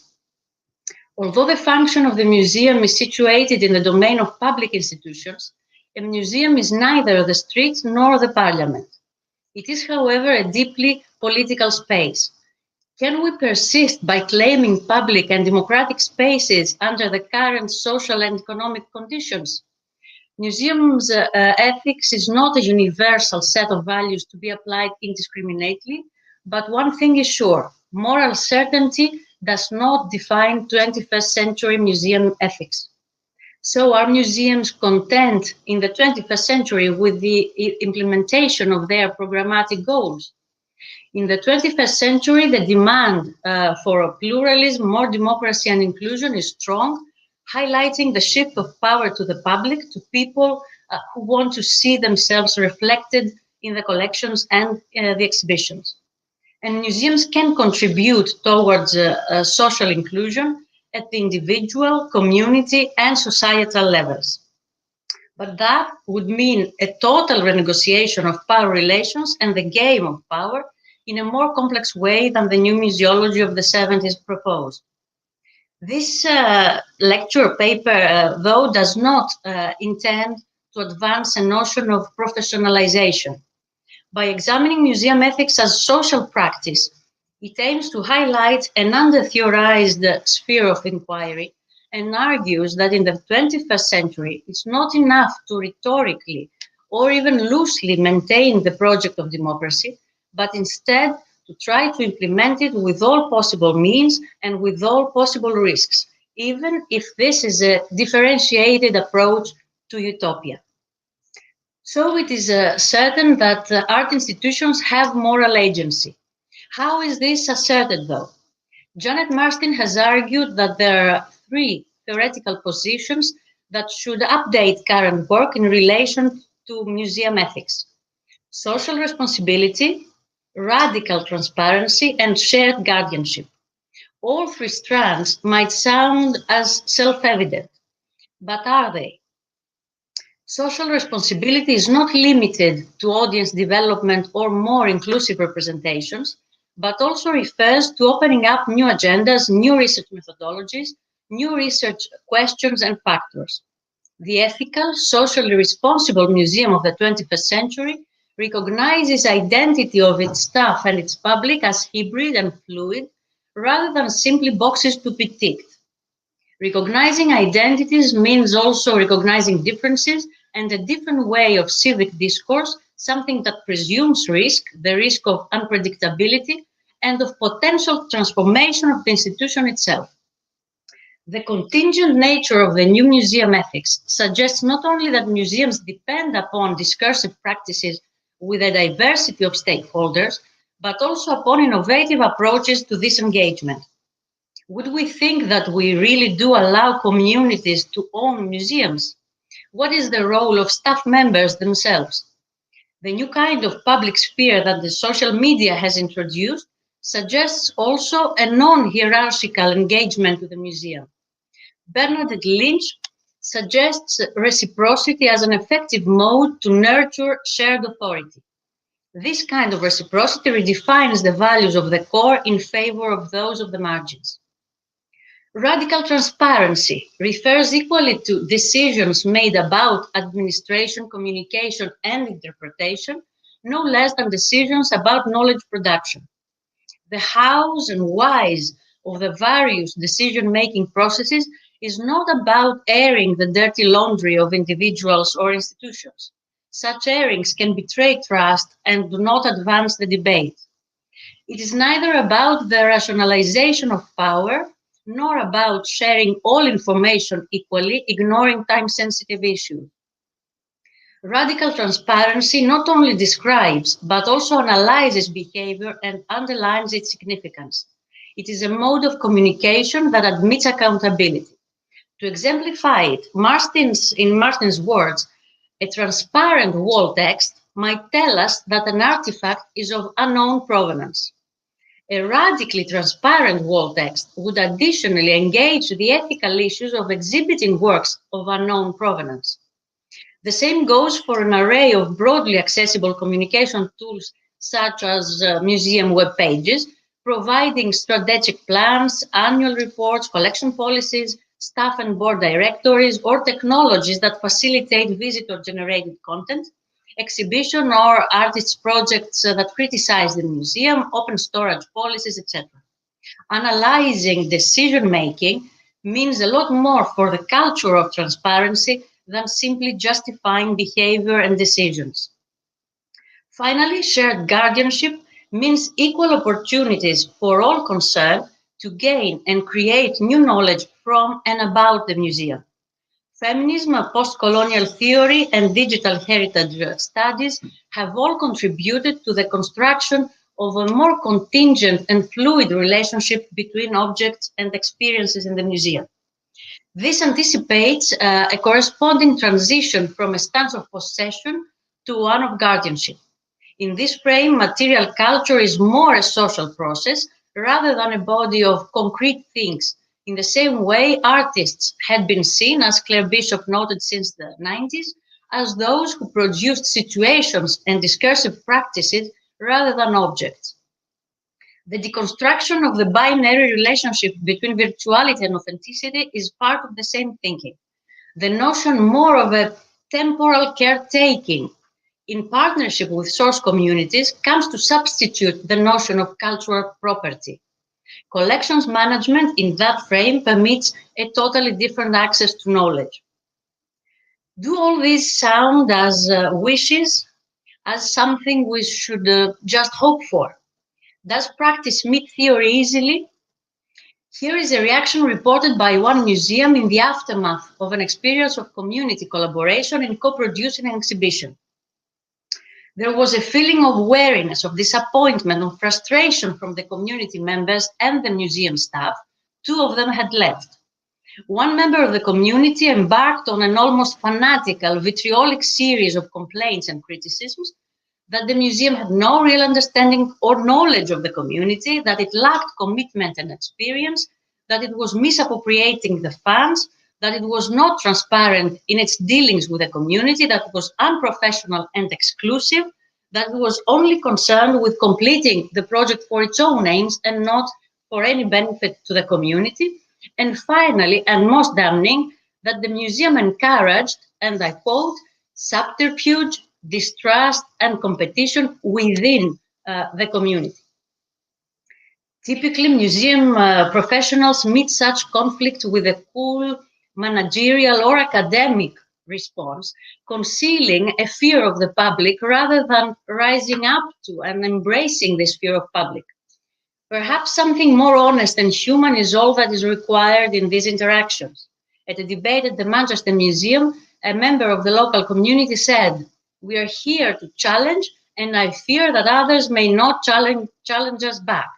Although the function of the museum is situated in the domain of public institutions, a museum is neither the street nor the parliament. It is, however, a deeply political space. Can we persist by claiming public and democratic spaces under the current social and economic conditions? Museums ethics is not a universal set of values to be applied indiscriminately, but one thing is sure, moral certainty does not define 21st century museum ethics. So are museums content in the 21st century with the implementation of their programmatic goals? In the 21st century, the demand for pluralism, more democracy and inclusion is strong, highlighting the shift of power to the public, to people who want to see themselves reflected in the collections and the exhibitions. And museums can contribute towards social inclusion at the individual, community, and societal levels. But that would mean a total renegotiation of power relations and the game of power in a more complex way than the new museology of the 70s proposed. This lecture paper, though, does not intend to advance a notion of professionalization. By examining museum ethics as social practice, it aims to highlight an under-theorized sphere of inquiry and argues that in the 21st century, it's not enough to rhetorically or even loosely maintain the project of democracy, but instead to try to implement it with all possible means and with all possible risks, even if this is a differentiated approach to utopia. So it is certain that art institutions have moral agency. How is this asserted, though? Janet Marsden has argued that there are three theoretical positions that should update current work in relation to museum ethics: social responsibility, radical transparency, and shared guardianship. All three strands might sound as self-evident, but are they? Social responsibility is not limited to audience development or more inclusive representations, but also refers to opening up new agendas, new research methodologies, new research questions and factors. The ethical, socially responsible museum of the 21st century recognizes identity of its staff and its public as hybrid and fluid, rather than simply boxes to be ticked. Recognizing identities means also recognizing differences and a different way of civic discourse, something that presumes risk, the risk of unpredictability, and of potential transformation of the institution itself. The contingent nature of the new museum ethics suggests not only that museums depend upon discursive practices with a diversity of stakeholders, but also upon innovative approaches to this engagement. Would we think that we really do allow communities to own museums? What is the role of staff members themselves? The new kind of public sphere that the social media has introduced suggests also a non-hierarchical engagement with the museum. Bernadette Lynch suggests reciprocity as an effective mode to nurture shared authority. This kind of reciprocity redefines the values of the core in favor of those of the margins. Radical transparency refers equally to decisions made about administration, communication, and interpretation, no less than decisions about knowledge production. The hows and whys of the various decision-making processes is not about airing the dirty laundry of individuals or institutions. Such airings can betray trust and do not advance the debate. It is neither about the rationalization of power, nor about sharing all information equally, ignoring time-sensitive issues. Radical transparency not only describes, but also analyzes behavior and underlines its significance. It is a mode of communication that admits accountability. To exemplify it, in Martin's words, a transparent wall text might tell us that an artifact is of unknown provenance. A radically transparent wall text would additionally engage the ethical issues of exhibiting works of unknown provenance. The same goes for an array of broadly accessible communication tools, such as museum web pages, providing strategic plans, annual reports, collection policies, staff and board directories, or technologies that facilitate visitor-generated content, exhibition or artists' projects that criticize the museum, open storage policies, etc. Analyzing decision-making means a lot more for the culture of transparency than simply justifying behavior and decisions. Finally, shared guardianship means equal opportunities for all concerned to gain and create new knowledge from and about the museum. Feminism, post-colonial theory, and digital heritage studies have all contributed to the construction of a more contingent and fluid relationship between objects and experiences in the museum. This anticipates a corresponding transition from a stance of possession to one of guardianship. In this frame, material culture is more a social process rather than a body of concrete things. In the same way, artists had been seen, as Claire Bishop noted since the 90s, as those who produced situations and discursive practices rather than objects. The deconstruction of the binary relationship between virtuality and authenticity is part of the same thinking. The notion more of a temporal caretaking in partnership with source communities comes to substitute the notion of cultural property. Collections management in that frame permits a totally different access to knowledge. Do all these sound as wishes, as something we should just hope for? Does practice meet theory easily? Here is a reaction reported by one museum in the aftermath of an experience of community collaboration in co-producing an exhibition. There was a feeling of weariness, of disappointment, of frustration from the community members and the museum staff. Two of them had left. One member of the community embarked on an almost fanatical, vitriolic series of complaints and criticisms that the museum had no real understanding or knowledge of the community, that it lacked commitment and experience, that it was misappropriating the funds, that it was not transparent in its dealings with the community, that it was unprofessional and exclusive, that it was only concerned with completing the project for its own aims and not for any benefit to the community. And finally, and most damning, that the museum encouraged, and I quote, subterfuge, distrust, and competition within the community. Typically, museum professionals meet such conflict with a cool, managerial, or academic response, concealing a fear of the public rather than rising up to and embracing this fear of public. Perhaps something more honest and human is all that is required in these interactions. At a debate at the Manchester Museum, a member of the local community said, "We are here to challenge, and I fear that others may not challenge us back.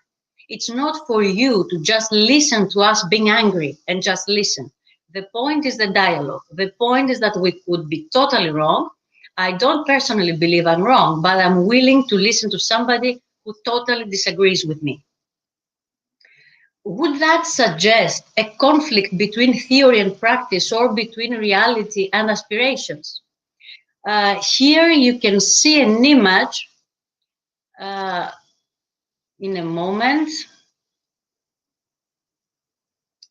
It's not for you to just listen to us being angry and just listen. The point is the dialogue. The point is that we could be totally wrong. I don't personally believe I'm wrong, but I'm willing to listen to somebody who totally disagrees with me." Would that suggest a conflict between theory and practice, or between reality and aspirations? Here you can see an image in a moment.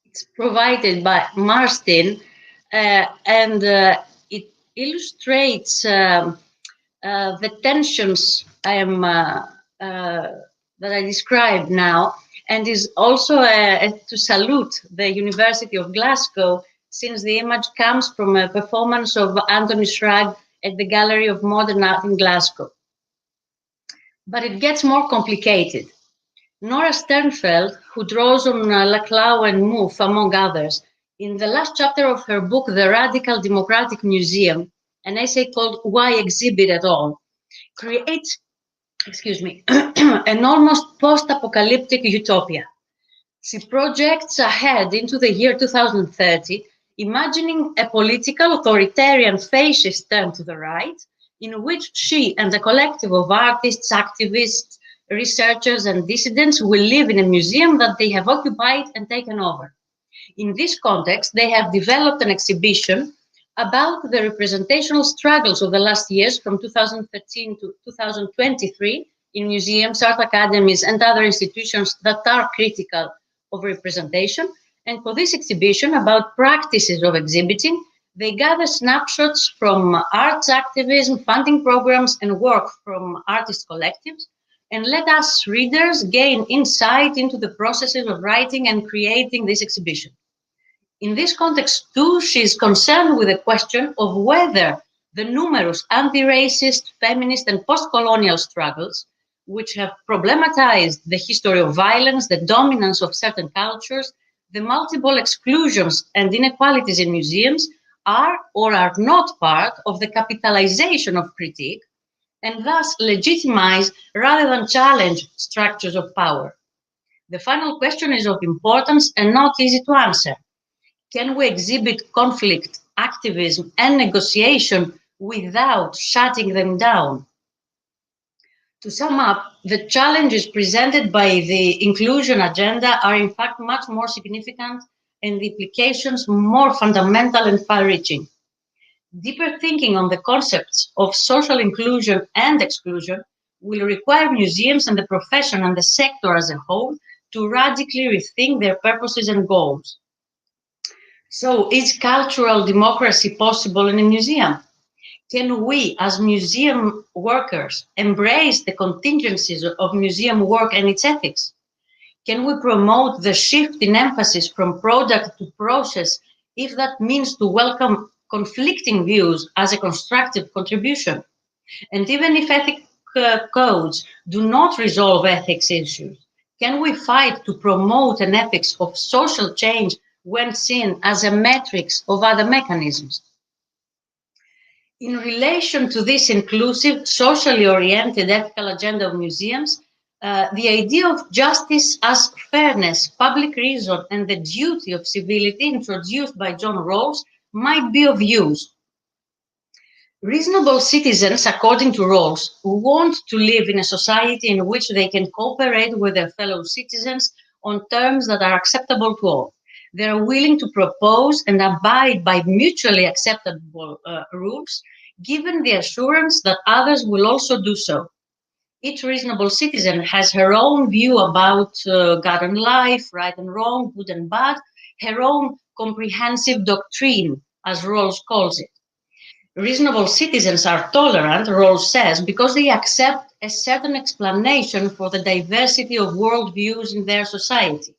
It's provided by Marston, and it illustrates the tensions that I described now, and is also to salute the University of Glasgow, since the image comes from a performance of Anthony Schrag at the Gallery of Modern Art in Glasgow. But it gets more complicated. Nora Sternfeld, who draws on Laclau and Mouffe, among others, in the last chapter of her book, The Radical Democratic Museum, an essay called Why Exhibit at All, creates, an almost post-apocalyptic utopia. She projects ahead into the year 2030, imagining a political, authoritarian, fascist turn to the right, in which she and a collective of artists, activists, researchers, and dissidents will live in a museum that they have occupied and taken over. In this context, they have developed an exhibition about the representational struggles of the last years, from 2013 to 2023, in museums, art academies, and other institutions that are critical of representation. And for this exhibition about practices of exhibiting, they gather snapshots from arts activism, funding programs, and work from artist collectives, and let us readers gain insight into the processes of writing and creating this exhibition. In this context, too, she is concerned with the question of whether the numerous anti-racist, feminist, and post-colonial struggles, which have problematized the history of violence, the dominance of certain cultures, the multiple exclusions and inequalities in museums, are or are not part of the capitalization of critique, and thus legitimize rather than challenge structures of power. The final question is of importance and not easy to answer. Can we exhibit conflict, activism, and negotiation without shutting them down? To sum up, the challenges presented by the inclusion agenda are in fact much more significant, and the implications more fundamental and far-reaching. Deeper thinking on the concepts of social inclusion and exclusion will require museums and the profession and the sector as a whole to radically rethink their purposes and goals. So, is cultural democracy possible in a museum? Can we, as museum workers, embrace the contingencies of museum work and its ethics? Can we promote the shift in emphasis from product to process, if that means to welcome conflicting views as a constructive contribution? And even if ethic codes do not resolve ethics issues, can we fight to promote an ethics of social change when seen as a matrix of other mechanisms? In relation to this inclusive, socially oriented ethical agenda of museums, The idea of justice as fairness, public reason, and the duty of civility introduced by John Rawls might be of use. Reasonable citizens, according to Rawls, want to live in a society in which they can cooperate with their fellow citizens on terms that are acceptable to all. They are willing to propose and abide by mutually acceptable rules, given the assurance that others will also do so. Each reasonable citizen has her own view about God and life, right and wrong, good and bad, her own comprehensive doctrine, as Rawls calls it. Reasonable citizens are tolerant, Rawls says, because they accept a certain explanation for the diversity of worldviews in their society.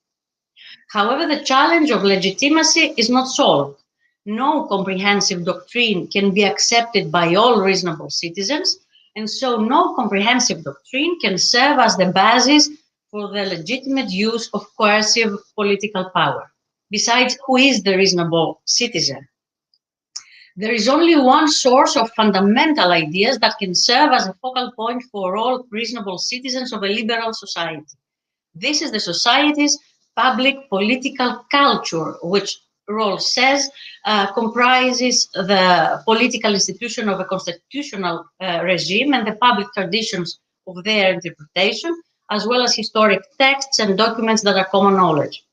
However, the challenge of legitimacy is not solved. No comprehensive doctrine can be accepted by all reasonable citizens, and so no comprehensive doctrine can serve as the basis for the legitimate use of coercive political power. Besides, who is the reasonable citizen? There is only one source of fundamental ideas that can serve as a focal point for all reasonable citizens of a liberal society. This is the society's public political culture, which Rawls says comprises the political institution of a constitutional regime and the public traditions of their interpretation, as well as historic texts and documents that are common knowledge.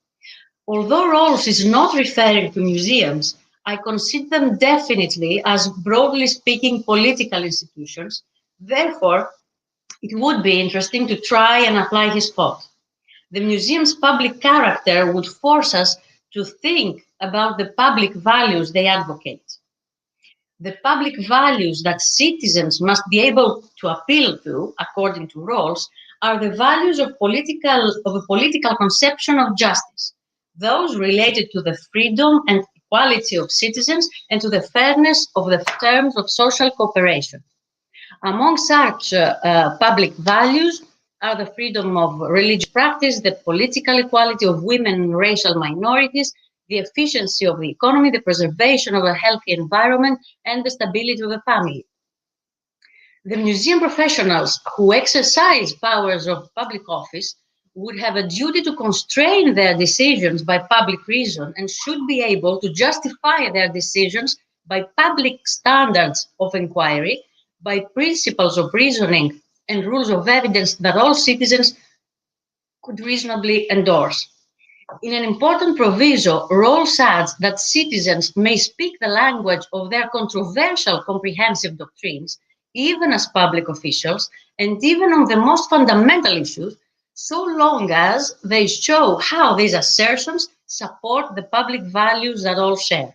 Although Rawls is not referring to museums, I consider them definitely as, broadly speaking, political institutions. Therefore, it would be interesting to try and apply his thought. The museum's public character would force us to think about the public values they advocate. The public values that citizens must be able to appeal to, according to Rawls, are the values of a political conception of justice, those related to the freedom and equality of citizens and to the fairness of the terms of social cooperation. Among such public values are the freedom of religious practice, the political equality of women and racial minorities, the efficiency of the economy, the preservation of a healthy environment, and the stability of the family. The museum professionals who exercise powers of public office would have a duty to constrain their decisions by public reason and should be able to justify their decisions by public standards of inquiry, by principles of reasoning and rules of evidence that all citizens could reasonably endorse. In an important proviso, Rawls adds that citizens may speak the language of their controversial comprehensive doctrines, even as public officials, and even on the most fundamental issues, so long as they show how these assertions support the public values that all share.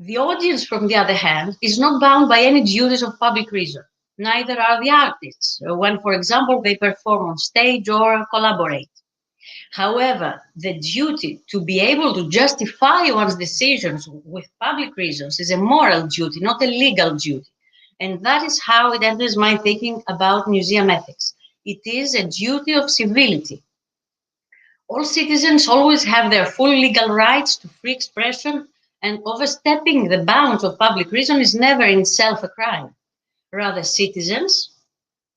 The audience, from the other hand, is not bound by any duties of public reason. Neither are the artists, when, for example, they perform on stage or collaborate. However, the duty to be able to justify one's decisions with public reasons is a moral duty, not a legal duty. And that is how it enters my thinking about museum ethics. It is a duty of civility. All citizens always have their full legal rights to free expression, and overstepping the bounds of public reason is never in itself a crime. Rather, citizens,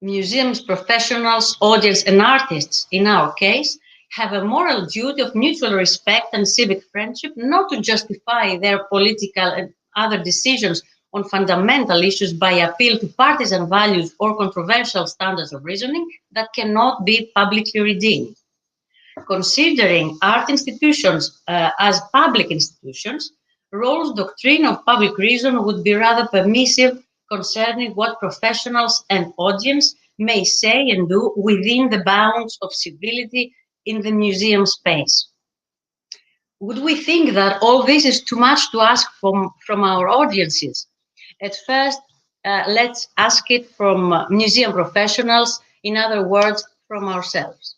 museums, professionals, audience, and artists, in our case, have a moral duty of mutual respect and civic friendship, not to justify their political and other decisions on fundamental issues by appeal to partisan values or controversial standards of reasoning that cannot be publicly redeemed. Considering art institutions as public institutions, Rawls' doctrine of public reason would be rather permissive concerning what professionals and audience may say and do within the bounds of civility in the museum space. Would we think that all this is too much to ask from our audiences? At first, let's ask it from museum professionals, in other words, from ourselves.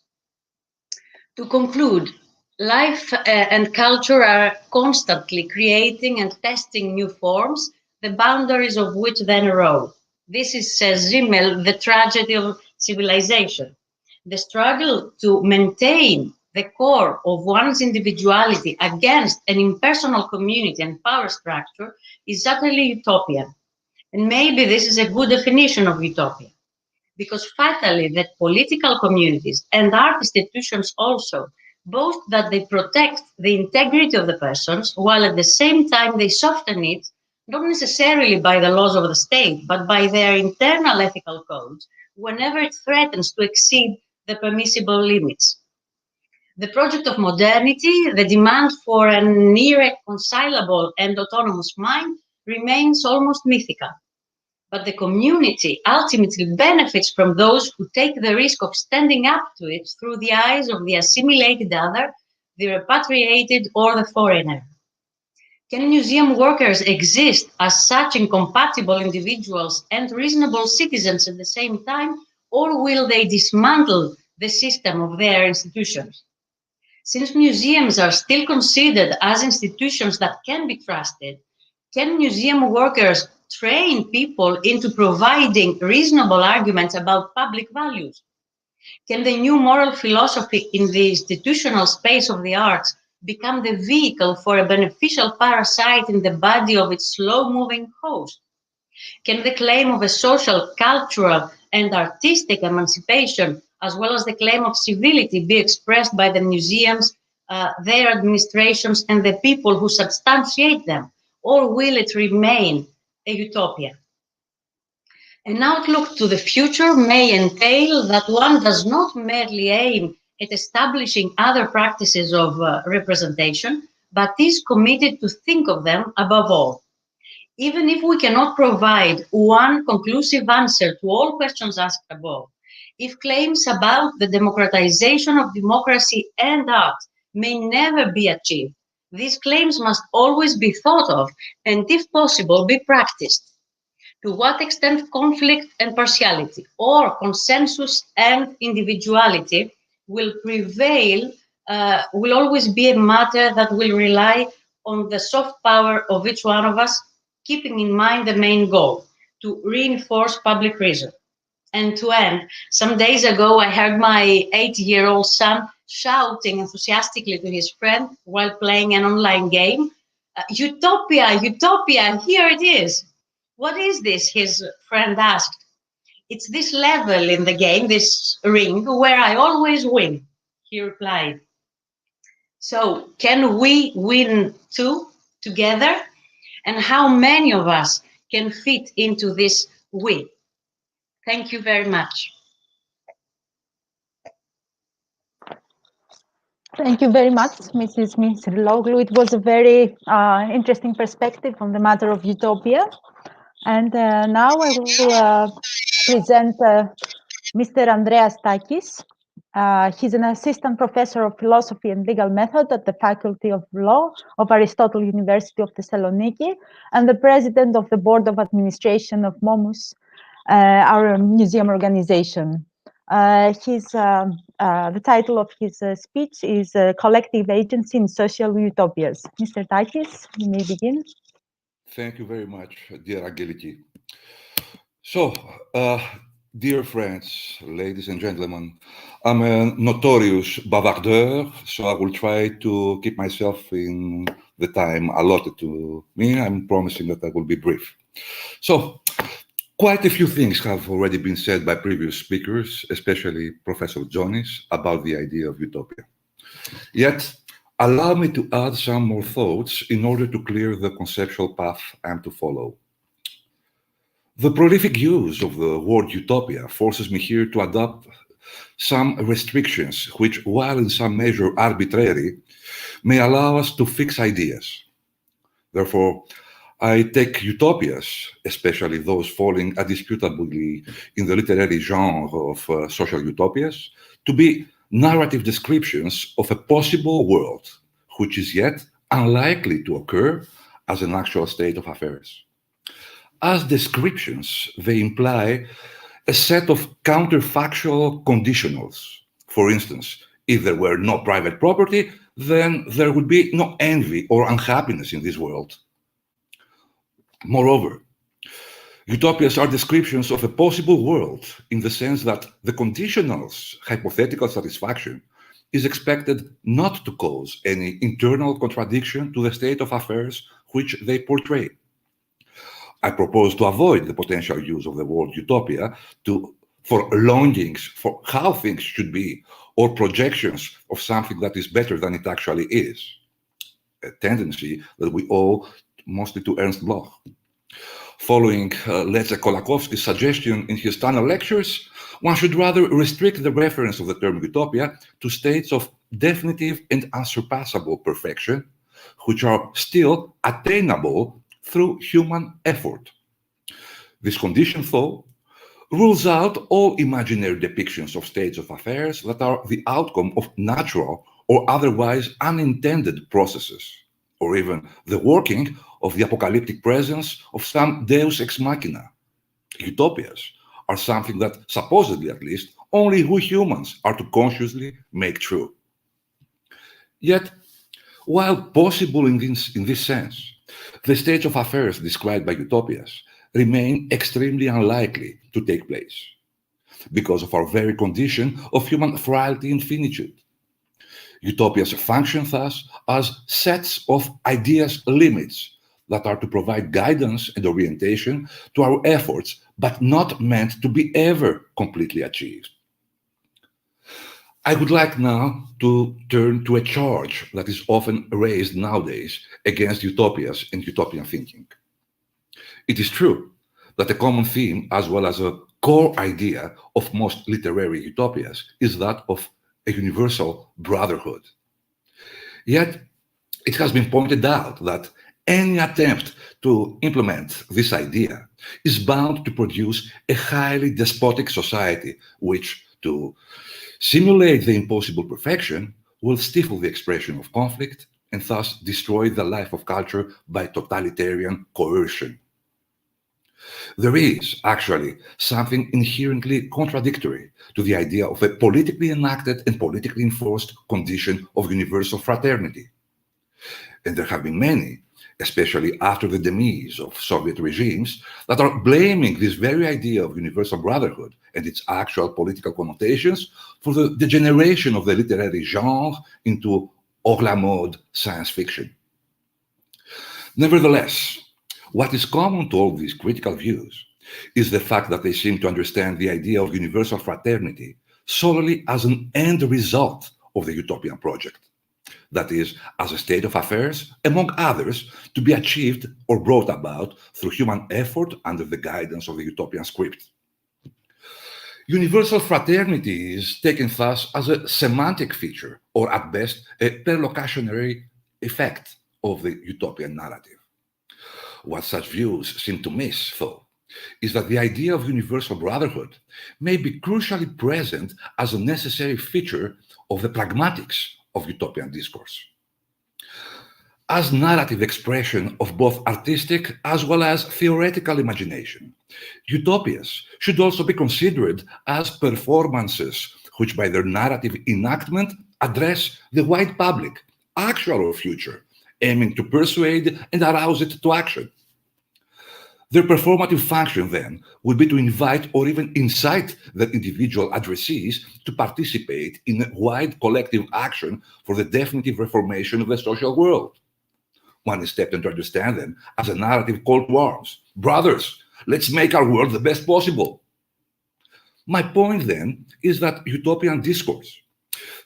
To conclude, life and culture are constantly creating and testing new forms, the boundaries of which then erode. This is, says Zimmel, the tragedy of civilization. The struggle to maintain the core of one's individuality against an impersonal community and power structure is utterly utopian. And maybe this is a good definition of utopia. because fatally that political communities and art institutions also boast that they protect the integrity of the persons, while at the same time they soften it, not necessarily by the laws of the state, but by their internal ethical codes, whenever it threatens to exceed the permissible limits. The project of modernity, the demand for an irreconcilable and autonomous mind, remains almost mythical. But the community ultimately benefits from those who take the risk of standing up to it through the eyes of the assimilated other, the repatriated, or the foreigner. Can museum workers exist as such incompatible individuals and reasonable citizens at the same time, or will they dismantle the system of their institutions? Since museums are still considered as institutions that can be trusted, can museum workers train people into providing reasonable arguments about public values? Can the new moral philosophy in the institutional space of the arts become the vehicle for a beneficial parasite in the body of its slow-moving host? Can the claim of a social, cultural, and artistic emancipation, as well as the claim of civility, be expressed by the museums, their administrations, and the people who substantiate them? Or will it remain a utopia? An outlook to the future may entail that one does not merely aim at establishing other practices of representation, but is committed to think of them above all. Even if we cannot provide one conclusive answer to all questions asked above, if claims about the democratization of democracy and art may never be achieved, these claims must always be thought of and, if possible, be practiced. To what extent conflict and partiality, or consensus and individuality, will prevail will always be a matter that will rely on the soft power of each one of us, keeping in mind the main goal, to reinforce public reason. And to end, some days ago, I heard my 8-year-old son shouting enthusiastically to his friend while playing an online game, "Utopia, utopia, here it is." "What is this?" his friend asked. "It's this level in the game, this ring, where I always win," he replied. So, can we win too, together? And how many of us can fit into this we? Thank you very much. Thank you very much, Mrs. Misriloglu. It was a very interesting perspective on the matter of utopia. And now I will present Mr. Art-Costakis. He's an assistant professor of philosophy and legal method at the Faculty of Law of Aristotle University of Thessaloniki and the president of the Board of Administration of MOMus, our museum organization. The title of his speech is Collective Agency in Social Utopias. Mr. Takis, you may begin. Thank you very much, dear Angeliki. So, dear friends, ladies and gentlemen, I'm a notorious bavardeur, so I will try to keep myself in the time allotted to me. I'm promising that I will be brief. So, quite a few things have already been said by previous speakers, especially Professor Jonis, about the idea of utopia. Yet, allow me to add some more thoughts in order to clear the conceptual path I'm to follow. The prolific use of the word utopia forces me here to adopt some restrictions which, while in some measure arbitrary, may allow us to fix ideas. Therefore, I take utopias, especially those falling indisputably in the literary genre of social utopias, to be narrative descriptions of a possible world, which is yet unlikely to occur as an actual state of affairs. As descriptions, they imply a set of counterfactual conditionals. For instance, if there were no private property, then there would be no envy or unhappiness in this world. Moreover, utopias are descriptions of a possible world in the sense that the conditional's hypothetical satisfaction is expected not to cause any internal contradiction to the state of affairs which they portray. I propose to avoid the potential use of the word utopia to for longings for how things should be, or projections of something that is better than it actually is. A tendency that we owe mostly to Ernst Bloch. Following Leszek Kolakowski's suggestion in his tunnel lectures, one should rather restrict the reference of the term utopia to states of definitive and unsurpassable perfection, which are still attainable through human effort. This condition, though, rules out all imaginary depictions of states of affairs that are the outcome of natural or otherwise unintended processes, or even the working of the apocalyptic presence of some deus ex machina. Utopias are something that, supposedly at least, only we humans are to consciously make true. Yet, while possible in this sense, the states of affairs described by utopias remain extremely unlikely to take place because of our very condition of human frailty and finitude. Utopias function thus as sets of ideas limits that are to provide guidance and orientation to our efforts, but not meant to be ever completely achieved. I would like now to turn to a charge that is often raised nowadays against utopias and utopian thinking. It is true that a common theme, as well as a core idea of most literary utopias, is that of a universal brotherhood. Yet, it has been pointed out that any attempt to implement this idea is bound to produce a highly despotic society, which, to simulate the impossible perfection, will stifle the expression of conflict and thus destroy the life of culture by totalitarian coercion. There is actually something inherently contradictory to the idea of a politically enacted and politically enforced condition of universal fraternity. And there have been many, especially after the demise of Soviet regimes, that are blaming this very idea of universal brotherhood and its actual political connotations for the degeneration of the literary genre into hors la mode science fiction. Nevertheless, what is common to all these critical views is the fact that they seem to understand the idea of universal fraternity solely as an end result of the utopian project. That is, as a state of affairs, among others, to be achieved or brought about through human effort under the guidance of the utopian script. Universal fraternity is taken thus as a semantic feature, or at best, a perlocutionary effect of the utopian narrative. What such views seem to miss, though, is that the idea of universal brotherhood may be crucially present as a necessary feature of the pragmatics of utopian discourse. As narrative expression of both artistic as well as theoretical imagination, utopias should also be considered as performances which by their narrative enactment address the wide public, actual or future, aiming to persuade and arouse it to action. Their performative function, then, would be to invite or even incite the individual addressees to participate in a wide collective action for the definitive reformation of the social world. One is tempted to understand them as a narrative call to arms. Brothers, let's make our world the best possible. My point, then, is that utopian discourse,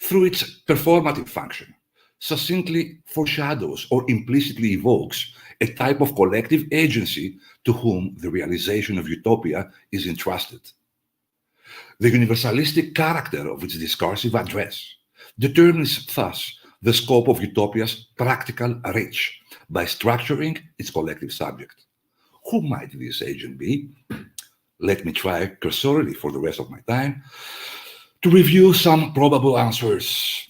through its performative function, succinctly foreshadows or implicitly evokes a type of collective agency to whom the realization of utopia is entrusted. The universalistic character of its discursive address determines thus the scope of utopia's practical reach by structuring its collective subject. Who might this agent be? Let me try cursorily for the rest of my time to review some probable answers.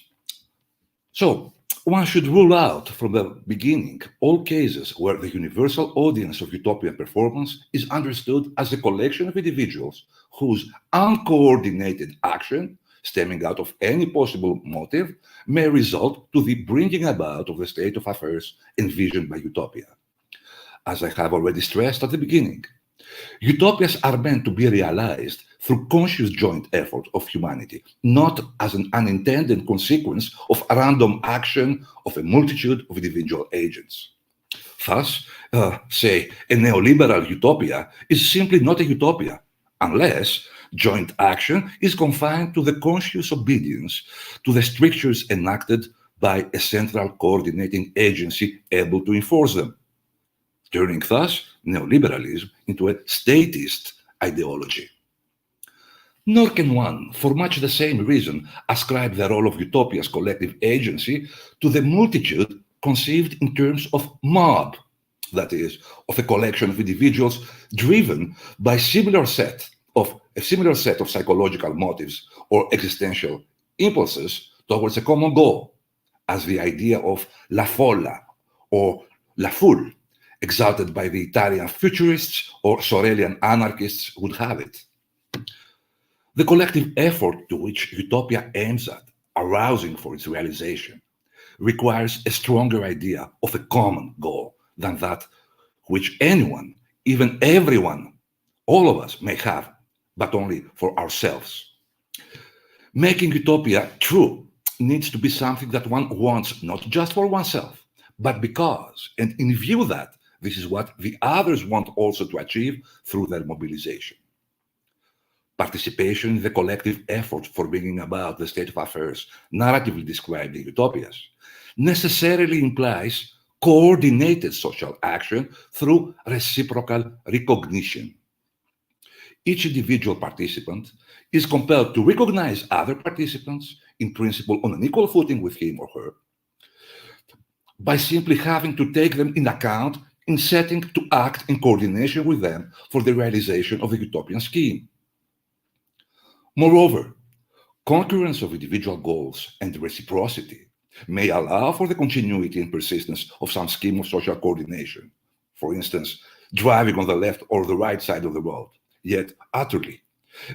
So, one should rule out from the beginning all cases where the universal audience of utopian performance is understood as a collection of individuals whose uncoordinated action, stemming out of any possible motive, may result to the bringing about of the state of affairs envisioned by utopia. As I have already stressed at the beginning, utopias are meant to be realized through conscious joint effort of humanity, not as an unintended consequence of random action of a multitude of individual agents. Thus, say, a neoliberal utopia is simply not a utopia, unless Joint action is confined to the conscious obedience to the strictures enacted by a central coordinating agency able to enforce them, turning thus neoliberalism into a statist ideology. Nor can one, for much the same reason, ascribe the role of utopia's collective agency to the multitude conceived in terms of mob, that is, of a collection of individuals driven by a similar set of psychological motives or existential impulses towards a common goal, as the idea of la folla or la foule, exalted by the Italian futurists or Sorelian anarchists, would have it. The collective effort to which utopia aims at, arousing for its realization, requires a stronger idea of a common goal than that which anyone, even everyone, all of us may have, but only for ourselves. Making utopia true needs to be something that one wants not just for oneself, but because, and in view that, this is what the others want also to achieve through their mobilization. Participation in the collective effort for bringing about the state of affairs narratively described in utopias necessarily implies coordinated social action through reciprocal recognition. Each individual participant is compelled to recognize other participants, in principle on an equal footing with him or her, by simply having to take them in account in setting to act in coordination with them for the realization of the utopian scheme. Moreover, concurrence of individual goals and reciprocity may allow for the continuity and persistence of some scheme of social coordination, for instance, driving on the left or the right side of the road, yet utterly,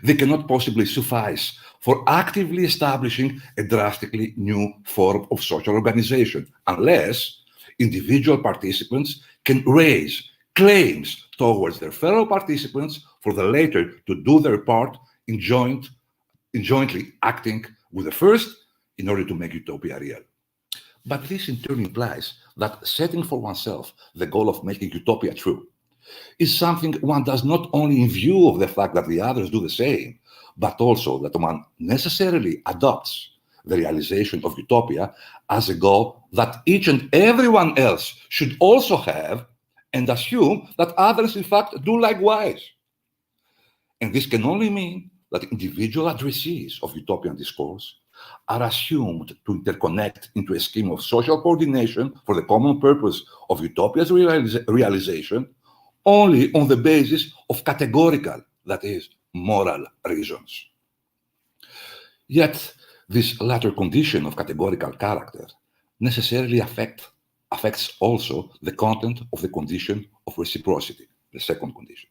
they cannot possibly suffice for actively establishing a drastically new form of social organization, unless individual participants can raise claims towards their fellow participants for the latter to do their part in jointly acting with the first in order to make utopia real. But this in turn implies that setting for oneself the goal of making utopia true is something one does not only in view of the fact that the others do the same, but also that one necessarily adopts the realization of utopia as a goal that each and everyone else should also have, and assume that others in fact do likewise. And this can only mean that individual addressees of utopian discourse are assumed to interconnect into a scheme of social coordination for the common purpose of utopia's realization only on the basis of categorical, that is, moral reasons. Yet, this latter condition of categorical character necessarily affects also the content of the condition of reciprocity, the second condition.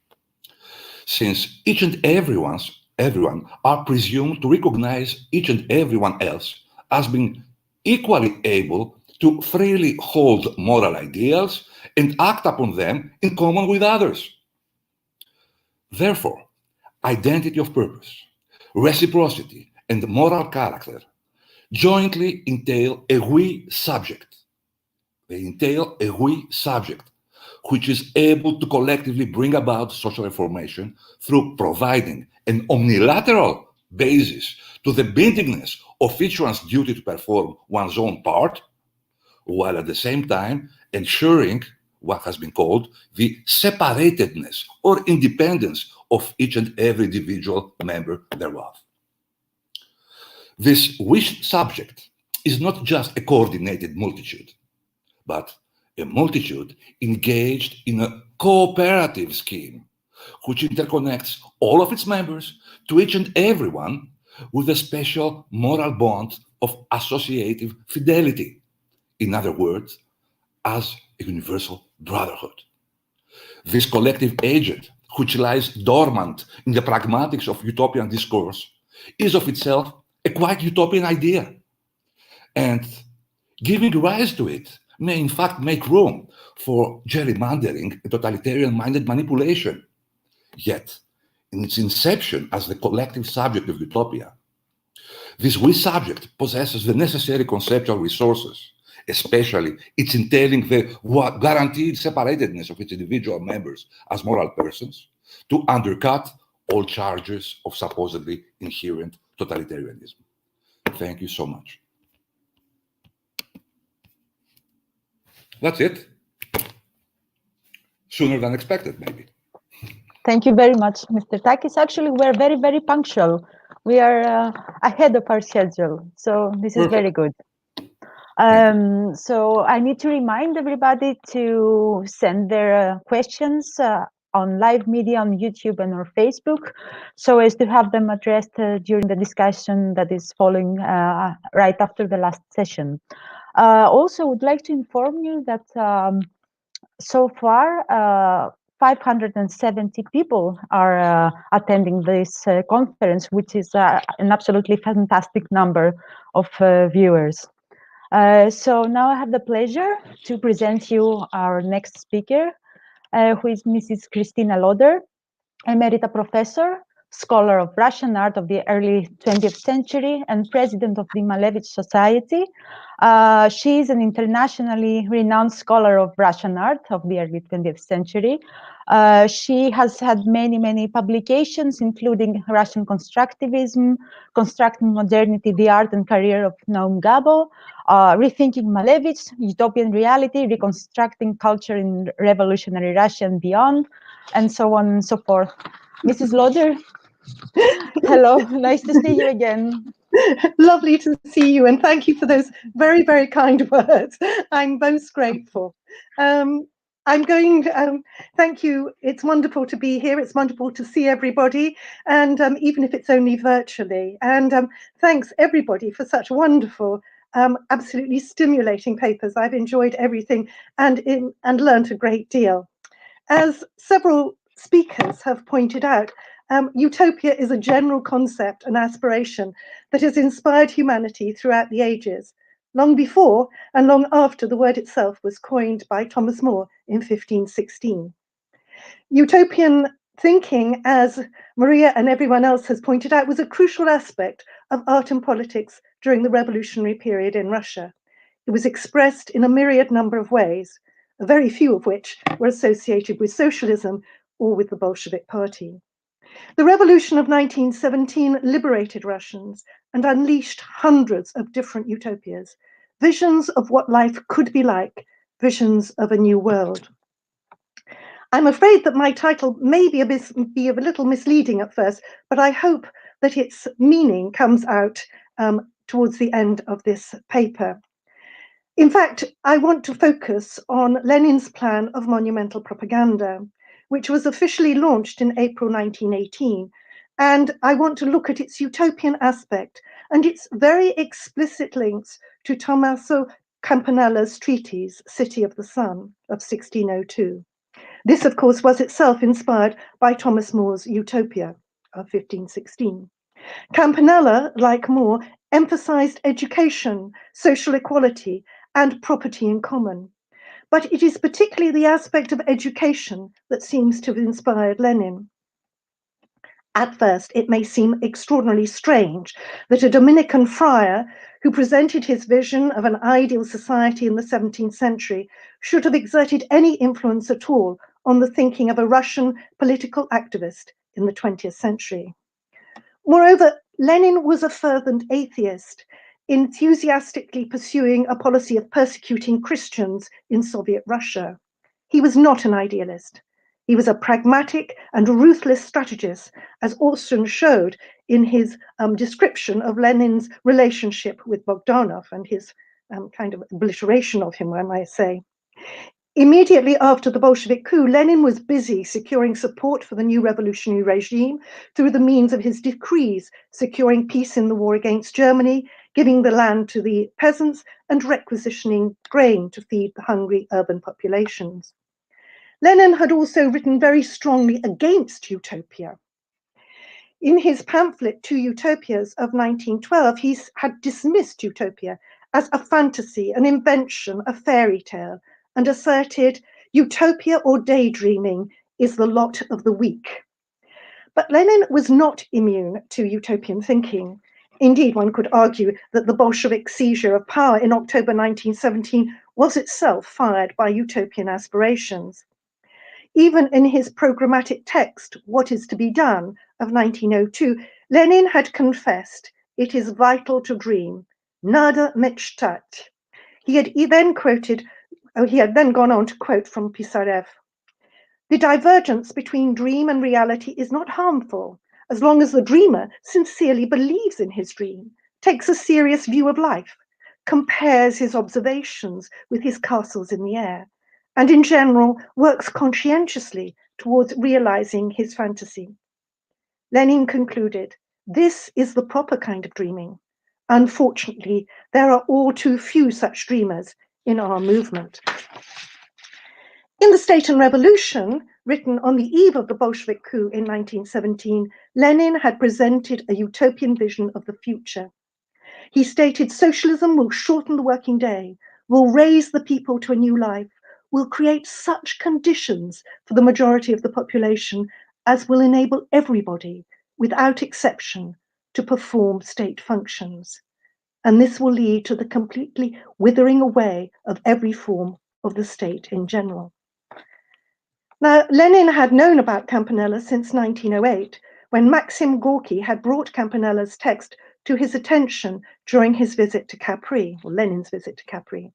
Since each and everyone are presumed to recognize each and everyone else as being equally able to freely hold moral ideals and act upon them in common with others. Therefore, identity of purpose, reciprocity, and moral character jointly entail a we subject. They entail a we subject, which is able to collectively bring about social reformation through providing an omnilateral basis to the bindingness of each one's duty to perform one's own part, while at the same time ensuring what has been called the separatedness or independence of each and every individual member thereof. This wished subject is not just a coordinated multitude, but a multitude engaged in a cooperative scheme, which interconnects all of its members to each and everyone with a special moral bond of associative fidelity. In other words, as a universal brotherhood. This collective agent, which lies dormant in the pragmatics of utopian discourse, is of itself a quite utopian idea. And giving rise to it may in fact make room for gerrymandering and totalitarian-minded manipulation. Yet, in its inception as the collective subject of utopia, this we subject possesses the necessary conceptual resources, especially its entailing the guaranteed separatedness of its individual members as moral persons, to undercut all charges of supposedly inherent totalitarianism. Thank you so much. That's it. Sooner than expected, maybe. Thank you very much, Mr. Takis. Actually, we're very, very punctual. We are ahead of our schedule, so this is very good. So I need to remind everybody to send their questions on live media on YouTube and on Facebook, so as to have them addressed during the discussion that is following right after the last session. Also, would like to inform you that so far 570 people are attending this conference, which is an absolutely fantastic number of viewers. So now I have the pleasure to present you our next speaker, who is Mrs. Christina Loder, Emerita Professor, scholar of Russian art of the early 20th century and president of the Malevich Society. She is an internationally renowned scholar of Russian art of the early 20th century. She has had many publications, including Russian Constructivism, Constructing Modernity, the Art and Career of Naum Gabo, Rethinking Malevich, Utopian Reality, Reconstructing Culture in Revolutionary Russia and Beyond, and so on and so forth. Mrs. Loder, hello, nice to see you again. Lovely to see you, and thank you for those very kind words. I'm most grateful. Thank you. It's wonderful to be here. It's wonderful to see everybody, and even if it's only virtually. And thanks everybody for such wonderful, absolutely stimulating papers. I've enjoyed everything and learned a great deal. As several speakers have pointed out, utopia is a general concept and aspiration that has inspired humanity throughout the ages, long before and long after the word itself was coined by Thomas More in 1516. Utopian thinking, as Maria and everyone else has pointed out, was a crucial aspect of art and politics during the revolutionary period in Russia. It was expressed in a myriad number of ways, a very few of which were associated with socialism or with the Bolshevik Party. The revolution of 1917 liberated Russians and unleashed hundreds of different utopias, visions of what life could be like, visions of a new world. I'm afraid that my title may be a little misleading at first, but I hope that its meaning comes out towards the end of this paper. In fact, I want to focus on Lenin's plan of monumental propaganda, which was officially launched in April 1918, and I want to look at its utopian aspect and its very explicit links to Tommaso Campanella's treatise, City of the Sun, of 1602. This, of course, was itself inspired by Thomas More's Utopia of 1516. Campanella, like More, emphasized education, social equality, and property in common. But it is particularly the aspect of education that seems to have inspired Lenin. At first, it may seem extraordinarily strange that a Dominican friar who presented his vision of an ideal society in the 17th century should have exerted any influence at all on the thinking of a Russian political activist in the 20th century. Moreover, Lenin was a fervent atheist, enthusiastically pursuing a policy of persecuting Christians in Soviet Russia. He was not an idealist. He was a pragmatic and ruthless strategist, as Austin showed in his description of Lenin's relationship with Bogdanov and his kind of obliteration of him, I might say. Immediately after the Bolshevik coup, Lenin was busy securing support for the new revolutionary regime through the means of his decrees, securing peace in the war against Germany, giving the land to the peasants, and requisitioning grain to feed the hungry urban populations. Lenin had also written very strongly against utopia. In his pamphlet, Two Utopias of 1912, he had dismissed utopia as a fantasy, an invention, a fairy tale, and asserted utopia or daydreaming is the lot of the weak. But Lenin was not immune to utopian thinking. Indeed, one could argue that the Bolshevik seizure of power in October 1917 was itself fired by utopian aspirations. Even in his programmatic text, What is to be Done, of 1902, Lenin had confessed, "It is vital to dream. Nada mechtat." He had then gone on to quote from Pisarev, "The divergence between dream and reality is not harmful, as long as the dreamer sincerely believes in his dream, takes a serious view of life, compares his observations with his castles in the air, and in general works conscientiously towards realizing his fantasy." Lenin concluded, "This is the proper kind of dreaming. Unfortunately, there are all too few such dreamers in our movement." In The State and Revolution, written on the eve of the Bolshevik coup in 1917, Lenin had presented a utopian vision of the future. He stated, "Socialism will shorten the working day, will raise the people to a new life, will create such conditions for the majority of the population as will enable everybody, without exception, to perform state functions. And this will lead to the completely withering away of every form of the state in general." Now, Lenin had known about Campanella since 1908, when Maxim Gorky had brought Campanella's text to his attention during his visit to Capri, or Lenin's visit to Capri.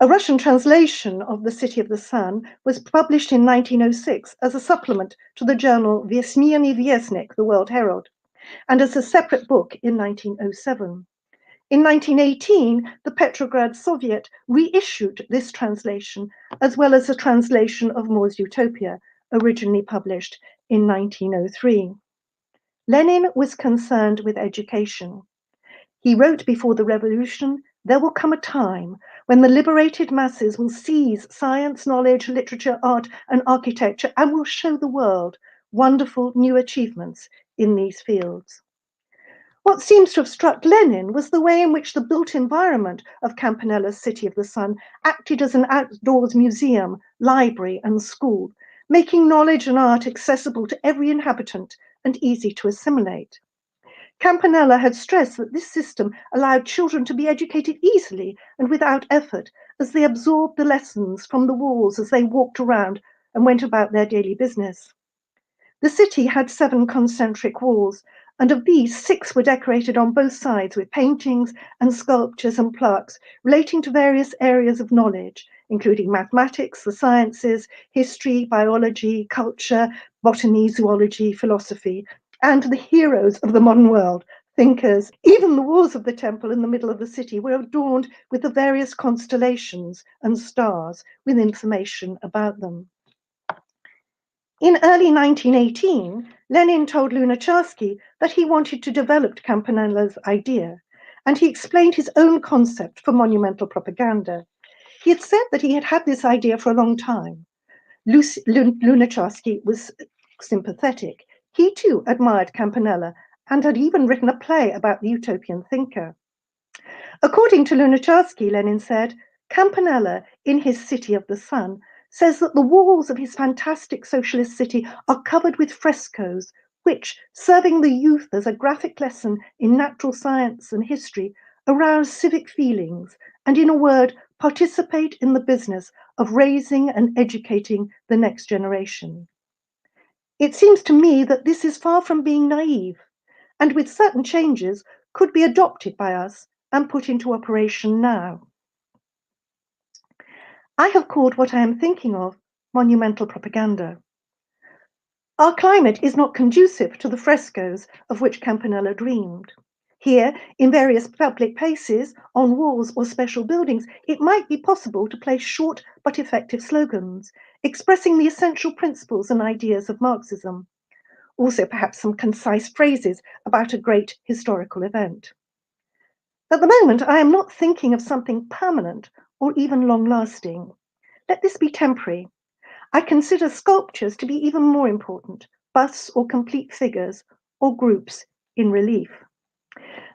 A Russian translation of The City of the Sun was published in 1906 as a supplement to the journal Vesmirny Viesnik, the World Herald, and as a separate book in 1907. In 1918, the Petrograd Soviet reissued this translation, as well as a translation of MOMus-Utopia, originally published in 1903. Lenin was concerned with education. He wrote before the revolution, "There will come a time when the liberated masses will seize science, knowledge, literature, art, and architecture, and will show the world wonderful new achievements in these fields." What seems to have struck Lenin was the way in which the built environment of Campanella's City of the Sun acted as an outdoors museum, library, and school, making knowledge and art accessible to every inhabitant and easy to assimilate. Campanella had stressed that this system allowed children to be educated easily and without effort, as they absorbed the lessons from the walls as they walked around and went about their daily business. The city had 7 concentric walls, and of these 6 were decorated on both sides with paintings and sculptures and plaques relating to various areas of knowledge, including mathematics, the sciences, history, biology, culture, botany, zoology, philosophy, and the heroes of the modern world, thinkers. Even the walls of the temple in the middle of the city were adorned with the various constellations and stars with information about them. In early 1918, Lenin told Lunacharsky that he wanted to develop Campanella's idea, and he explained his own concept for monumental propaganda. He had said that he had had this idea for a long time. Lunacharsky was sympathetic. He too admired Campanella and had even written a play about the utopian thinker. According to Lunacharsky, Lenin said, "Campanella, in his City of the Sun, says that the walls of his fantastic socialist city are covered with frescoes, which, serving the youth as a graphic lesson in natural science and history, arouse civic feelings and, in a word, participate in the business of raising and educating the next generation. It seems to me that this is far from being naive, and with certain changes could be adopted by us and put into operation now." I have called what I am thinking of monumental propaganda. Our climate is not conducive to the frescoes of which Campanella dreamed. Here, in various public places, on walls or special buildings, it might be possible to place short but effective slogans, expressing the essential principles and ideas of Marxism. Also, perhaps some concise phrases about a great historical event. At the moment, I am not thinking of something permanent or even long-lasting. Let this be temporary. I consider sculptures to be even more important, busts or complete figures or groups in relief.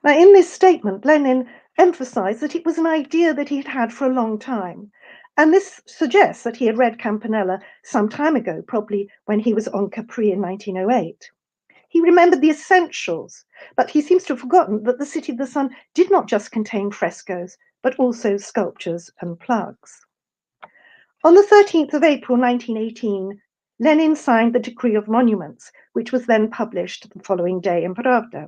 Now, in this statement, Lenin emphasized that it was an idea that he had had for a long time. And this suggests that he had read Campanella some time ago, probably when he was on Capri in 1908. He remembered the essentials, but he seems to have forgotten that the City of the Sun did not just contain frescoes, but also sculptures and plaques. On the 13th of April 1918, Lenin signed the Decree of Monuments, which was then published the following day in Pravda.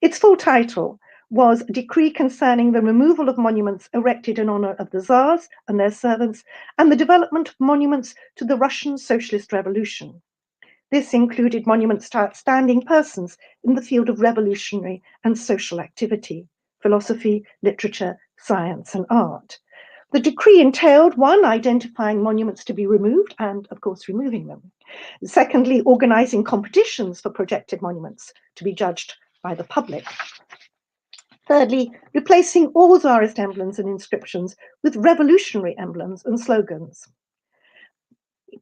Its full title was a decree concerning the removal of monuments erected in honor of the Tsars and their servants and the development of monuments to the Russian Socialist Revolution. This included monuments to outstanding persons in the field of revolutionary and social activity, philosophy, literature, science, and art. The decree entailed, one, identifying monuments to be removed and, of course, removing them. Secondly, organizing competitions for projected monuments to be judged by the public. Thirdly, replacing all Tsarist emblems and inscriptions with revolutionary emblems and slogans.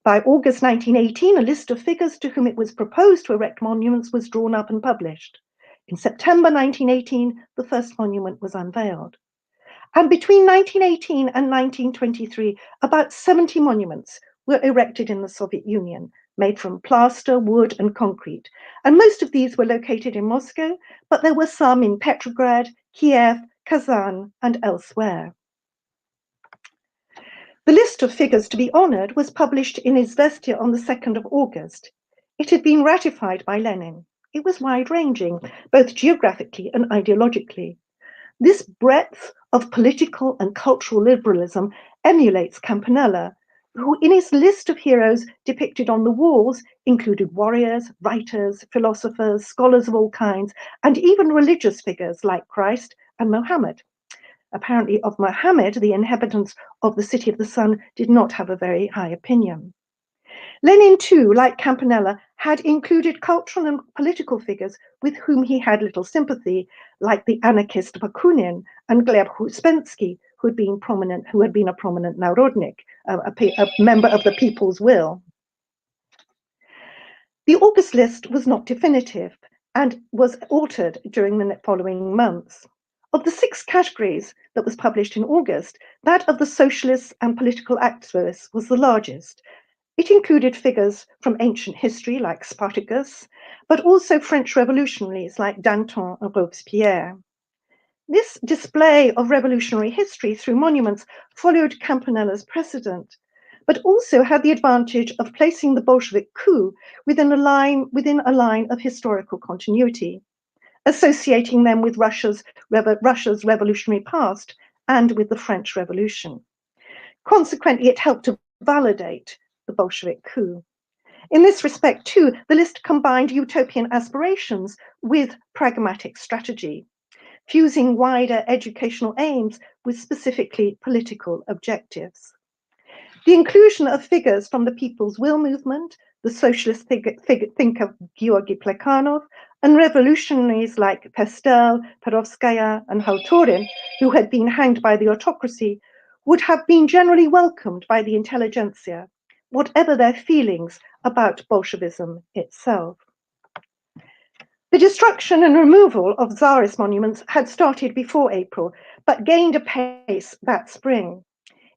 By August 1918, a list of figures to whom it was proposed to erect monuments was drawn up and published. In September 1918, the first monument was unveiled. And between 1918 and 1923, about 70 monuments were erected in the Soviet Union, made from plaster, wood, and concrete. And most of these were located in Moscow, but there were some in Petrograd, Kiev, Kazan, and elsewhere. The list of figures to be honored was published in Izvestia on the 2nd of August. It had been ratified by Lenin. It was wide-ranging, both geographically and ideologically. This breadth of political and cultural liberalism emulates Campanella, who in his list of heroes depicted on the walls included warriors, writers, philosophers, scholars of all kinds, and even religious figures like Christ and Mohammed. Apparently of Mohammed, the inhabitants of the City of the Sun did not have a very high opinion. Lenin, too, like Campanella, had included cultural and political figures with whom he had little sympathy, like the anarchist Bakunin and Gleb Uspensky, who had been a prominent Narodnik, a member of the People's Will. The August list was not definitive and was altered during the following months. Of the 6 categories that was published in August, that of the socialists and political activists was the largest. It included figures from ancient history like Spartacus, but also French revolutionaries like Danton and Robespierre. This display of revolutionary history through monuments followed Campanella's precedent, but also had the advantage of placing the Bolshevik coup within a line of historical continuity, associating them with Russia's revolutionary past and with the French Revolution. Consequently, it helped to validate the Bolshevik coup. In this respect, too, the list combined utopian aspirations with pragmatic strategy, fusing wider educational aims with specifically political objectives. The inclusion of figures from the People's Will movement, the socialist thinker Georgy Plekhanov, and revolutionaries like Pestel, Perovskaya, and Hautorin, who had been hanged by the autocracy, would have been generally welcomed by the intelligentsia, whatever their feelings about Bolshevism itself. The destruction and removal of Tsarist monuments had started before April, but gained a pace that spring.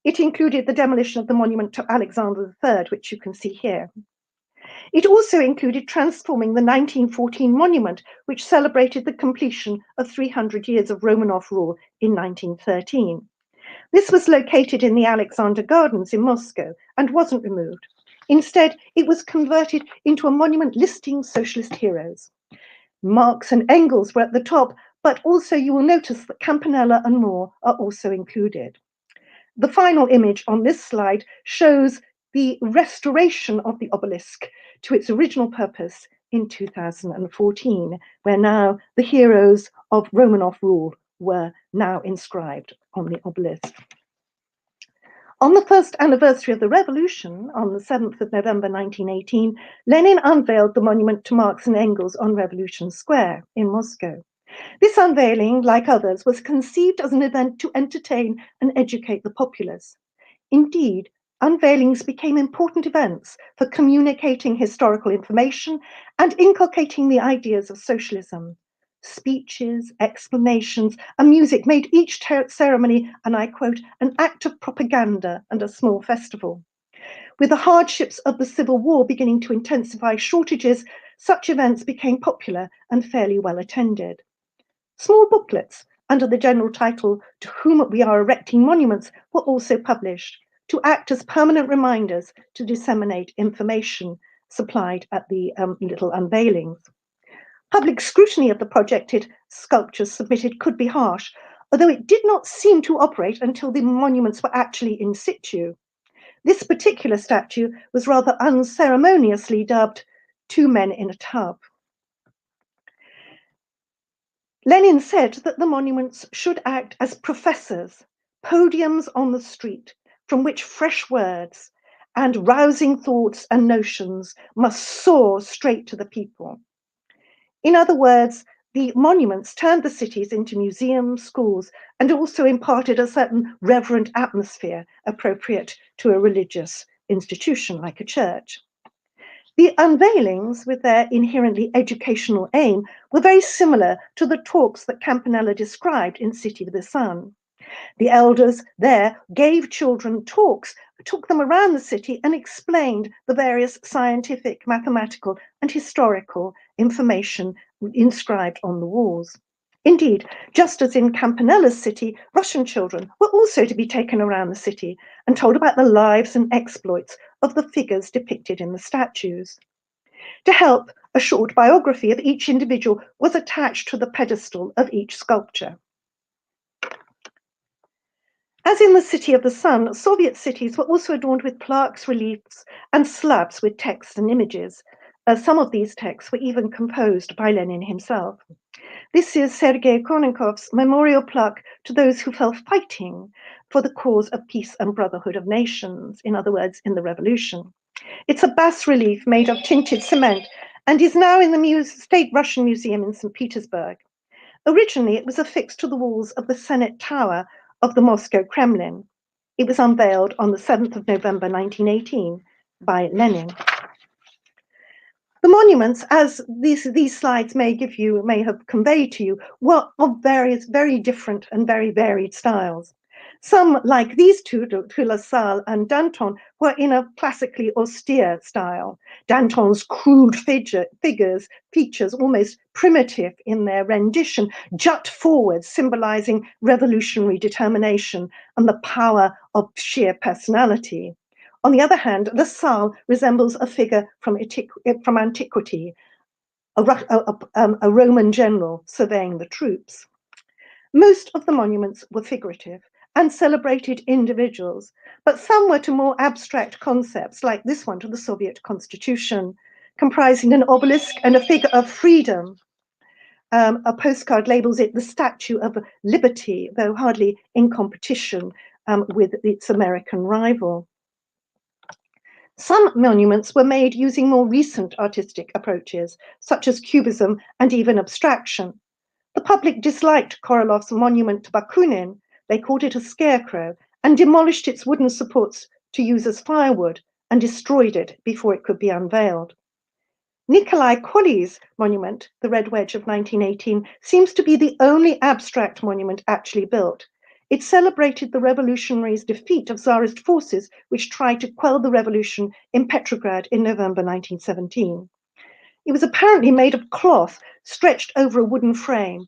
It included the demolition of the monument to Alexander III, which you can see here. It also included transforming the 1914 monument, which celebrated the completion of 300 years of Romanov rule in 1913. This was located in the Alexander Gardens in Moscow and wasn't removed. Instead, it was converted into a monument listing socialist heroes. Marx and Engels were at the top, but also you will notice that Campanella and Moore are also included. The final image on this slide shows the restoration of the obelisk to its original purpose in 2014, where now the heroes of Romanov rule were now inscribed on the obelisk. On the first anniversary of the revolution, on the 7th of November 1918, Lenin unveiled the monument to Marx and Engels on Revolution Square in Moscow. This unveiling, like others, was conceived as an event to entertain and educate the populace. Indeed, unveilings became important events for communicating historical information and inculcating the ideas of socialism. Speeches, explanations, and music made each ceremony, and I quote, an act of propaganda and a small festival. With the hardships of the Civil War beginning to intensify shortages, such events became popular and fairly well attended. Small booklets under the general title, "To Whom We Are Erecting Monuments," were also published, to act as permanent reminders to disseminate information supplied at the little unveilings. Public scrutiny of the projected sculptures submitted could be harsh, although it did not seem to operate until the monuments were actually in situ. This particular statue was rather unceremoniously dubbed "Two Men in a Tub." Lenin said that the monuments should act as professors, podiums on the street, from which fresh words and rousing thoughts and notions must soar straight to the people. In other words, the monuments turned the cities into museums, schools, and also imparted a certain reverent atmosphere appropriate to a religious institution like a church. The unveilings, with their inherently educational aim, were very similar to the talks that Campanella described in City of the Sun. The elders there gave children talks, took them around the city and explained the various scientific, mathematical, and historical information inscribed on the walls. Indeed, just as in Campanella's city, Russian children were also to be taken around the city and told about the lives and exploits of the figures depicted in the statues. To help, a short biography of each individual was attached to the pedestal of each sculpture. As in the City of the Sun, Soviet cities were also adorned with plaques, reliefs, and slabs with text and images. Some of these texts were even composed by Lenin himself. This is Sergei Konenkov's memorial plaque to those who fell fighting for the cause of peace and brotherhood of nations, in other words, in the revolution. It's a bas-relief made of tinted cement and is now in the State Russian Museum in St. Petersburg. Originally, it was affixed to the walls of the Senate Tower of the Moscow Kremlin. It was unveiled on the 7th of November 1918 by Lenin. The monuments, as these slides may have conveyed to you, were of various very different and very varied styles. Some, like these two, de La Salle and Danton, were in a classically austere style. Danton's crude features, almost primitive in their rendition, jut forward, symbolizing revolutionary determination and the power of sheer personality. On the other hand, La Salle resembles a figure from antiquity, a Roman general surveying the troops. Most of the monuments were figurative and celebrated individuals, but some were to more abstract concepts, like this one to the Soviet Constitution, comprising an obelisk and a figure of freedom. A postcard labels it the Statue of Liberty, though hardly in competition with its American rival. Some monuments were made using more recent artistic approaches, such as cubism and even abstraction. The public disliked Korolov's monument to Bakunin. They called it a scarecrow and demolished its wooden supports to use as firewood and destroyed it before it could be unveiled. Nikolai Kolly's monument, the Red Wedge of 1918, seems to be the only abstract monument actually built. It celebrated the revolutionaries' defeat of Tsarist forces, which tried to quell the revolution in Petrograd in November 1917. It was apparently made of cloth stretched over a wooden frame.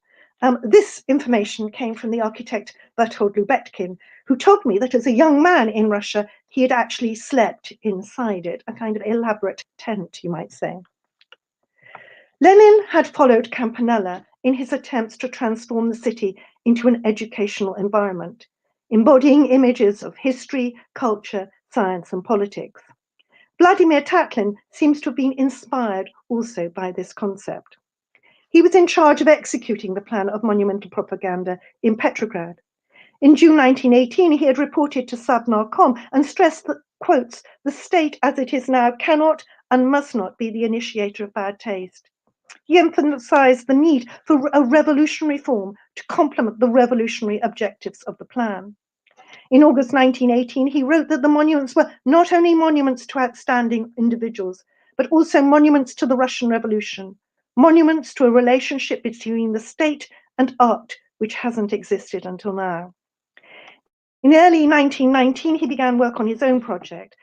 This information came from the architect Bertold Lubetkin, who told me that as a young man in Russia, he had actually slept inside it, a kind of elaborate tent, you might say. Lenin had followed Campanella in his attempts to transform the city into an educational environment, embodying images of history, culture, science, and politics. Vladimir Tatlin seems to have been inspired also by this concept. He was in charge of executing the plan of monumental propaganda in Petrograd. In June 1918, he had reported to Savnarkom and stressed that, quotes, "the state as it is now cannot and must not be the initiator of bad taste." He emphasized the need for a revolutionary form to complement the revolutionary objectives of the plan. In August 1918, he wrote that the monuments were not only monuments to outstanding individuals, but also monuments to the Russian Revolution, monuments to a relationship between the state and art, which hasn't existed until now. In early 1919, he began work on his own project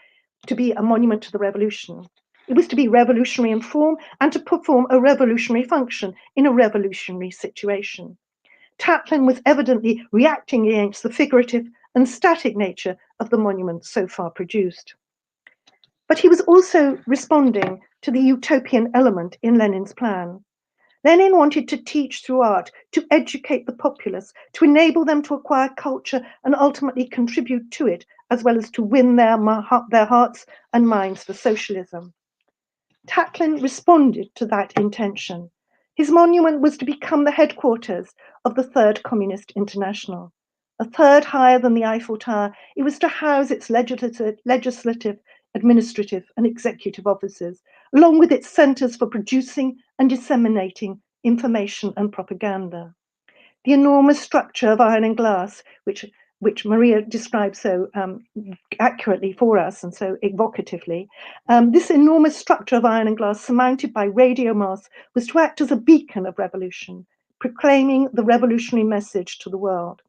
to be a monument to the revolution. It was to be revolutionary in form and to perform a revolutionary function in a revolutionary situation. Tatlin was evidently reacting against the figurative and static nature of the monument so far produced. But he was also responding to the utopian element in Lenin's plan. Lenin wanted to teach through art, to educate the populace, to enable them to acquire culture and ultimately contribute to it, as well as to win their hearts and minds for socialism. Tatlin responded to that intention. His monument was to become the headquarters of the Third Communist International. A third higher than the Eiffel Tower, it was to house its legislative, administrative, and executive offices, along with its centers for producing and disseminating information and propaganda. The enormous structure of iron and glass, which Maria described so accurately for us and so evocatively, this enormous structure of iron and glass surmounted by radio masts was to act as a beacon of revolution, proclaiming the revolutionary message to the world.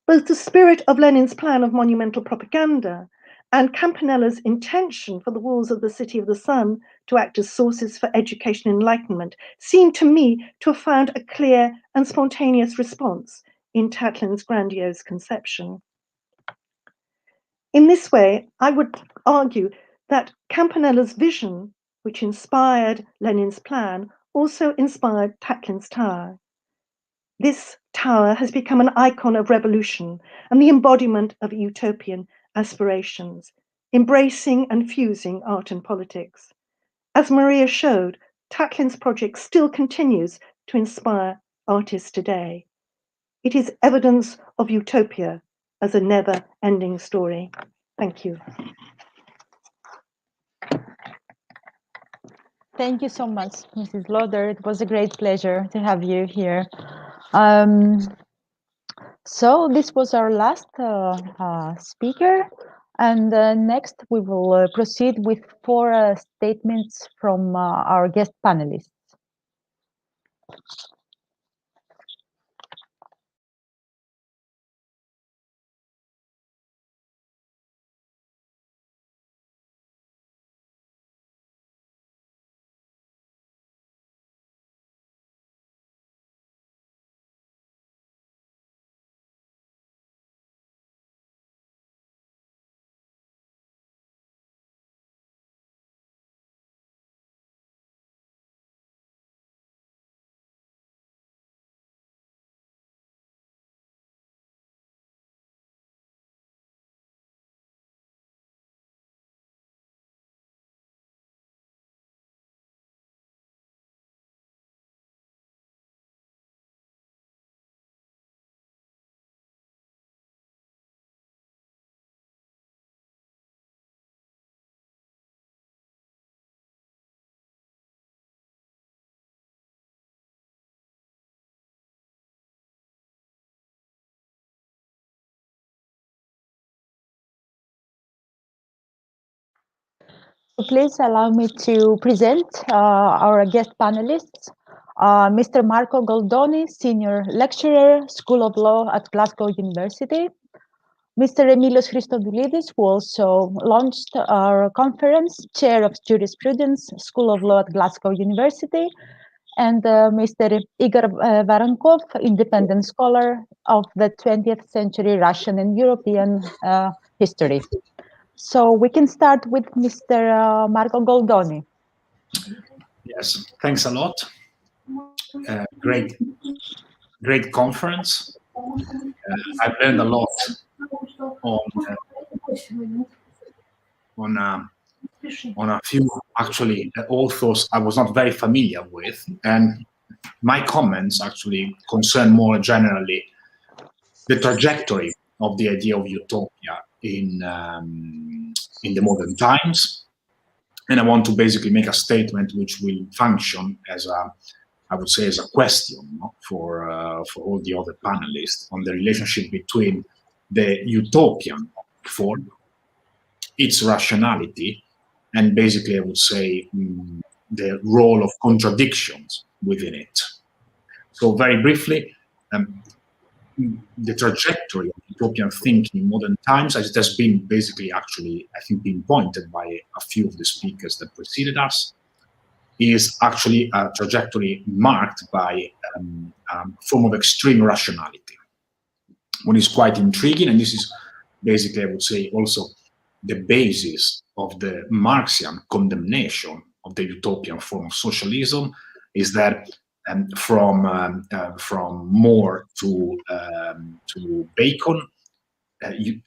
Both the spirit of Lenin's plan of monumental propaganda and Campanella's intention for the walls of the City of the Sun to act as sources for education and enlightenment seem to me to have found a clear and spontaneous response in Tatlin's grandiose conception. In this way, I would argue that Campanella's vision, which inspired Lenin's plan, also inspired Tatlin's tower. This tower has become an icon of revolution and the embodiment of utopian aspirations, embracing and fusing art and politics. As Maria showed, Tatlin's project still continues to inspire artists today. It is evidence of utopia as a never-ending story. Thank you. Thank you so much, Mrs. Loder. It was a great pleasure to have you here. So this was our last speaker, and next we will proceed with 4 statements from our guest panelists. Please allow me to present our guest panelists. Mr. Marco Goldoni, Senior Lecturer, School of Law at Glasgow University. Mr. Emilios Christodoulidis, who also launched our conference, Chair of Jurisprudence, School of Law at Glasgow University. And Mr. Igor Varankov, Independent Scholar of the 20th century Russian and European history. So we can start with Mr. Marco Goldoni. Yes, thanks a lot. Great conference. I've learned a lot on a few actually authors I was not very familiar with, and my comments actually concern more generally the trajectory of the idea of utopia in the modern times. And I want to basically make a statement which will function as I would say, as a question for all the other panelists on the relationship between the utopian form, its rationality, and basically I would say the role of contradictions within it. So very briefly, the trajectory of utopian thinking in modern times, as it has been basically actually, I think, been pointed by a few of the speakers that preceded us, is actually a trajectory marked by a form of extreme rationality. what is quite intriguing, and this is basically, I would say, also the basis of the Marxian condemnation of the utopian form of socialism, is that from More to Bacon,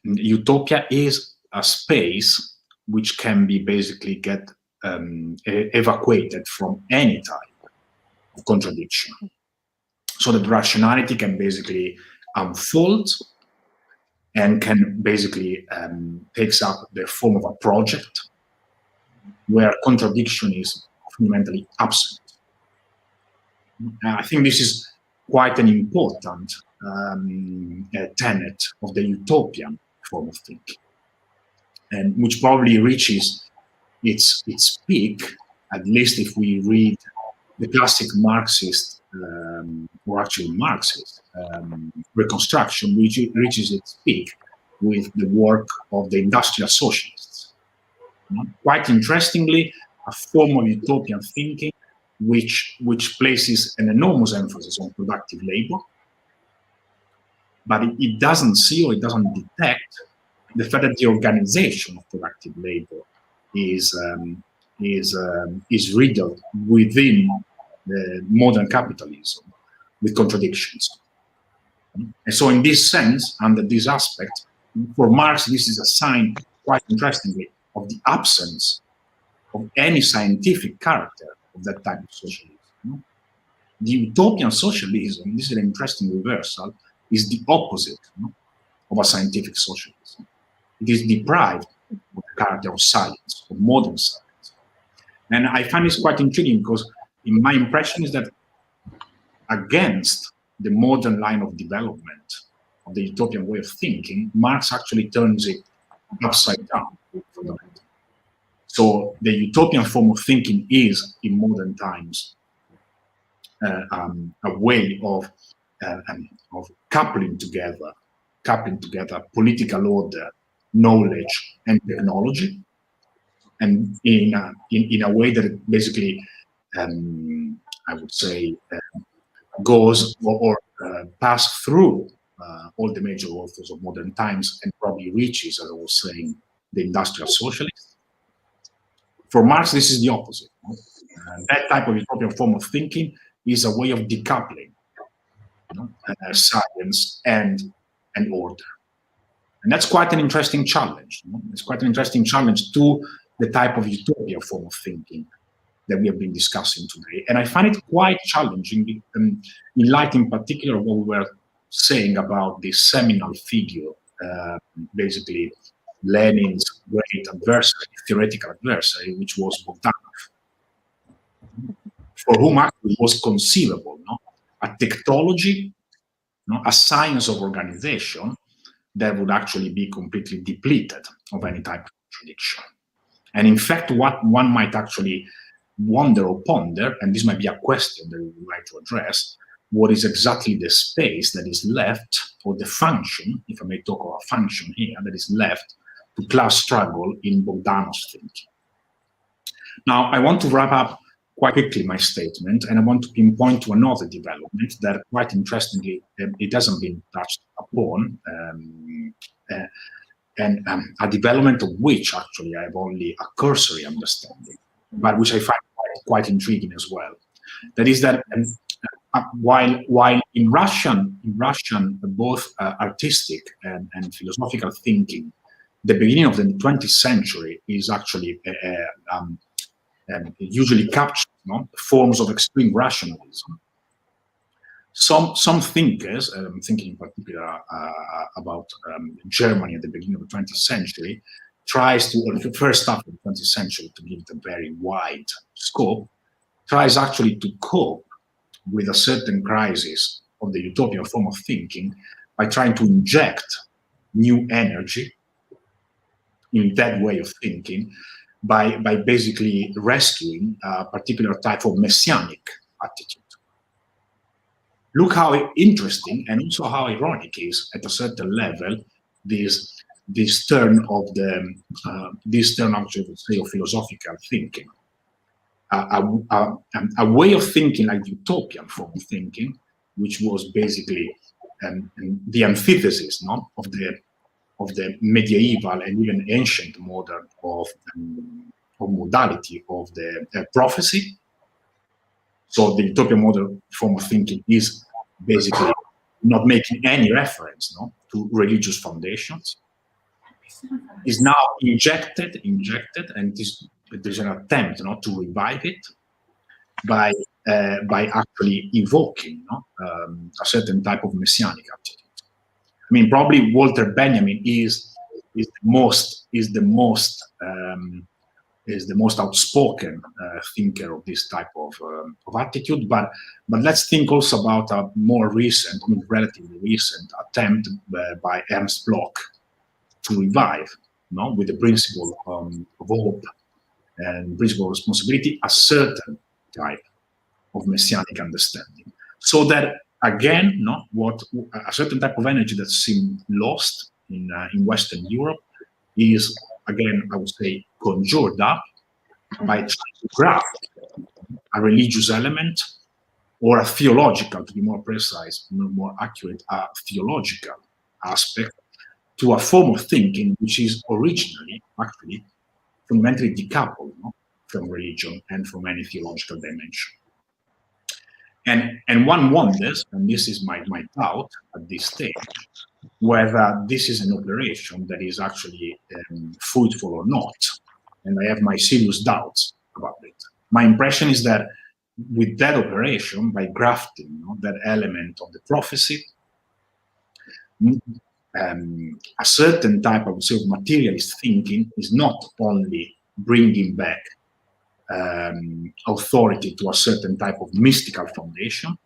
utopia is a space which can be basically evacuated from any type of contradiction, so that rationality can basically unfold and can basically takes up the form of a project where contradiction is fundamentally absent. I think this is quite an important tenet of the utopian form of thinking, and which probably reaches its peak, at least if we read the classic Marxist, or actually Marxist, reconstruction, which reaches its peak with the work of the industrial socialists. Quite interestingly, a form of utopian thinking which places an enormous emphasis on productive labor, but it doesn't see, or it doesn't detect, the fact that the organization of productive labor is riddled within the modern capitalism with contradictions. And so in this sense, under this aspect, for Marx, this is a sign, quite interestingly, of the absence of any scientific character of that type of socialism. The utopian socialism, this is an interesting reversal, is the opposite of a scientific socialism. It is deprived of the character of science, of modern science. And I find this quite intriguing, because in my impression is that against the modern line of development of the utopian way of thinking, Marx actually turns it upside down. So the utopian form of thinking is, in modern times, a way of coupling together political order, knowledge, and technology, and in a way that it basically, I would say, goes or pass through all the major authors of modern times, and probably reaches, as I was saying, the industrial socialists. For Marx, this is the opposite. That type of utopian form of thinking is a way of decoupling science and order. And that's quite an interesting challenge. It's quite an interesting challenge to the type of utopian form of thinking that we have been discussing today. And I find it quite challenging in light, in particular, of what we were saying about this seminal figure, basically Lenin's great adversary, theoretical adversary, which was Bogdanov, for whom actually was conceivable a technology, a science of organization that would actually be completely depleted of any type of contradiction. And in fact, what one might actually wonder or ponder, and this might be a question that we would like to address, what is exactly the space that is left, or the function, if I may talk of a function here, that is left to class struggle in Bogdanov's thinking. Now, I want to wrap up quite quickly my statement, and I want to pinpoint to another development that, quite interestingly, it hasn't been touched upon, and a development of which actually I have only a cursory understanding, but which I find quite intriguing as well. That is that while in Russian both artistic and philosophical thinking, the beginning of the 20th century is actually usually captures forms of extreme rationalism. Some thinkers, I'm thinking in particular about Germany at the beginning of the 20th century, tries to, or the first half of the 20th century, to give it a very wide scope, tries actually to cope with a certain crisis of the utopian form of thinking by trying to inject new energy in that way of thinking, by basically rescuing a particular type of messianic attitude. Look how interesting and also how ironic is, at a certain level, this turn actually, I would say, of philosophical thinking. A way of thinking like the utopian form of thinking, which was basically the antithesis, no, of the medieval and even ancient model of modality of the prophecy. So the utopian model form of thinking is basically not making any reference, no, to religious foundations. Is now injected, and there's an attempt, no, to revive it by actually evoking, no, a certain type of messianic attitude. I mean, probably Walter Benjamin is the most outspoken thinker of this type of attitude. But let's think also about a more recent, I mean, relatively recent attempt by Ernst Bloch to revive, no, with the principle of hope and principle of responsibility, a certain type of messianic understanding. So that again, no, what a certain type of energy that seemed lost in Western Europe is again, I would say, conjured up by trying to graft a religious element or a theological, to be more precise, more accurate, a theological aspect to a form of thinking which is originally actually fundamentally decoupled, no, from religion and from any theological dimension. And one wonders, and this is my doubt at this stage, whether this is an operation that is actually fruitful or not. And I have my serious doubts about it. My impression is that with that operation, by grafting, you know, that element of the prophecy, a certain type of, sort of materialist thinking is not only bringing back authority to a certain type of mystical foundation,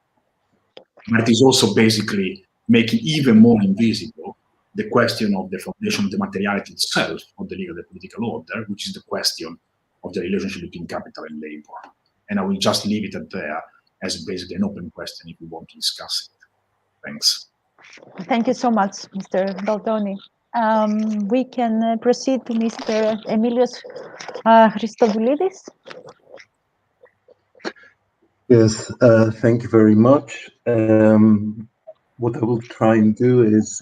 but it is also basically making even more invisible the question of the foundation of the materiality itself of the legal and political order, which is the question of the relationship between capital and labor. And I will just leave it at there as basically an open question if we want to discuss it. Thanks. Thank you so much, Mr. Baldoni. We can proceed to Mr. Emilios Christodoulidis. Yes, thank you very much. What I will try and do is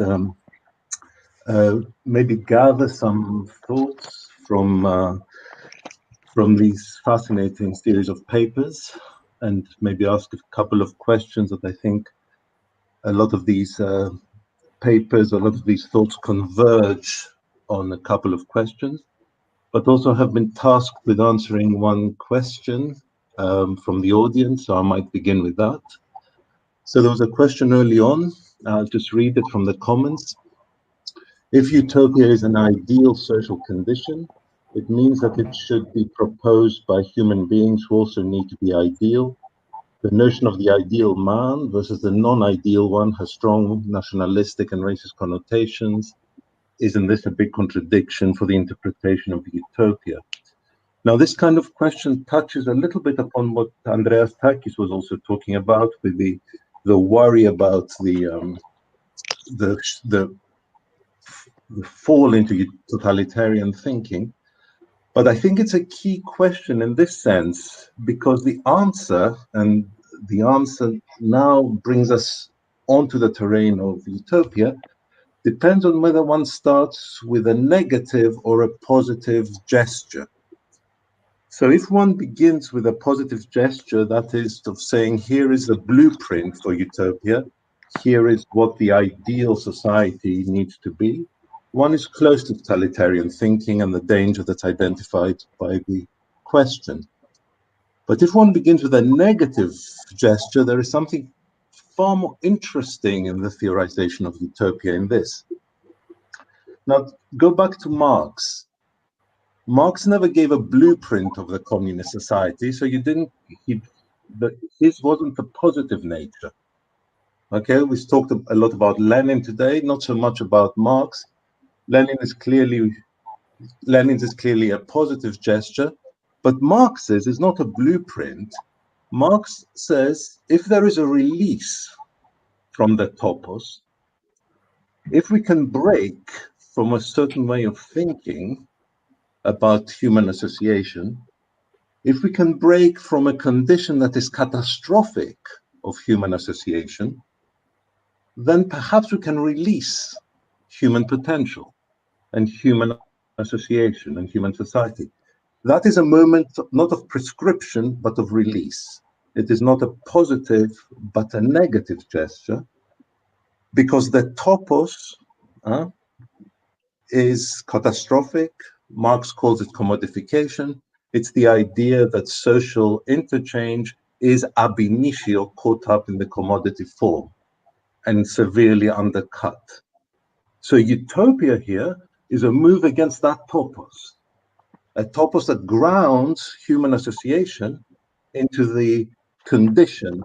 maybe gather some thoughts from these fascinating series of papers, and maybe ask a couple of questions that I think a lot of these papers, a lot of these thoughts converge on a couple of questions, but also have been tasked with answering one question from the audience, so I might begin with that. So there was a question early on, I'll just read it from the comments. If utopia is an ideal social condition, it means that it should be proposed by human beings who also need to be ideal. The notion of the ideal man versus the non-ideal one has strong nationalistic and racist connotations. Isn't this a big contradiction for the interpretation of utopia? Now, this kind of question touches a little bit upon what Andreas Takis was also talking about, with the worry about the fall into totalitarian thinking. But I think it's a key question in this sense, because the answer now brings us onto the terrain of utopia, depends on whether one starts with a negative or a positive gesture. So if one begins with a positive gesture, that is of saying, here is the blueprint for utopia, here is what the ideal society needs to be, one is close to totalitarian thinking and the danger that's identified by the question. But if one begins with a negative gesture, there is something far more interesting in the theorization of utopia in this. Now, go back to Marx. Marx never gave a blueprint of the communist society, so his wasn't a positive nature. Okay, we've talked a lot about Lenin today, not so much about Marx. Lenin's is clearly a positive gesture, but Marx's is not a blueprint. Marx says if there is a release from the topos, if we can break from a certain way of thinking about human association, if we can break from a condition that is catastrophic of human association, then perhaps we can release human potential and human association and human society. That is a moment not of prescription, but of release. It is not a positive, but a negative gesture, because the topos is catastrophic. Marx calls it commodification. It's the idea that social interchange is ab initio caught up in the commodity form and severely undercut. So utopia here is a move against that topos, a topos that grounds human association into the condition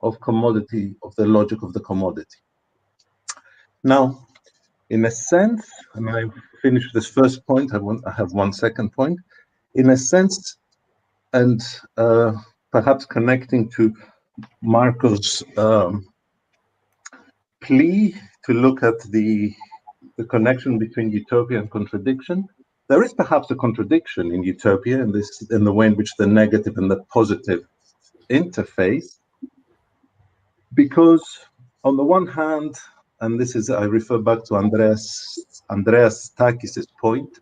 of commodity, of the logic of the commodity. Now, in a sense, and I finished this first point, I have one second point. In a sense, and perhaps connecting to Marco's plea to look at the connection between utopia and contradiction, there is perhaps a contradiction in utopia in the way in which the negative and the positive interface, because on the one hand, and this is, I refer back to Art-Costakis' point,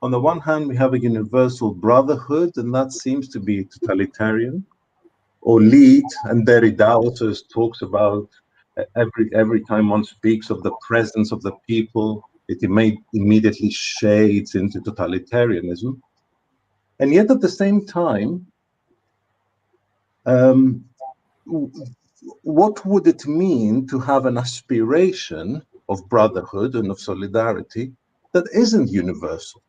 on the one hand, we have a universal brotherhood, and that seems to be totalitarian, or lead, and Derrida also talks about every time one speaks of the presence of the people, it immediately shades into totalitarianism. And yet at the same time, what would it mean to have an aspiration of brotherhood and of solidarity that isn't universal?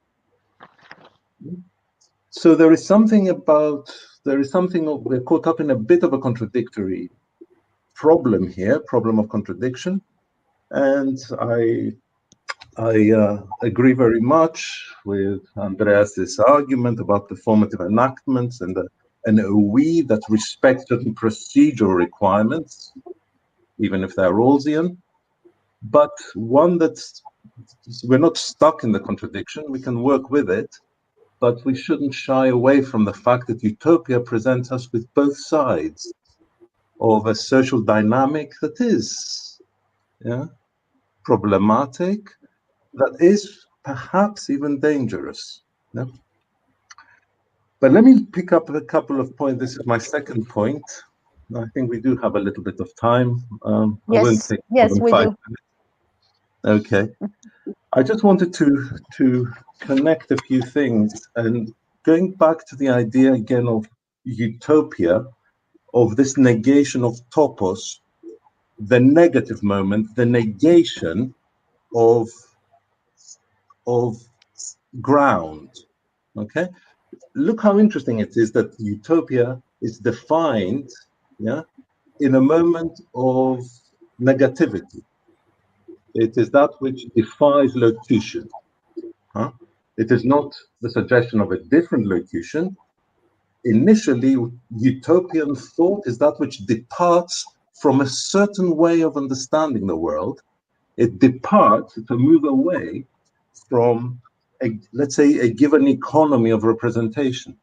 So there is something we're caught up in a bit of a contradictory problem here, problem of contradiction. And I agree very much with Andreas's argument about the formative enactments and a we that respect certain procedural requirements, even if they're Rawlsian, but one that's, we're not stuck in the contradiction, we can work with it, but we shouldn't shy away from the fact that utopia presents us with both sides of a social dynamic that is problematic, that is perhaps even dangerous. Yeah? But let me pick up a couple of points. This is my second point. I think we do have a little bit of time. Yes, we do. Okay. I just wanted to connect a few things, and going back to the idea again of utopia, of this negation of topos, the negative moment, the negation of ground. Okay, look how interesting it is that utopia is defined, in a moment of negativity. It is that which defies locution. It is not the suggestion of a different locution. Initially, utopian thought is that which departs from a certain way of understanding the world. It departs to move away from, let's say, a given economy of representation.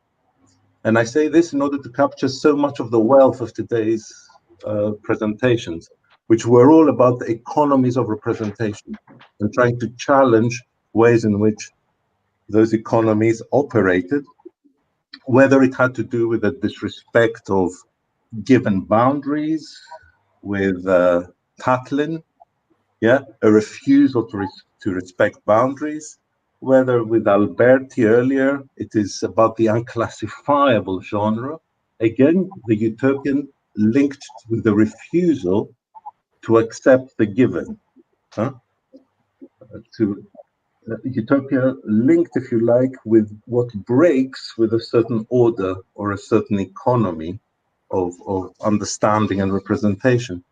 And I say this in order to capture so much of the wealth of today's presentations, which were all about the economies of representation and trying to challenge ways in which those economies operated, whether it had to do with the disrespect of given boundaries, with Tatlin, a refusal to respect boundaries, whether with Alberti earlier, it is about the unclassifiable genre. Again, the utopian linked with the refusal to accept the given. Utopia linked, if you like, with what breaks with a certain order or a certain economy of understanding and representation.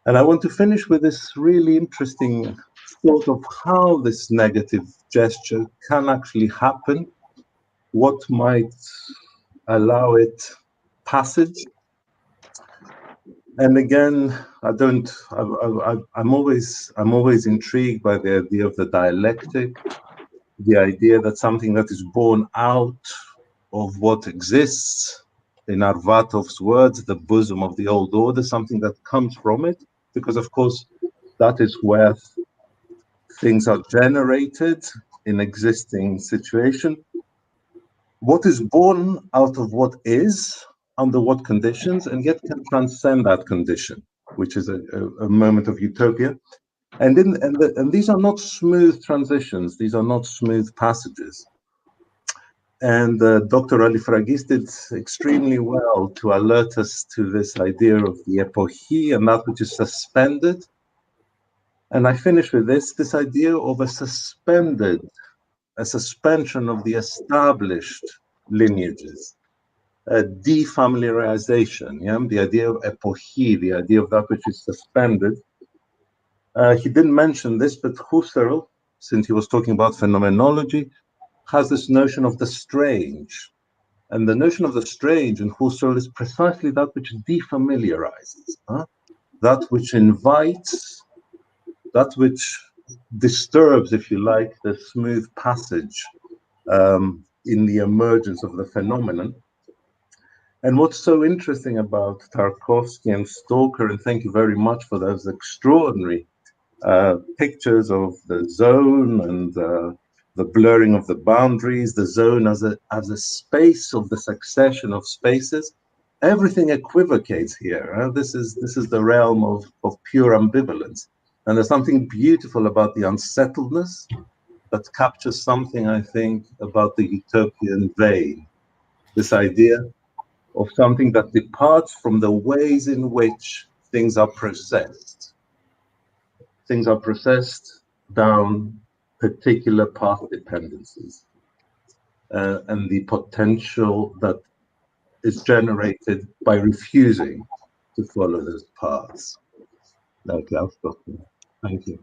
And I want to finish with this really interesting thought of how this negative gesture can actually happen, what might allow it passage. And again, I'm always intrigued by the idea of the dialectic, the idea that something that is born out of what exists, in Arvatov's words, the bosom of the old order, something that comes from it, because of course that is where things are generated in existing situation. What is born out of what is, under what conditions, and yet can transcend that condition, which is a moment of utopia. And these are not smooth transitions. These are not smooth passages. And Dr. Ali Fragis did extremely well to alert us to this idea of the epoche and that which is suspended. And I finish with this idea of a suspension of the established lineages, a defamiliarization, yeah? The idea of epoche, the idea of that which is suspended. He didn't mention this, but Husserl, since he was talking about phenomenology, has this notion of the strange. And the notion of the strange in Husserl is precisely that which defamiliarizes, that which invites, that which disturbs, if you like, the smooth passage in the emergence of the phenomenon. And what's so interesting about Tarkovsky and Stalker, and thank you very much for those extraordinary pictures of the zone and the blurring of the boundaries, the zone as a space of the succession of spaces. Everything equivocates here. This is the realm of pure ambivalence. And there's something beautiful about the unsettledness that captures something, I think, about the utopian vein. This idea of something that departs from the ways in which things are processed. Things are processed down particular path dependencies and the potential that is generated by refusing to follow those paths. Okay, I'll stop there. Thank you.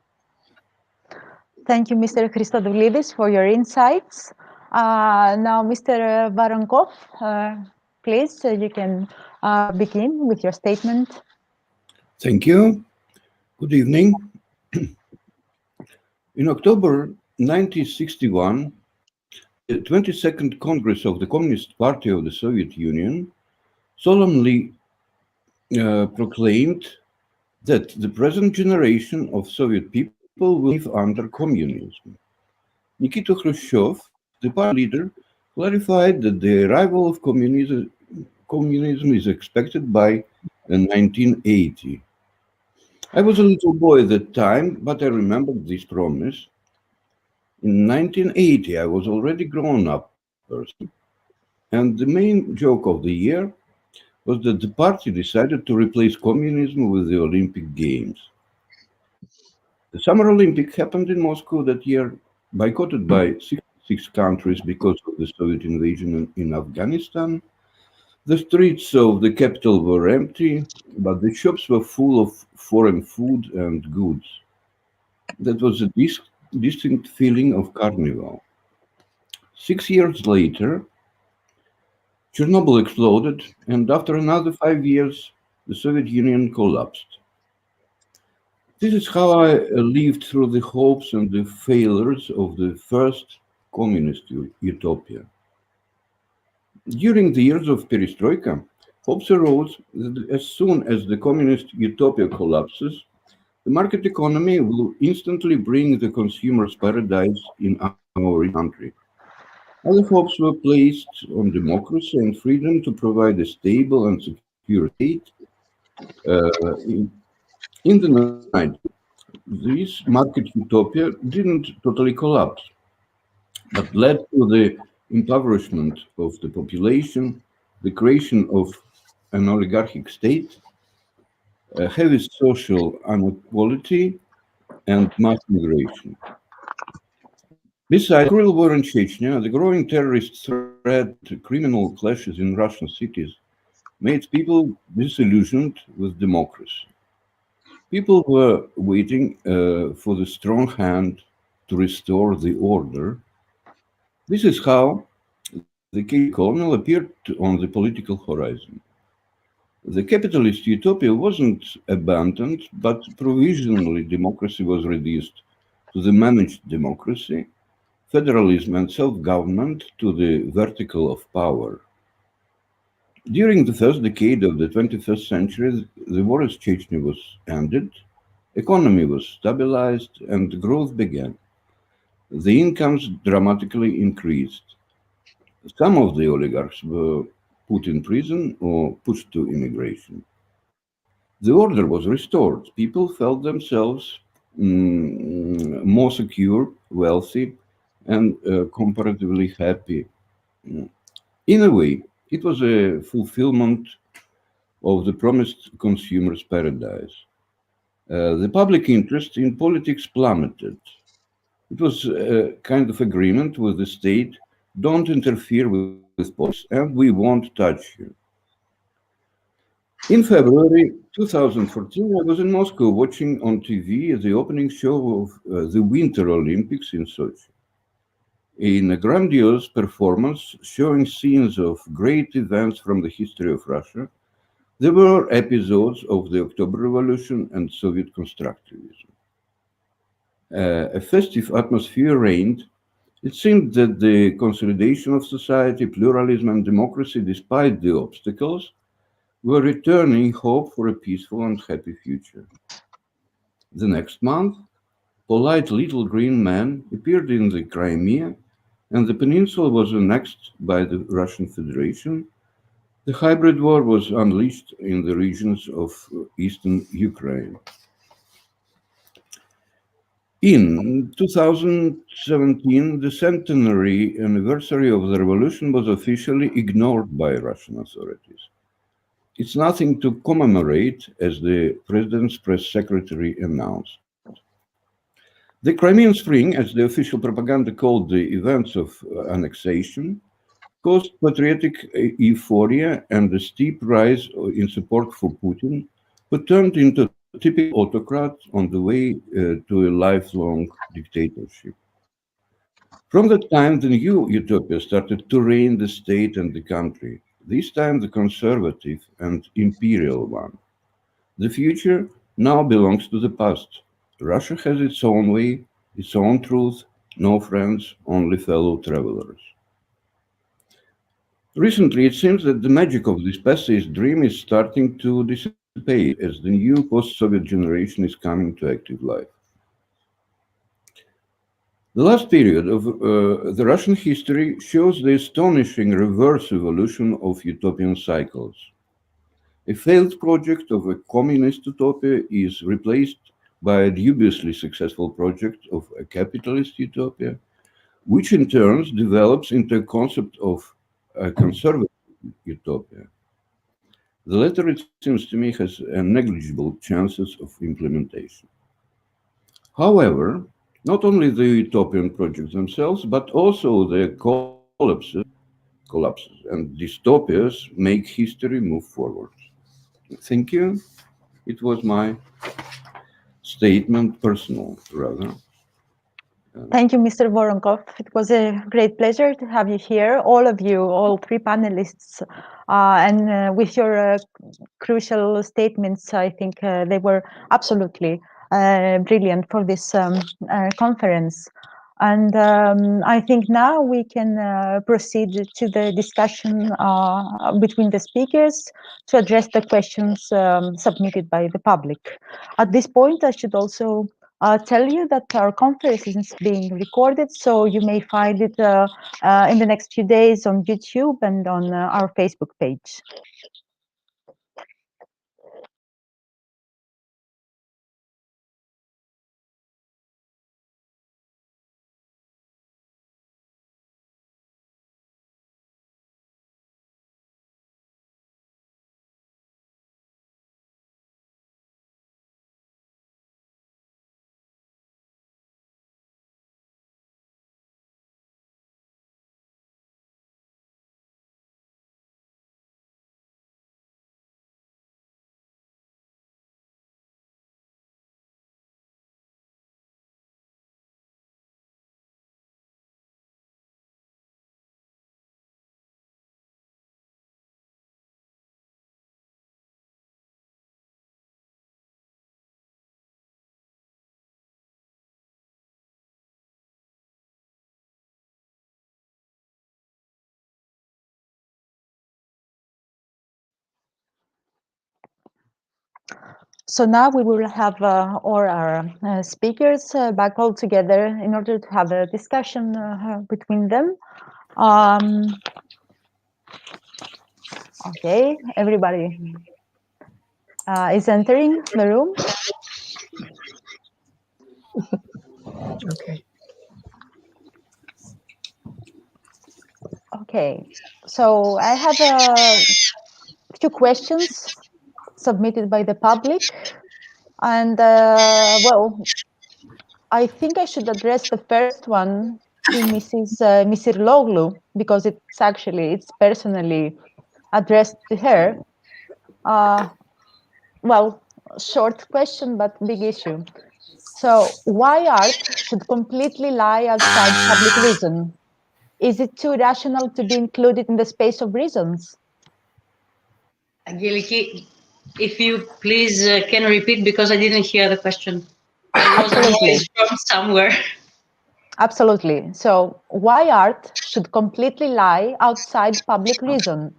Thank you, Mr. Christodoulidis, for your insights. Now, Mr. Voronkov, please, you can begin with your statement. Thank you. Good evening. In October 1961, the 22nd Congress of the Communist Party of the Soviet Union solemnly proclaimed that the present generation of Soviet people will live under communism. Nikita Khrushchev, the party leader, clarified that the arrival of communism is expected by 1980. I was a little boy at that time, but I remembered this promise. In 1980, I was already grown up person, and the main joke of the year was that the party decided to replace communism with the Olympic Games. The Summer Olympics happened in Moscow that year, boycotted by 66 countries because of the Soviet invasion in Afghanistan. The streets of the capital were empty, but the shops were full of foreign food and goods. That was a distinct feeling of carnival. 6 years later, Chernobyl exploded, and after another 5 years, the Soviet Union collapsed. This is how I lived through the hopes and the failures of the first communist utopia. During the years of perestroika, hopes arose that as soon as the communist utopia collapses, the market economy will instantly bring the consumer's paradise in our country. Other hopes were placed on democracy and freedom to provide a stable and secure state. In the night, this market utopia didn't totally collapse, but led to the impoverishment of the population, the creation of an oligarchic state, heavy social inequality, and mass migration. Besides, the cruel war in Chechnya, the growing terrorist threat, criminal clashes in Russian cities made people disillusioned with democracy. People were waiting for the strong hand to restore the order. This is how the colonial appeared on the political horizon. The capitalist utopia wasn't abandoned, but provisionally democracy was reduced to the managed democracy, federalism and self-government to the vertical of power. During the first decade of the 21st century, the war in Chechnya was ended, economy was stabilized, and growth began. The incomes dramatically increased. Some of the oligarchs were put in prison or pushed to immigration. The order was restored. People felt themselves more secure, wealthy, and comparatively happy. In a way, it was a fulfillment of the promised consumer's paradise. The public interest in politics plummeted. It was a kind of agreement with the state: don't interfere with politics, and we won't touch you. In February 2014, I was in Moscow watching on TV the opening show of the Winter Olympics in Sochi. In a grandiose performance showing scenes of great events from the history of Russia, there were episodes of the October Revolution and Soviet constructivism. A festive atmosphere reigned. It seemed that the consolidation of society, pluralism, and democracy, despite the obstacles, were returning hope for a peaceful and happy future. The next month, polite little green man appeared in the Crimea, and the peninsula was annexed by the Russian Federation. The hybrid war was unleashed in the regions of eastern Ukraine. In 2017, the centenary anniversary of the revolution was officially ignored by Russian authorities. It's nothing to commemorate, as the president's press secretary announced. The Crimean Spring, as the official propaganda called the events of annexation, caused patriotic euphoria and a steep rise in support for Putin, who turned into a typical autocrat on the way to a lifelong dictatorship. From that time, the new utopia started to reign the state and the country, this time the conservative and imperial one. The future now belongs to the past. Russia has its own way, its own truth, no friends, only fellow travelers. Recently, it seems that the magic of this passage dream is starting to dissipate as the new post-Soviet generation is coming to active life. The last period of the Russian history shows the astonishing reverse evolution of utopian cycles. A failed project of a communist utopia is replaced by a dubiously successful project of a capitalist utopia, which in turn develops into a concept of a conservative utopia. The latter, it seems to me, has negligible chances of implementation. However, not only the utopian projects themselves, but also their collapses and dystopias make history move forward. Thank you. It was my statement, personal rather. Thank you, Mr. Voronkov. It was a great pleasure to have you here, all of you, all three panelists, and with your crucial statements. I think they were absolutely brilliant for this conference. And I think now we can proceed to the discussion between the speakers to address the questions submitted by the public. At this point, I should also tell you that our conference is being recorded, so you may find it in the next few days on YouTube and on our Facebook page. So now we will have all our speakers back all together in order to have a discussion between them. Okay, everybody is entering the room. Okay. Okay, so I have a few questions submitted by the public, and well, I think I should address the first one to Mrs. Misirloglu, because it's personally addressed to her. Well, short question, but big issue. So why art should completely lie outside public reason? Is it too rational to be included in the space of reasons? Angeliki, if you please can repeat, because I didn't hear the question. There was a noise from somewhere. Absolutely. So why art should completely lie outside public reason?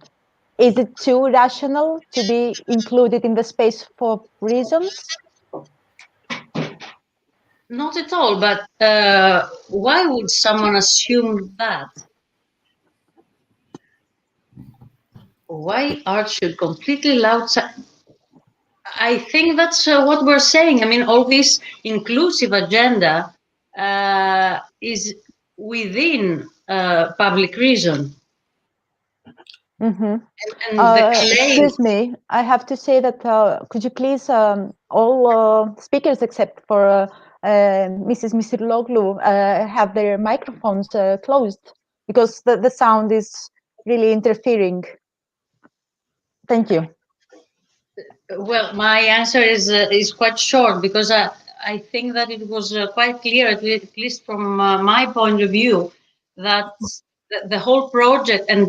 Is it too rational to be included in the space for reasons? Not at all, but why would someone assume that? Why art should completely lie outside? I think that's what we're saying. I mean, all this inclusive agenda is within public reason. Mm-hmm. And the claim... Excuse me, I have to say that could you please, all speakers except for Mrs. Misirloglu have their microphones closed, because the sound is really interfering. Thank you. Well, my answer is quite short, because I think that it was quite clear, at least from my point of view, that the whole project and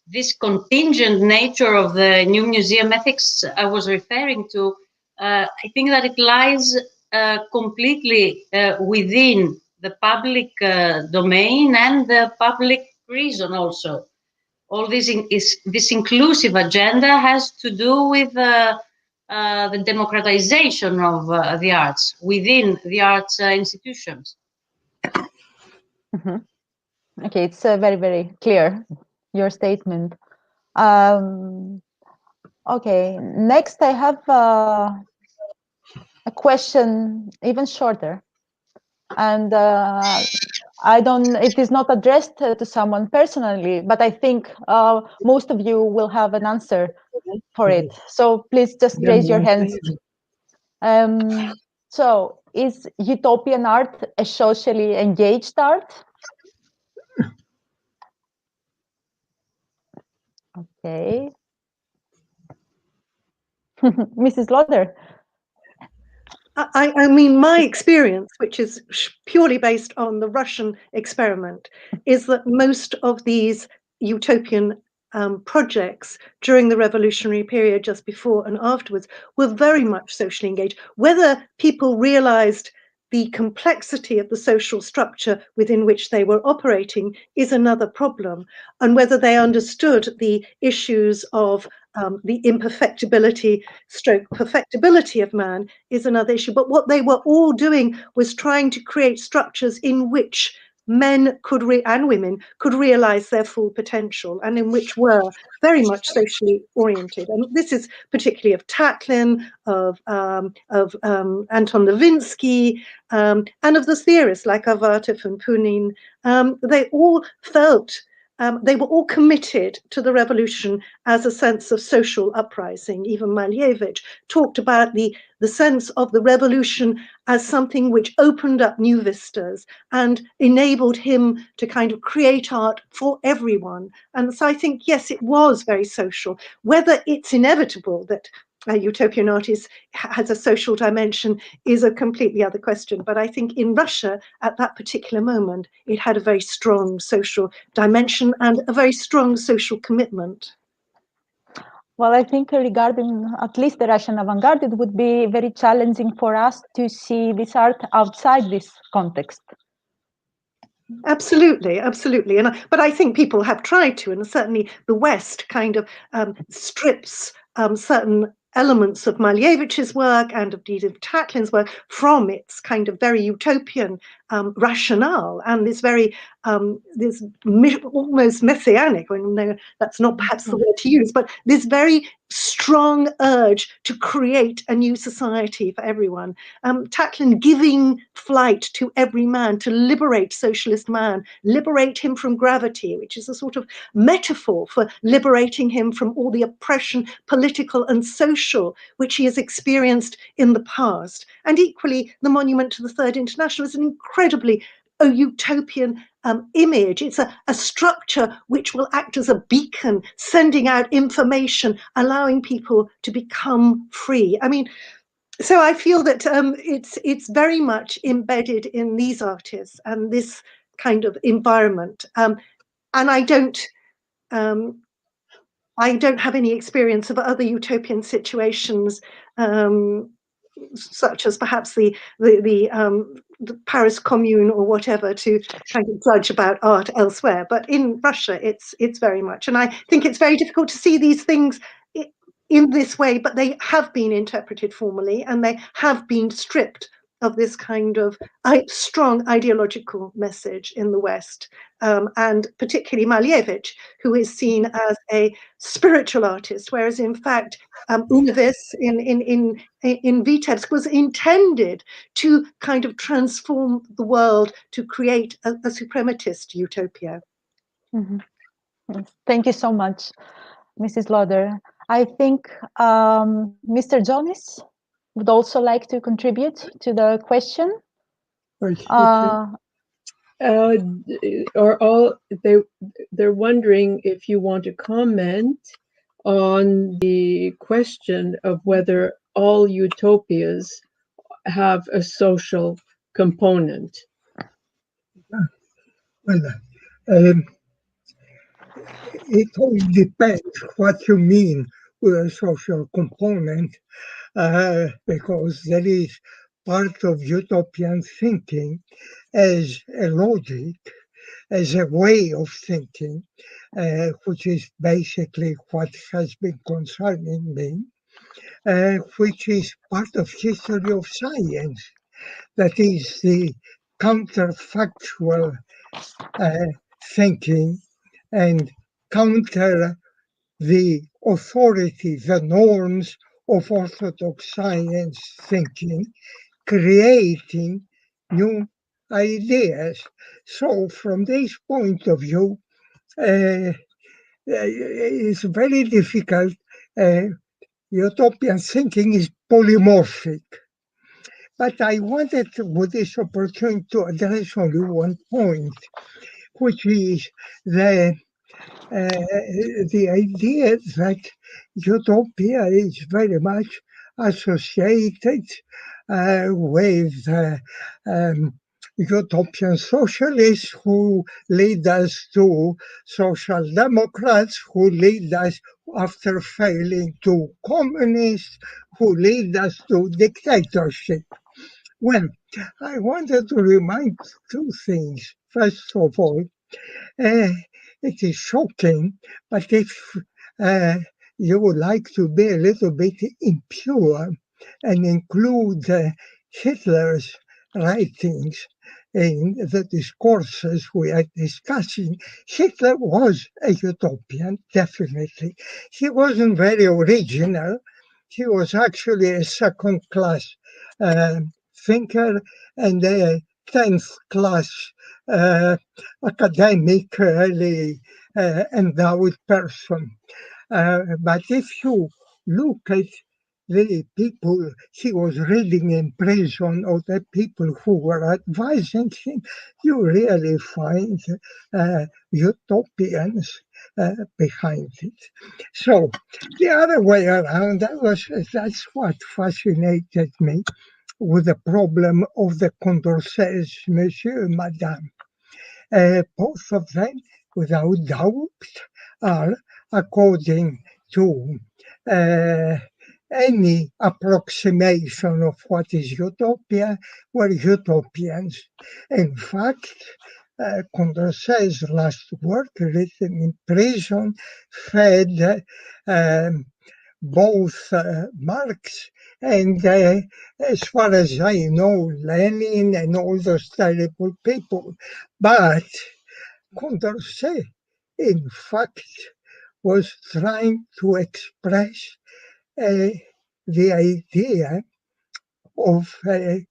this contingent nature of the new museum ethics I was referring to, I think that it lies completely within the public domain and the public reason also. All this this inclusive agenda has to do with the democratization of the arts within the arts institutions. Mm-hmm. Okay, it's very, very clear, your statement. Okay, next I have a question even shorter. And it is not addressed to someone personally, but I think most of you will have an answer for it. So please just raise your hands. So is utopian art a socially engaged art? Okay. Mrs. Lauder. I mean, my experience, which is purely based on the Russian experiment, is that most of these utopian projects during the revolutionary period, just before and afterwards, were very much socially engaged. Whether people realized the complexity of the social structure within which they were operating is another problem, and whether they understood the issues of the imperfectibility stroke perfectibility of man is another issue. But what they were all doing was trying to create structures in which men could and women could realize their full potential, and in which were very much socially oriented. And this is particularly of Tatlin, of Anton Levinsky, and of the theorists like Arvatov and Punin. They all felt they were all committed to the revolution as a sense of social uprising. Even Malevich talked about the sense of the revolution as something which opened up new vistas and enabled him to kind of create art for everyone. And so I think, yes, it was very social. Whether it's inevitable that utopian art has a social dimension is a completely other question. But I think in Russia, at that particular moment, it had a very strong social dimension and a very strong social commitment. Well, I think regarding at least the Russian avant-garde, it would be very challenging for us to see this art outside this context. Absolutely, absolutely. But I think people have tried to, and certainly the West kind of strips certain elements of Malevich's work and indeed of Tatlin's work from its kind of very utopian rationale and this very almost messianic, no, that's not perhaps the word to use, but this very strong urge to create a new society for everyone. Tatlin giving flight to every man, to liberate socialist man, liberate him from gravity, which is a sort of metaphor for liberating him from all the oppression, political and social, which he has experienced in the past. And equally, the Monument to the Third International is an incredibly utopian image. It's a structure which will act as a beacon, sending out information, allowing people to become free. I mean, so I feel that it's very much embedded in these artists and this kind of environment. And I don't have any experience of other utopian situations, such as perhaps the Paris Commune or whatever, to kind of judge about art elsewhere. But in Russia, it's very much, and I think it's very difficult to see these things in this way, but they have been interpreted formally and they have been stripped of this kind of strong ideological message in the West, and particularly Malevich, who is seen as a spiritual artist, whereas in fact Unavis in Vitebsk was intended to kind of transform the world, to create a suprematist utopia. Mm-hmm. Thank you so much, Mrs. Lauder. I think Mr. Jonas would also like to contribute to the question. They're wondering if you want to comment on the question of whether all utopias have a social component. Well, it all depends what you mean with a social component, because there is part of utopian thinking as a logic, as a way of thinking, which is basically what has been concerning me, which is part of history of science. That is the counterfactual thinking and counter the authority, the norms of orthodox science thinking, creating new ideas. So from this point of view, it's very difficult. Utopian thinking is polymorphic. But I wanted with this opportunity to address only one point, which is the idea that utopia is very much associated with utopian socialists who lead us to social democrats, who lead us after failing to communists, who lead us to dictatorship. Well, I wanted to remind two things. First of all, it is shocking, but if you would like to be a little bit impure and include Hitler's writings in the discourses we are discussing, Hitler was a utopian, definitely. He wasn't very original. He was actually a second-class thinker and a 10th class academically endowed person. But if you look at the people he was reading in prison or the people who were advising him, you really find utopians behind it. So the other way around, that's what fascinated me with the problem of the Condorcets, Monsieur, Madame. Both of them, without doubt, are, according to any approximation of what is utopia, were utopians. In fact, Condorcet's last work, written in prison, fed both Marx and, as far as I know, Lenin and all those terrible people. But Condorcet, in fact, was trying to express the idea of a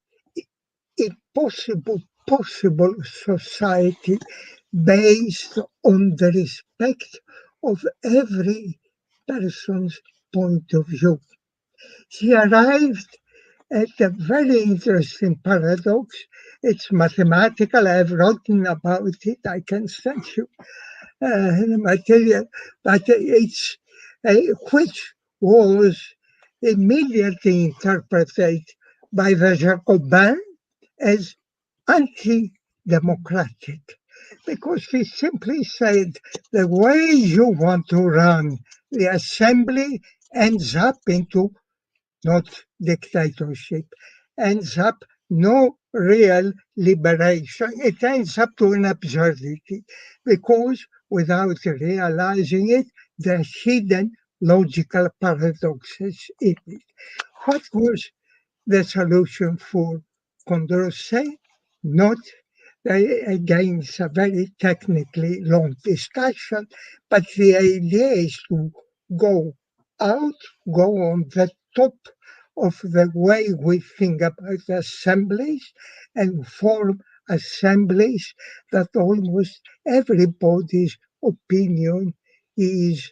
possible society based on the respect of every person's point of view. He arrived at a very interesting paradox. It's mathematical. I've written about it. I can send you the material, but it's which was immediately interpreted by the Jacobins as anti-democratic, because he simply said the way you want to run the assembly ends up into not dictatorship, ends up no real liberation. It ends up to an absurdity, because without realizing it, there are hidden logical paradoxes in it. What was the solution for Condorcet? Not, again, it's a very technically long discussion, but the idea is to go out, go on the top of the way we think about assemblies and form assemblies that almost everybody's opinion is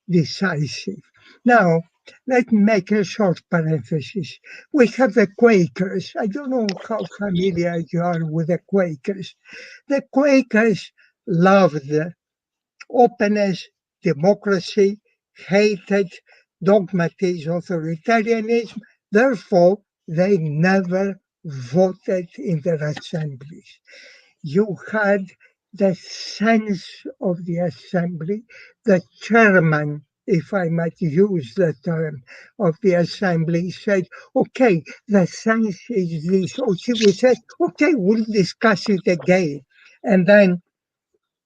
decisive. Now, let me make a short parenthesis. We have the Quakers. I don't know how familiar you are with the Quakers. The Quakers loved openness, democracy, hated dogmatism, authoritarianism. Therefore, they never voted in their assemblies. You had the sense of the assembly, the chairman, if I might use the term, of the assembly said, okay, the sense is this. Or she would say, okay, we'll discuss it again. And then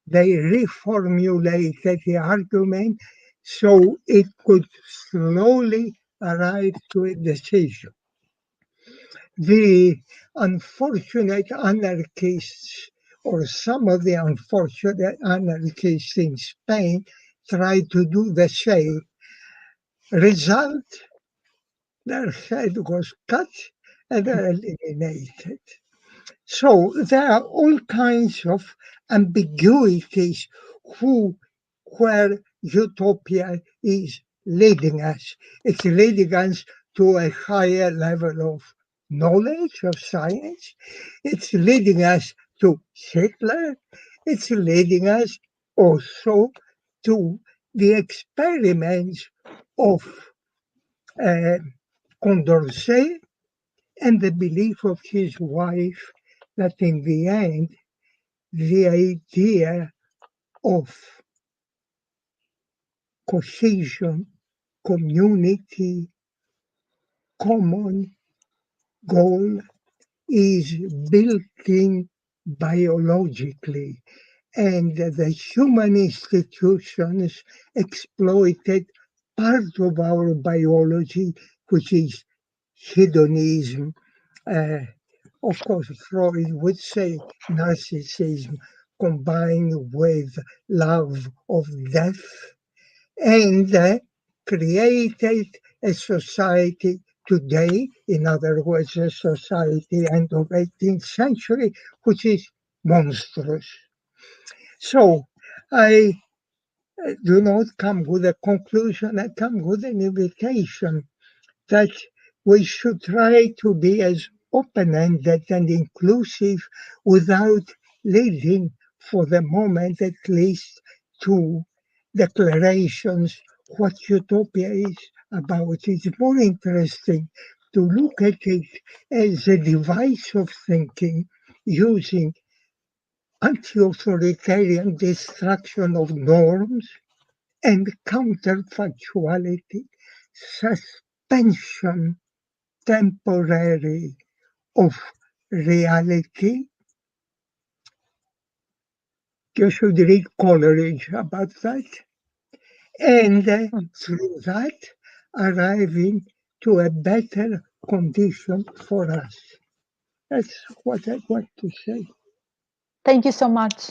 they reformulated the argument so it could slowly arrive to a decision. The unfortunate anarchists, or some of the unfortunate anarchists in Spain, tried to do the same. Result, their head was cut and they're eliminated. So there are all kinds of ambiguities where utopia is leading us. It's leading us to a higher level of knowledge of science. It's leading us to Hitler. It's leading us also to the experiments of Condorcet and the belief of his wife that in the end, the idea of cohesion, community, common goal is built in biologically, and the human institutions exploited part of our biology, which is hedonism. Of course, Freud would say narcissism combined with love of death, and created a society today, in other words, a society end of 18th century, which is monstrous. So I do not come with a conclusion, I come with an invitation that we should try to be as open-ended and inclusive without leading, for the moment at least, to declarations what utopia is about. It's more interesting to look at it as a device of thinking using anti-authoritarian destruction of norms and counterfactuality, suspension temporary of reality. You should read Coleridge about that. And through that, arriving to a better condition for us. That's what I want to say. Thank you so much.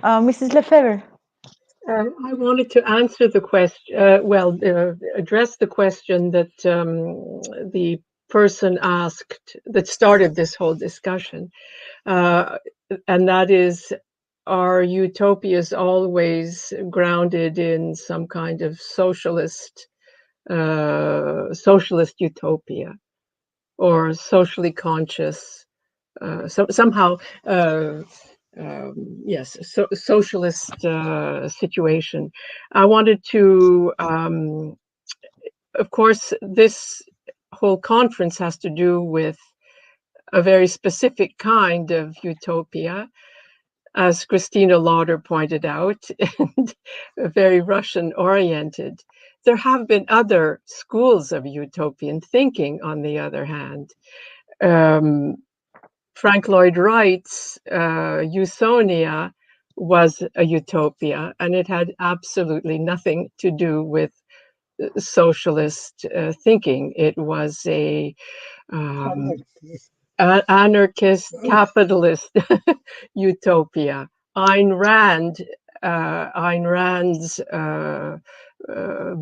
Mrs. Lefebvre. I wanted to answer the question, address the question that the person asked that started this whole discussion. And that is, are utopias always grounded in some kind of socialist utopia or socially conscious, yes, socialist situation. I wanted to, of course, this whole conference has to do with a very specific kind of utopia, as Christina Lauder pointed out, and very Russian-oriented. There have been other schools of utopian thinking, on the other hand. Frank Lloyd Wright's Usonia was a utopia, and it had absolutely nothing to do with socialist thinking. It was a anarchist capitalist utopia. Ayn Rand's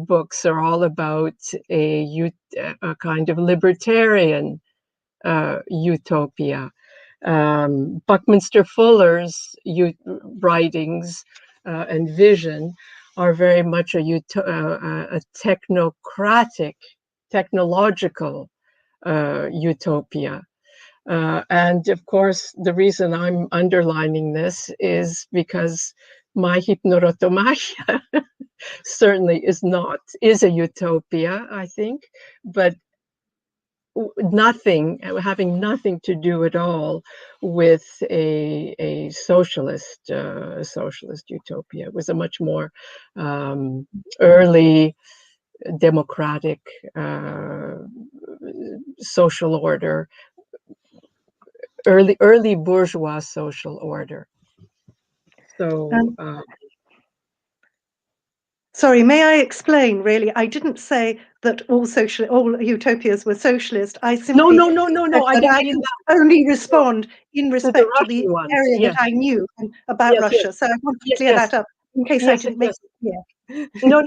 books are all about a kind of libertarian utopia. Buckminster Fuller's writings and vision are very much a technocratic, technological utopia. And of course, the reason I'm underlining this is because my hypnerotomachia certainly is a utopia, I think, but having nothing to do at all with a socialist utopia. It was a much more early democratic social order, early bourgeois social order. So sorry, may I explain, really? I didn't say that all utopias were socialist. I simply no. I didn't I mean can only respond in respect to the ones. area Yes. that I knew about Russia. Yes. So I want to clear that up in case I didn't make it clear. No,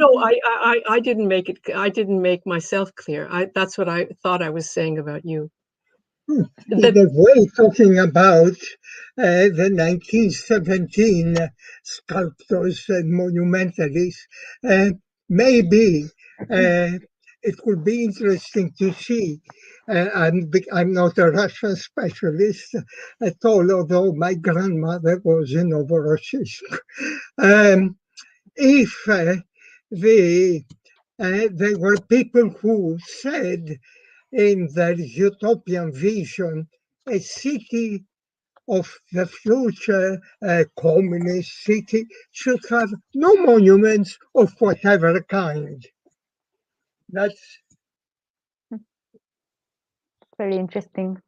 I didn't make it. I didn't make myself clear. That's what I thought I was saying about you. In a way, talking about the 1917 sculptors and monumentalists, maybe it would be interesting to see. I'm not a Russian specialist at all, although my grandmother was in Novorossiysk. If there were people who said in their utopian vision, a city of the future, a communist city, should have no monuments of whatever kind. That's very interesting.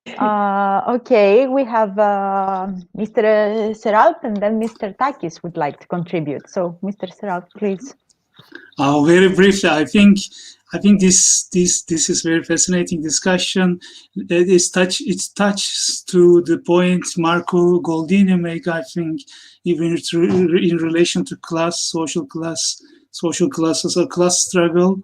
Okay, we have Mr. Seralp, and then Mr. Takis would like to contribute. So, Mr. Seralp, please. Very briefly, I think this is very fascinating discussion. It touches to the point Marco Goldini made. I think even in relation to class, social classes or class struggle.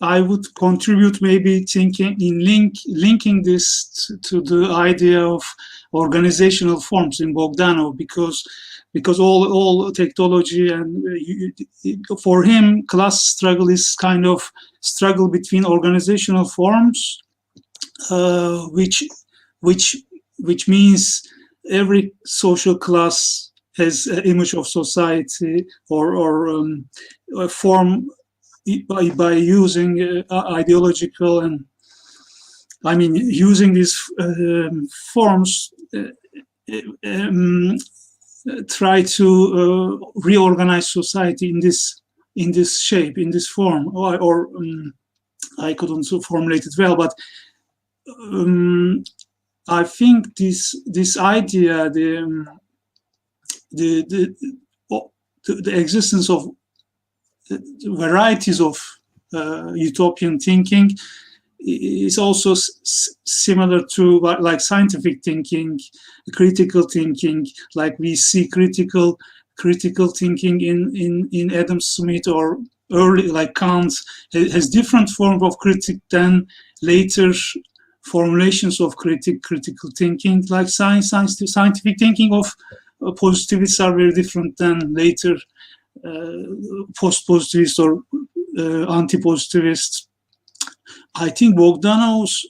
I would contribute maybe thinking in linking this to the idea of organizational forms in Bogdanov, because all technology and for him class struggle is kind of struggle between organizational forms, which means every social class has an image of society or a form by using ideological and using these forms try to reorganize society in this shape, in this form, or I couldn't formulate it well, but I think this idea, the existence of varieties of utopian thinking is also similar to like scientific thinking, critical thinking, like we see critical thinking in Adam Smith or early, like Kant, has different form of critic than later formulations of critical thinking, like scientific thinking of positivists are very different than later post-positivists or anti-positivists. I think Bogdanov's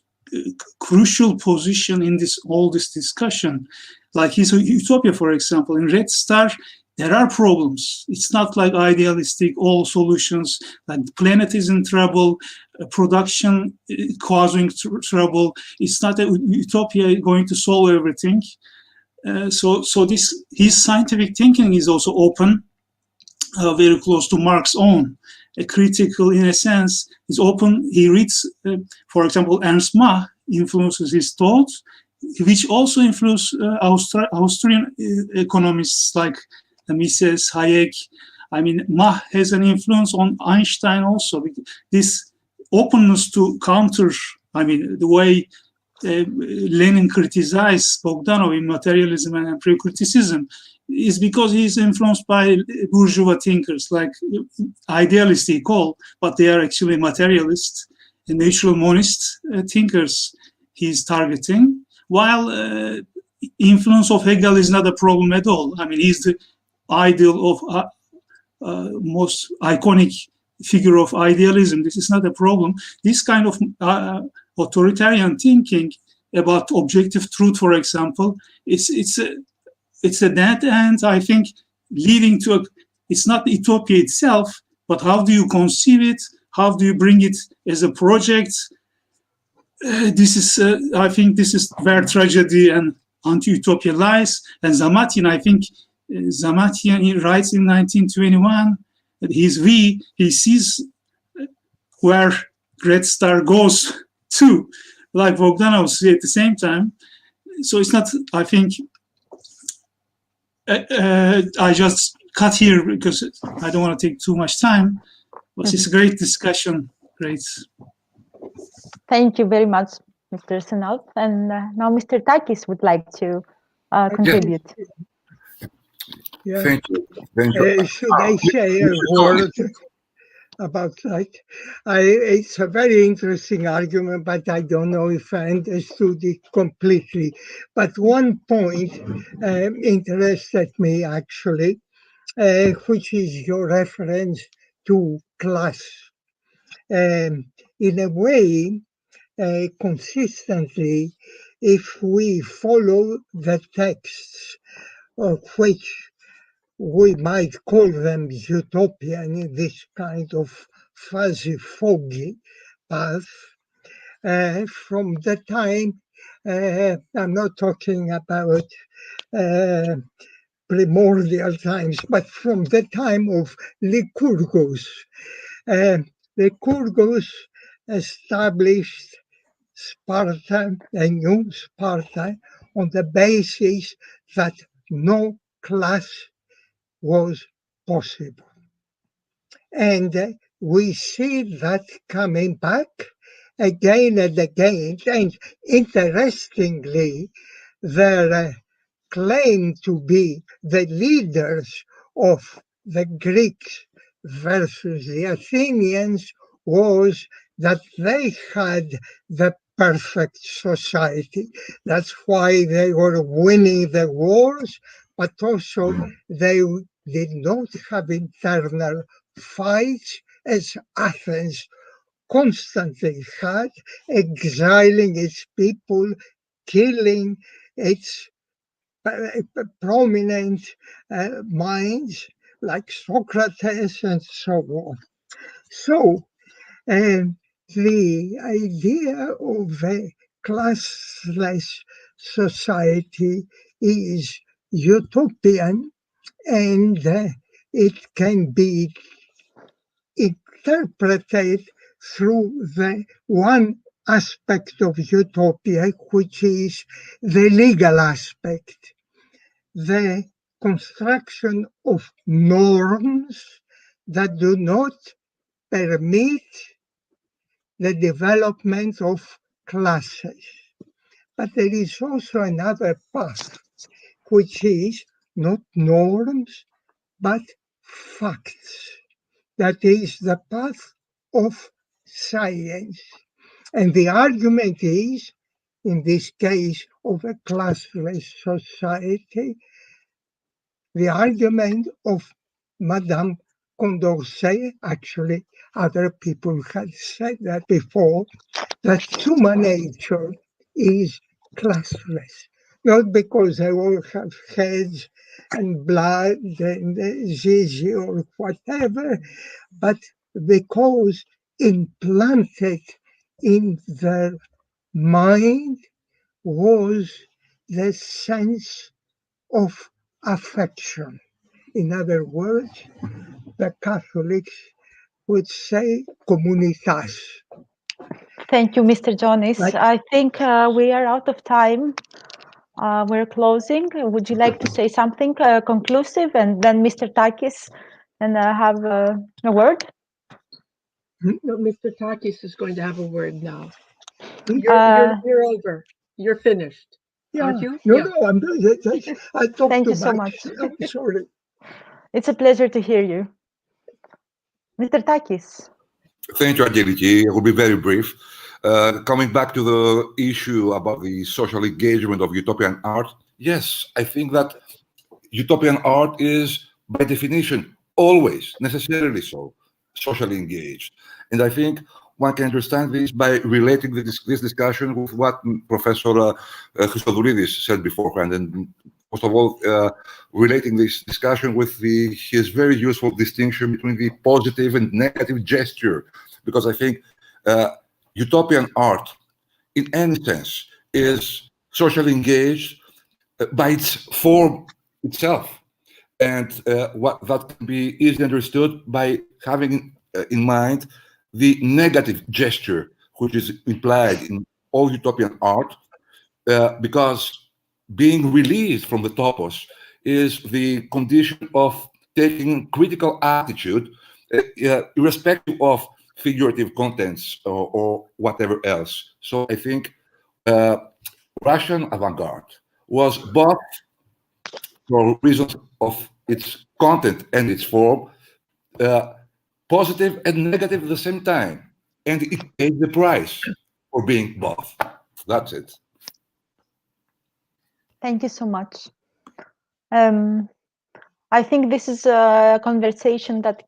crucial position in all this discussion, like his Utopia, for example, in Red Star, there are problems. It's not like idealistic, all solutions, like the planet is in trouble, production causing trouble. It's not a utopia going to solve everything. So his scientific thinking is also open, very close to Marx's own. Critical, in a sense, is open. He reads, for example, Ernst Mach influences his thoughts, which also influence Austrian economists like Mises, Hayek. I mean, Mach has an influence on Einstein also. This openness to counter, I mean, the way Lenin criticized Bogdanov in Materialism and Empirical-Criticism is because he's influenced by bourgeois thinkers, like idealists they call, but they are actually materialist and natural monist thinkers he's targeting, while influence of Hegel is not a problem at all. I mean, he's the ideal of most iconic figure of idealism. This is not a problem. This kind of authoritarian thinking about objective truth, for example, it's a dead end, I think, leading to it's not the utopia itself, but how do you conceive it? How do you bring it as a project? This is, I think, this is where tragedy and anti-utopia lies. And Zamatian, I think, Zamatian, he writes in 1921 that he sees where Red Star goes to, like Bogdanov said at the same time. So it's not, I think, I just cut here because I don't want to take too much time, but it's a great discussion. Great. Thank you very much, Mr. Senalp. And now Mr. Takis would like to contribute. Yeah. Thank you. Thank you. Should I say a word about that? It's a very interesting argument, but I don't know if I understood it completely. But one point interested me, actually, which is your reference to class. In a way, consistently, if we follow the texts of which we might call them utopian, this kind of fuzzy, foggy path, from the time, I'm not talking about primordial times, but from the time of Lycurgus. Lycurgus established Sparta, a new Sparta, on the basis that no class was possible. And we see that coming back again and again. And interestingly, their claim to be the leaders of the Greeks versus the Athenians was that they had the perfect society. That's why they were winning the wars, but also they did not have internal fights as Athens constantly had, exiling its people, killing its prominent minds like Socrates and so on. So the idea of a classless society is utopian, and it can be interpreted through the one aspect of utopia, which is the legal aspect, the construction of norms that do not permit the development of classes. But there is also another path, which is not norms, but facts. That is the path of science. And the argument is, in this case of a classless society, the argument of Madame Condorcet, actually other people had said that before, that human nature is classless. Not because they all have heads and blood and zizi or whatever, but because implanted in their mind was the sense of affection. In other words, the Catholics would say communitas. Thank you, Mr. Jonis. I think we are out of time. We're closing. Would you like to say something conclusive? And then Mr. Takis and have a word? No, Mr. Takis is going to have a word now. You're over. You're finished. Yeah. Aren't you? No, Yeah. no, I talked Thank too you so much. much. I'm sorry. It's a pleasure to hear you. Mr. Takis. Thank you, Angeliki. I will be very brief. Coming back to the issue about the social engagement of utopian art, yes, I think that utopian art is, by definition, always, necessarily so, socially engaged. And I think one can understand this by relating this discussion with what Professor Christodoulides said beforehand, and most of all, relating this discussion with his very useful distinction between the positive and negative gesture, because I think utopian art, in any sense, is socially engaged by its form itself. And what that can be easily understood by having in mind the negative gesture, which is implied in all utopian art, because being released from the topos is the condition of taking critical attitude, irrespective of figurative contents or whatever else. So I think Russian avant-garde was both, for reasons of its content and its form, positive and negative at the same time. And it paid the price for being both. That's it. Thank you so much. I think this is a conversation that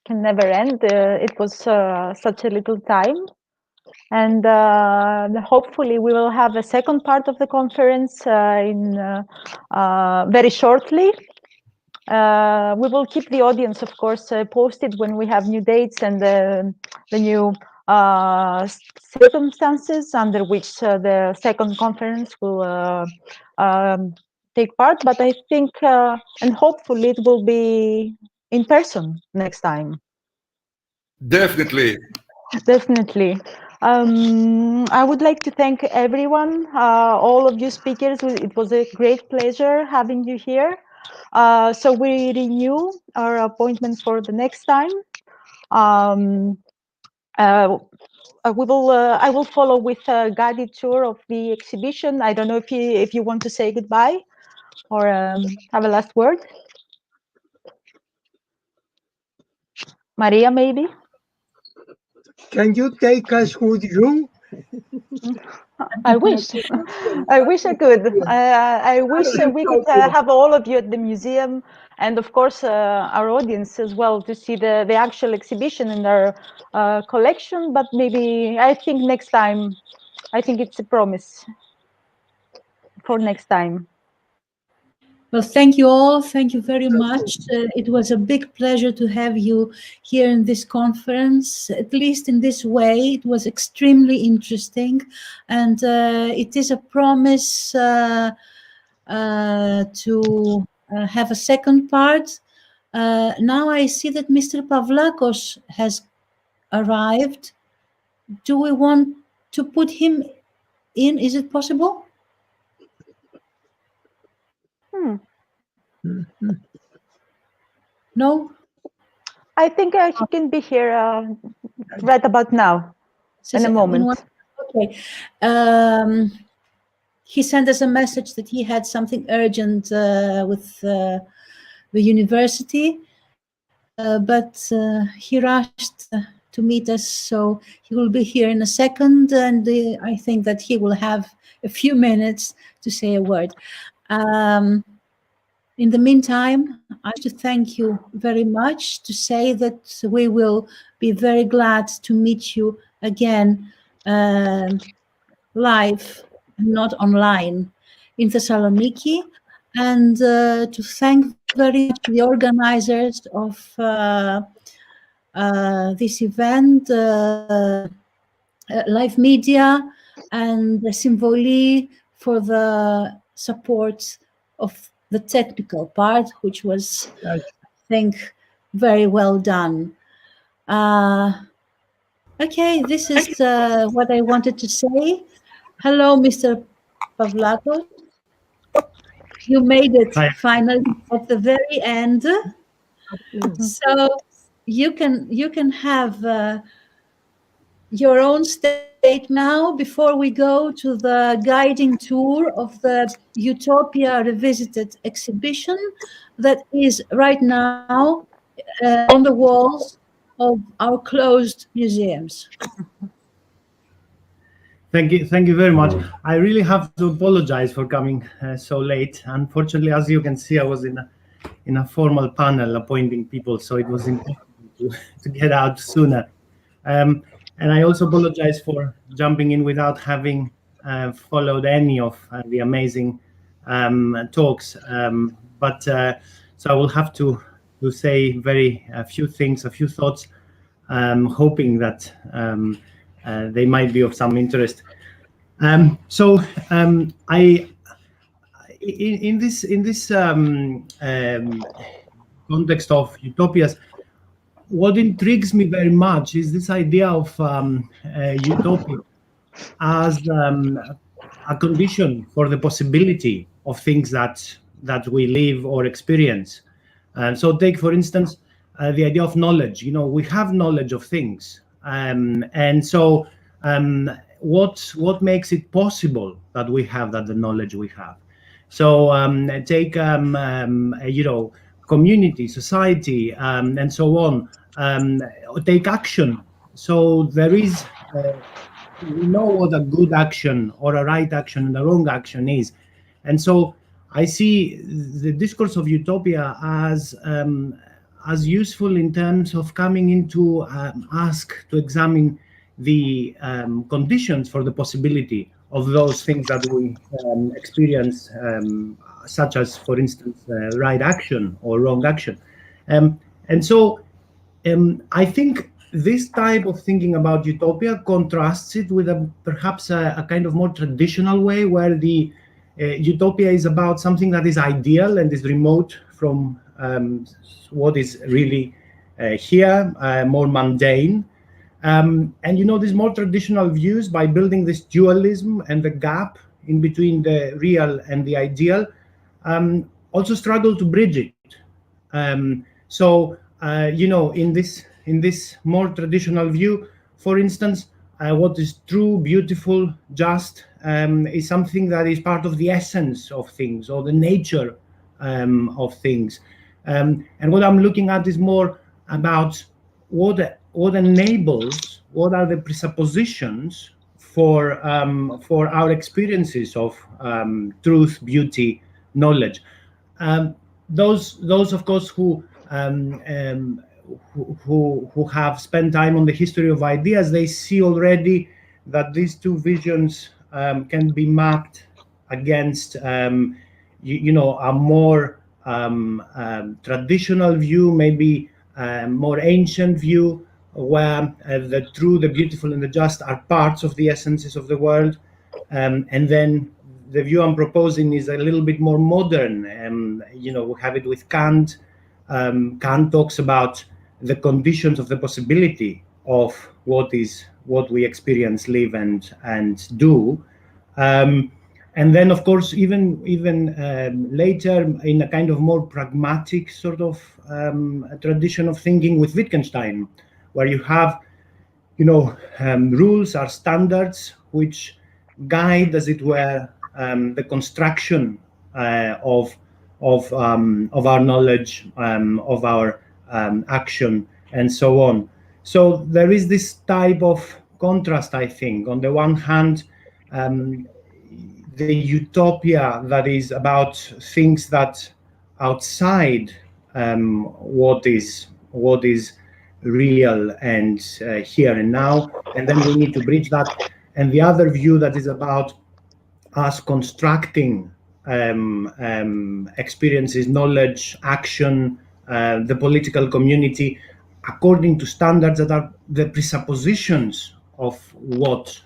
can never end. It was such a little time. And hopefully we will have a second part of the conference very shortly. We will keep the audience, of course, posted when we have new dates and the new circumstances under which the second conference will take part. But I think, and hopefully it will be in person next time. Definitely. Definitely. I would like to thank everyone, all of you speakers. It was a great pleasure having you here. So we renew our appointment for the next time. I will follow with a guided tour of the exhibition. I don't know if you want to say goodbye or have a last word. Maria, maybe? Can you take us with you? I wish. I wish I could. I wish we could have all of you at the museum, and of course our audience as well, to see the actual exhibition in our collection. But maybe I think next time, I think it's a promise for next time. Well, thank you all. Thank you very much. It was a big pleasure to have you here in this conference, at least in this way. It was extremely interesting. And it is a promise to have a second part. Now I see that Mr. Pavlakos has arrived. Do we want to put him in? Is it possible? Hmm. No? I think he can be here right about now, in a moment. Okay. He sent us a message that he had something urgent with the university, but he rushed to meet us, so he will be here in a second, and I think that he will have a few minutes to say a word. In the meantime, I have to thank you very much, to say that we will be very glad to meet you again live, not online, in Thessaloniki, and to thank very much the organizers of this event, Live Media and Symboli, for the support of the technical part, which was, I think, very well done. Okay, this is what I wanted to say. Hello, Mr. Pavlakos. You made it finally at the very end. So you can have your own state now, before we go to the guiding tour of the Utopia Revisited exhibition that is right now on the walls of our closed museums. Thank you very much. I really have to apologize for coming so late. Unfortunately, as you can see, I was in a formal panel appointing people, so it was impossible to get out sooner. And I also apologize for jumping in without having followed any of the amazing talks. So I will have to say a few thoughts, hoping that they might be of some interest. In this context of utopias, what intrigues me very much is this idea of utopia as a condition for the possibility of things that we live or experience. So take, for instance, the idea of knowledge. We have knowledge of things, and so what makes it possible that we have the knowledge we have? So take community, society, and so on. Take action. So there is, we know what a good action or a right action and a wrong action is. And so I see the discourse of utopia as useful in terms of coming into to examine the conditions for the possibility of those things that we experience, such as, for instance, right action or wrong action. And so I think this type of thinking about utopia contrasts it with perhaps a kind of more traditional way, where the utopia is about something that is ideal and is remote from what is really here, more mundane. And these more traditional views, by building this dualism and the gap in between the real and the ideal, also struggle to bridge it. In this more traditional view, for instance, what is true, beautiful, just is something that is part of the essence of things, or the nature of things. And what I'm looking at is more about what enables, what are the presuppositions for our experiences of truth, beauty, knowledge. Those of course who have spent time on the history of ideas, they see already that these two visions can be mapped against a more traditional view, maybe more ancient view, where the true, the beautiful, and the just are parts of the essences of the world. And then the view I'm proposing is a little bit more modern. We have it with Kant. Kant talks about the conditions of the possibility of what we experience, live, and do. And then, of course, even later, in a kind of more pragmatic sort of tradition of thinking with Wittgenstein, where you have, rules or standards which guide, as it were, the construction of our knowledge, of our action, and so on. So there is this type of contrast, I think. On the one hand, the utopia that is about things that outside what is real and here and now, and then we need to bridge that. And the other view that is about us constructing experiences, knowledge, action, the political community, according to standards that are the presuppositions of what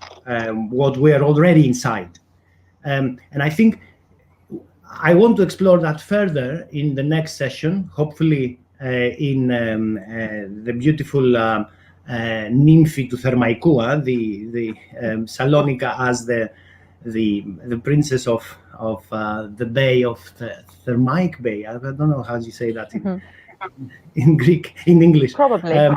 we are already inside. And I think I want to explore that further in the next session, hopefully in the beautiful Nymphi to Thermaikua, the Salonika as the princess of the bay of the Thermaik Bay. I don't know how you say that in Greek, in English. Probably.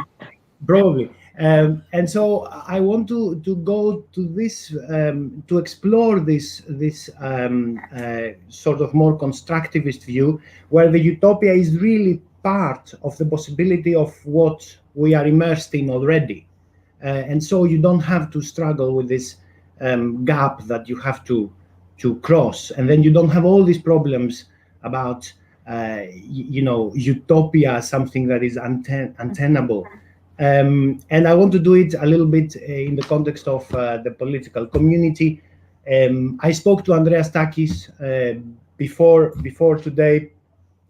Probably. And so I want to go to this, to explore this sort of more constructivist view, where the utopia is really part of the possibility of what we are immersed in already. And so you don't have to struggle with this gap that you have to cross. And then you don't have all these problems about, utopia, something that is untenable. And I want to do it a little bit in the context of the political community. I spoke to Andreas Takis before today,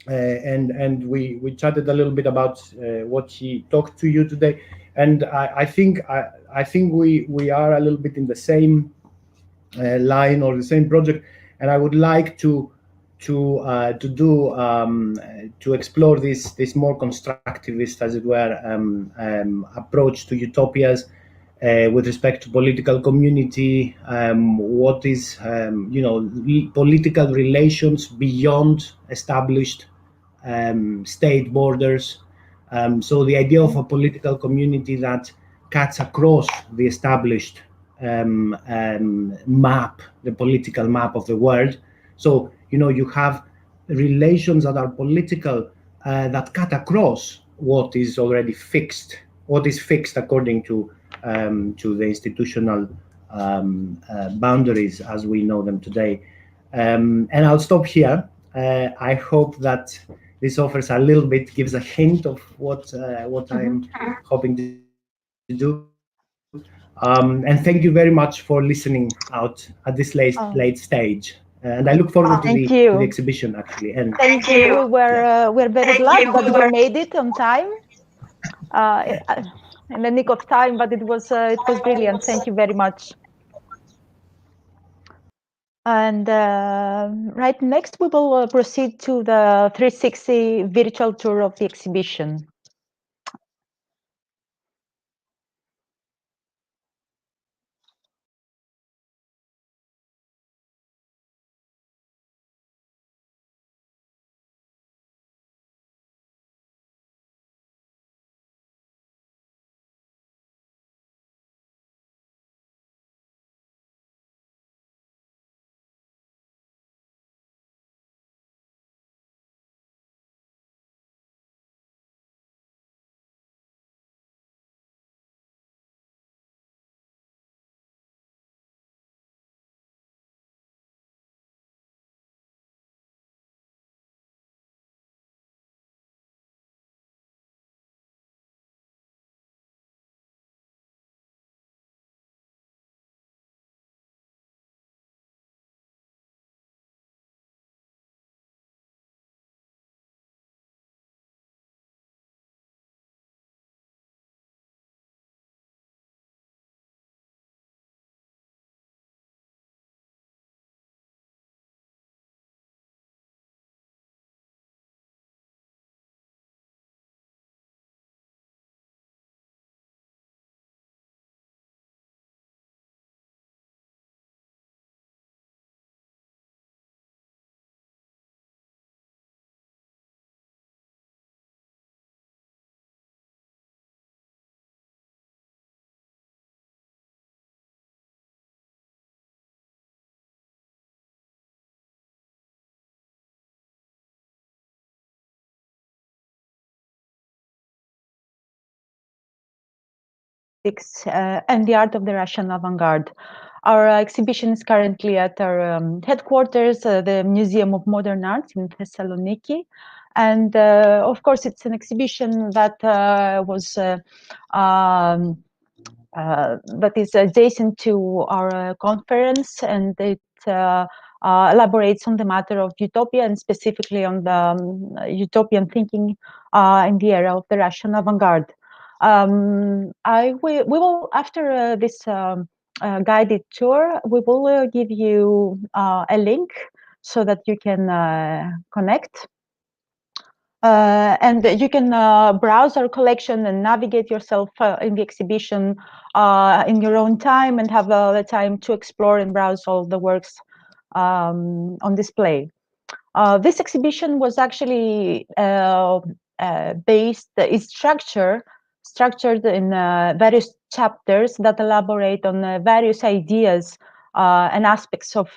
and we chatted a little bit about what he talked to you today. And I think we are a little bit in the same line or the same project. And I would like to explore this more constructivist, as it were, approach to utopias with respect to political community. What is political relations beyond established state borders. So the idea of a political community that cuts across the established map, the political map of the world. So, you have relations that are political that cut across what is already fixed, what is fixed according to the institutional boundaries as we know them today. And I'll stop here. I hope that this offers a little bit, gives a hint of what I'm hoping to do. And thank you very much for listening out at this late stage. And I look forward to the exhibition, actually. And thank you. We're very glad that we made it on time, in the nick of time. But it was brilliant. Thank you very much. And right next, we will proceed to the 360 virtual tour of the exhibition. Politics and the Art of the Russian Avant-Garde. Our exhibition is currently at our headquarters, the Museum of Modern Art in Thessaloniki. And of course, it's an exhibition that that is adjacent to our conference, and it elaborates on the matter of utopia, and specifically on the utopian thinking in the era of the Russian avant-garde. We will, after this guided tour, we will give you a link so that you can connect. And you can browse our collection and navigate yourself in the exhibition in your own time, and have the time to explore and browse all the works on display. This exhibition was actually is structured in various chapters that elaborate on various ideas and aspects of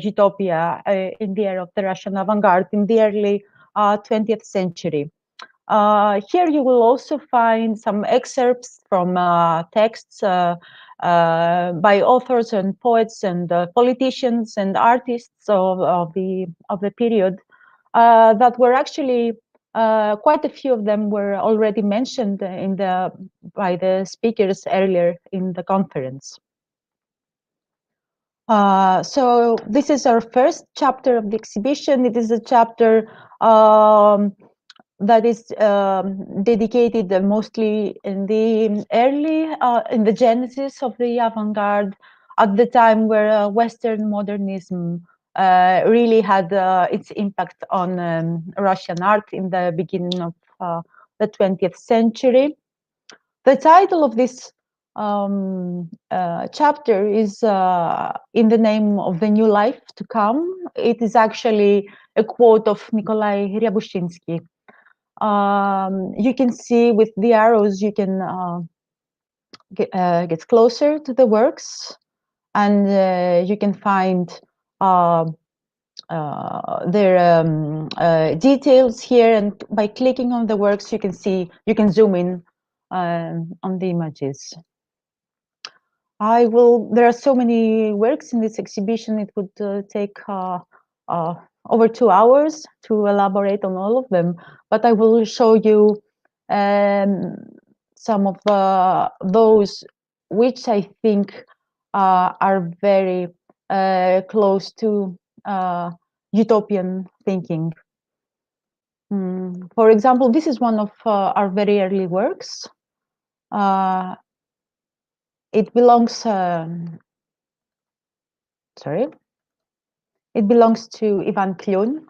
utopia in the era of the Russian avant-garde in the early 20th century. Here you will also find some excerpts from texts by authors and poets and politicians and artists of the period that were actually quite a few of them were already mentioned by the speakers earlier in the conference. So this is our first chapter of the exhibition. It is a chapter that is dedicated mostly in the in the genesis of the avant-garde, at the time where Western modernism really had its impact on Russian art in the beginning of the 20th century. The title of this chapter is In the Name of the New Life to Come. It is actually a quote of Nikolai Ryabushinsky. You can see with the arrows, you can get closer to the works, and you can find their details here. And by clicking on the works, you can zoom in on the images. There are so many works in this exhibition, it would take over 2 hours to elaborate on all of them, but I will show you some of those which I think are very close to utopian thinking. For example, this is one of our very early works. It belongs it belongs to Ivan Klyun.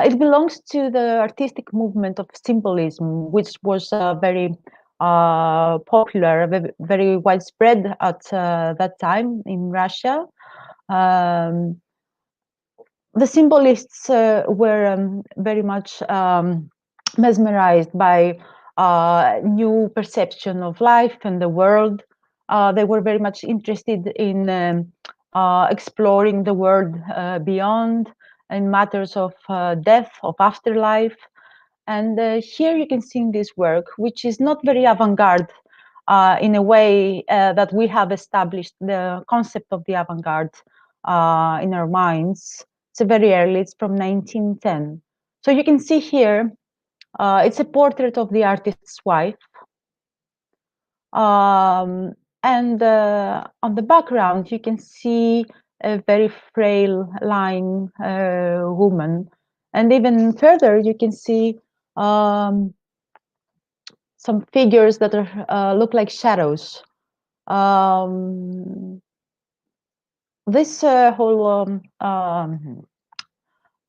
It belongs to the artistic movement of symbolism, which was very popular, very widespread at that time in Russia. The symbolists were very much mesmerized by new perception of life and the world. They were very much interested in exploring the world beyond, and matters of death, of afterlife. And here you can see in this work, which is not very avant-garde in a way that we have established the concept of the avant-garde in our minds. It's very early, it's from 1910. So you can see here, it's a portrait of the artist's wife. And on the background, you can see a very frail lying woman. And even further, you can see some figures that are look like shadows. This whole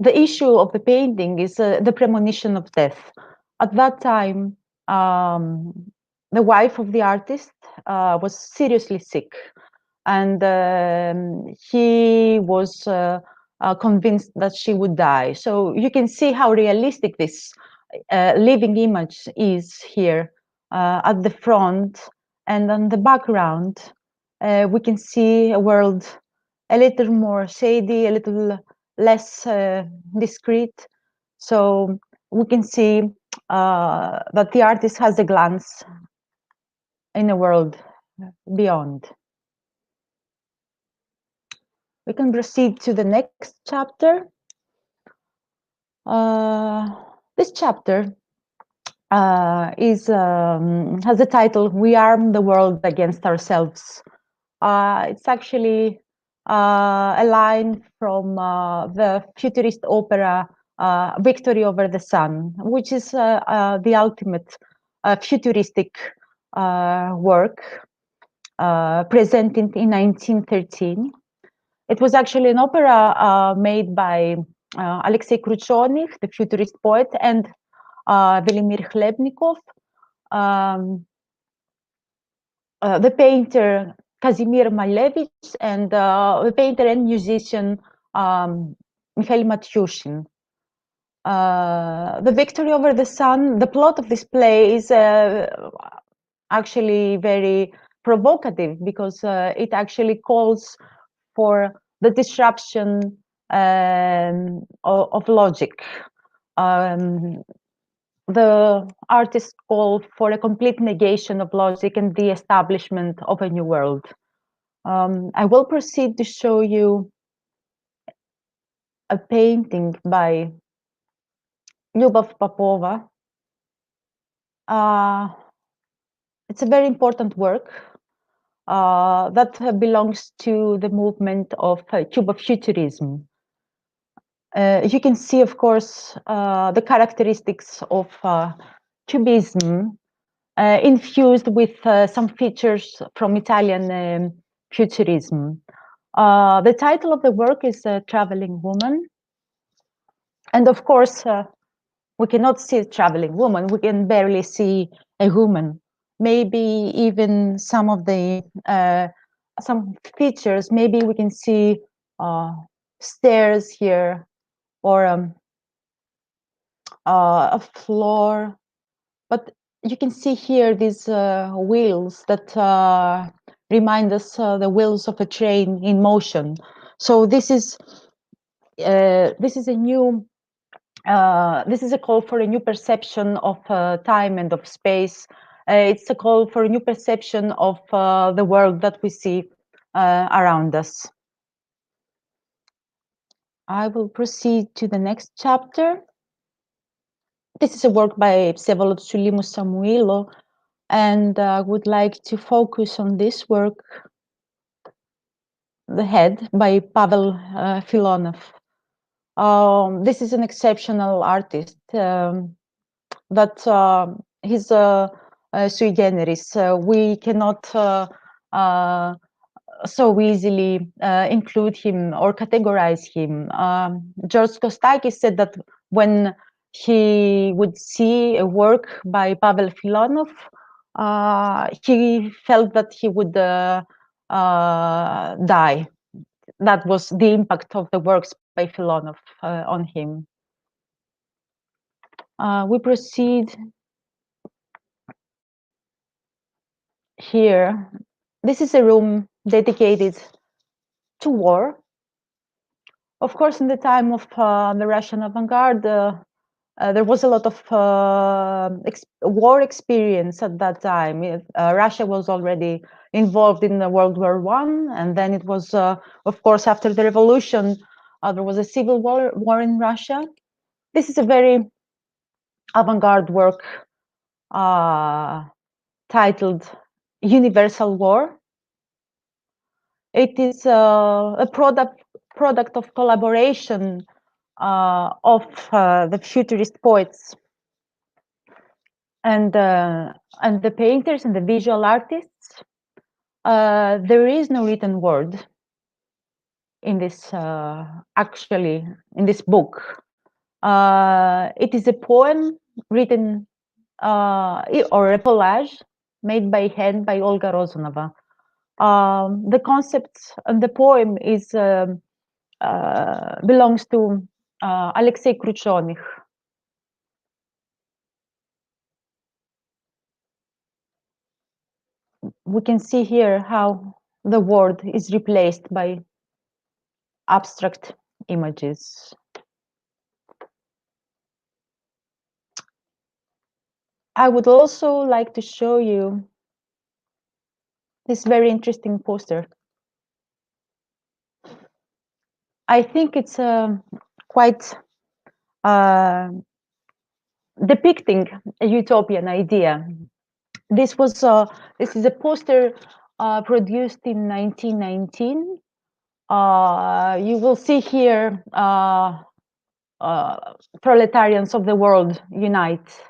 the issue of the painting is the premonition of death. At that time, the wife of the artist was seriously sick, and he was convinced that she would die. So you can see how realistic this living image is here at the front, and on the background we can see a world a little more shady, a little less discreet. So we can see that the artist has a glance in a world beyond. We can proceed to the next chapter. This chapter has the title "We Arm the World Against Ourselves." It's actually a line from the futurist opera Victory Over the Sun, which is the ultimate futuristic work presented in 1913. It was actually an opera made by Alexei Kruchonych, the futurist poet, and Velimir Khlebnikov, the painter Kazimir Malevich, and the painter and musician Mikhail Matyushin. The Victory Over the Sun, the plot of this play is actually very provocative because it actually calls for the disruption of logic. The artists call for a complete negation of logic and the establishment of a new world. I will proceed to show you a painting by Lyubov Popova. It's a very important work that belongs to the movement of Cubofuturism. You can see, of course, the characteristics of Cubism infused with some features from Italian Futurism. The title of the work is Traveling Woman. And of course, we cannot see a traveling woman. We can barely see a woman. Maybe even some of the some features. Maybe we can see stairs here, or a floor. But you can see here these wheels that remind us the wheels of a train in motion. So this is a new. This is a call for a new perception of time and of space. It's a call for a new perception of the world that we see around us. I will proceed to the next chapter. This is a work by Vsevolod Sulimu-Samuilo, and I would like to focus on this work, The Head, by Pavel Filonov. This is an exceptional artist, but he's sui generis. We cannot so easily include him or categorize him. Art-Costakis said that when he would see a work by Pavel Filonov, he felt that he would die. That was the impact of the works by Filonov on him. We proceed here. This is a room dedicated to war. Of course, in the time of the Russian avant-garde, there was a lot of war experience at that time. Russia was already involved in World War I, and then it was, of course, after the revolution, there was a civil war in Russia. This is a very avant-garde work titled Universal War. It is a product of collaboration of the futurist poets and the painters and the visual artists. There is no written word in this actually in this book. It is a poem written or a collage made by hand by Olga Rozanova. The concept and the poem is belongs to Alexei Kruchonych. We can see here how the word is replaced by abstract images. I would also like to show you this very interesting poster. I think it's quite depicting a utopian idea. This is a poster produced in 1919. You will see here proletarians of the world unite.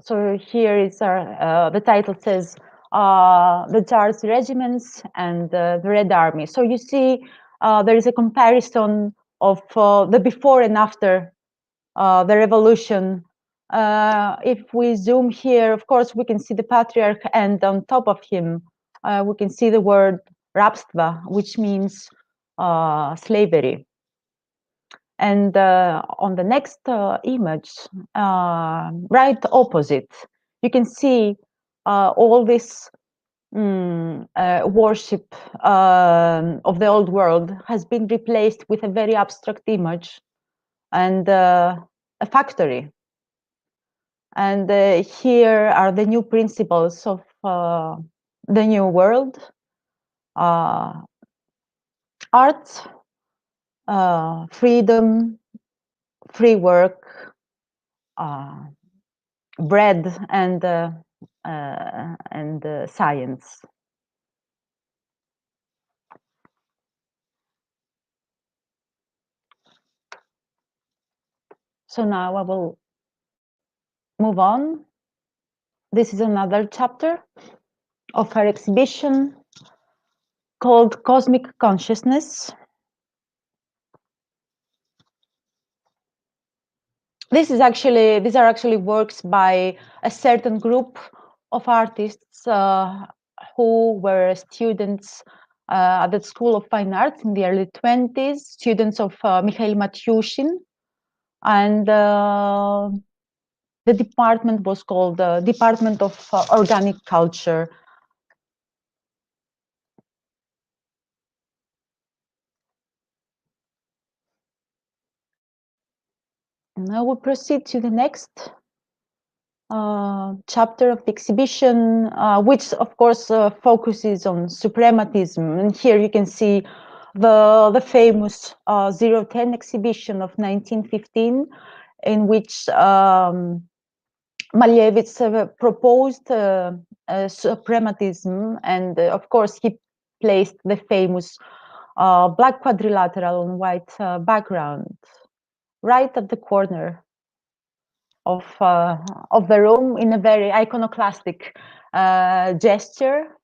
So here is the title says the Tsar's regiments and the Red Army. So you see there is a comparison of the before and after the revolution. If we zoom here, of course, we can see the patriarch, and on top of him, we can see the word rabstva, which means slavery. And on the next image, right opposite, you can see all this worship of the old world has been replaced with a very abstract image and a factory. And here are the new principles of the new world. Art, freedom, free work, bread, and science. So now I will move on. This is another chapter of our exhibition called Cosmic Consciousness. These are actually works by a certain group of artists who were students at the School of Fine Arts in the early 20s, students of Mikhail Matyushin, and the department was called the Department of Organic Culture. Now we'll proceed to the next chapter of the exhibition, which of course focuses on suprematism. And here you can see the famous 010 exhibition of 1915, in which Malevich proposed suprematism, and of course he placed the famous black quadrilateral on white background right at the corner of the room in a very iconoclastic gesture.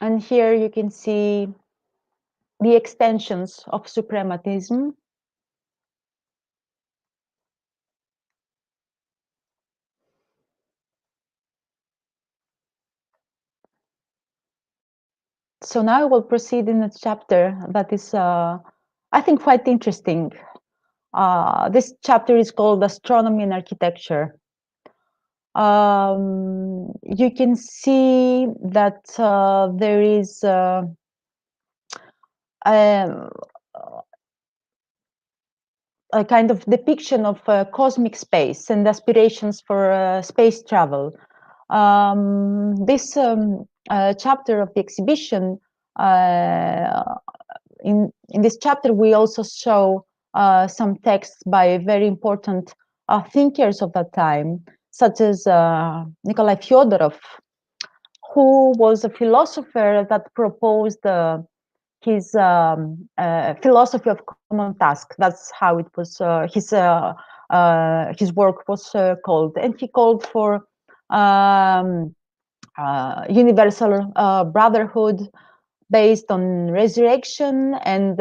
And here you can see the extensions of suprematism. So now I will proceed in a chapter that is, I think, quite interesting. This chapter is called Astronomy and Architecture. You can see that there is a kind of depiction of cosmic space and aspirations for space travel. This chapter of the exhibition, in this chapter, we also show some texts by very important thinkers of that time, such as Nikolai Fyodorov, who was a philosopher that proposed his philosophy of common task. That's how it was. His work was called, and he called for universal brotherhood based on resurrection and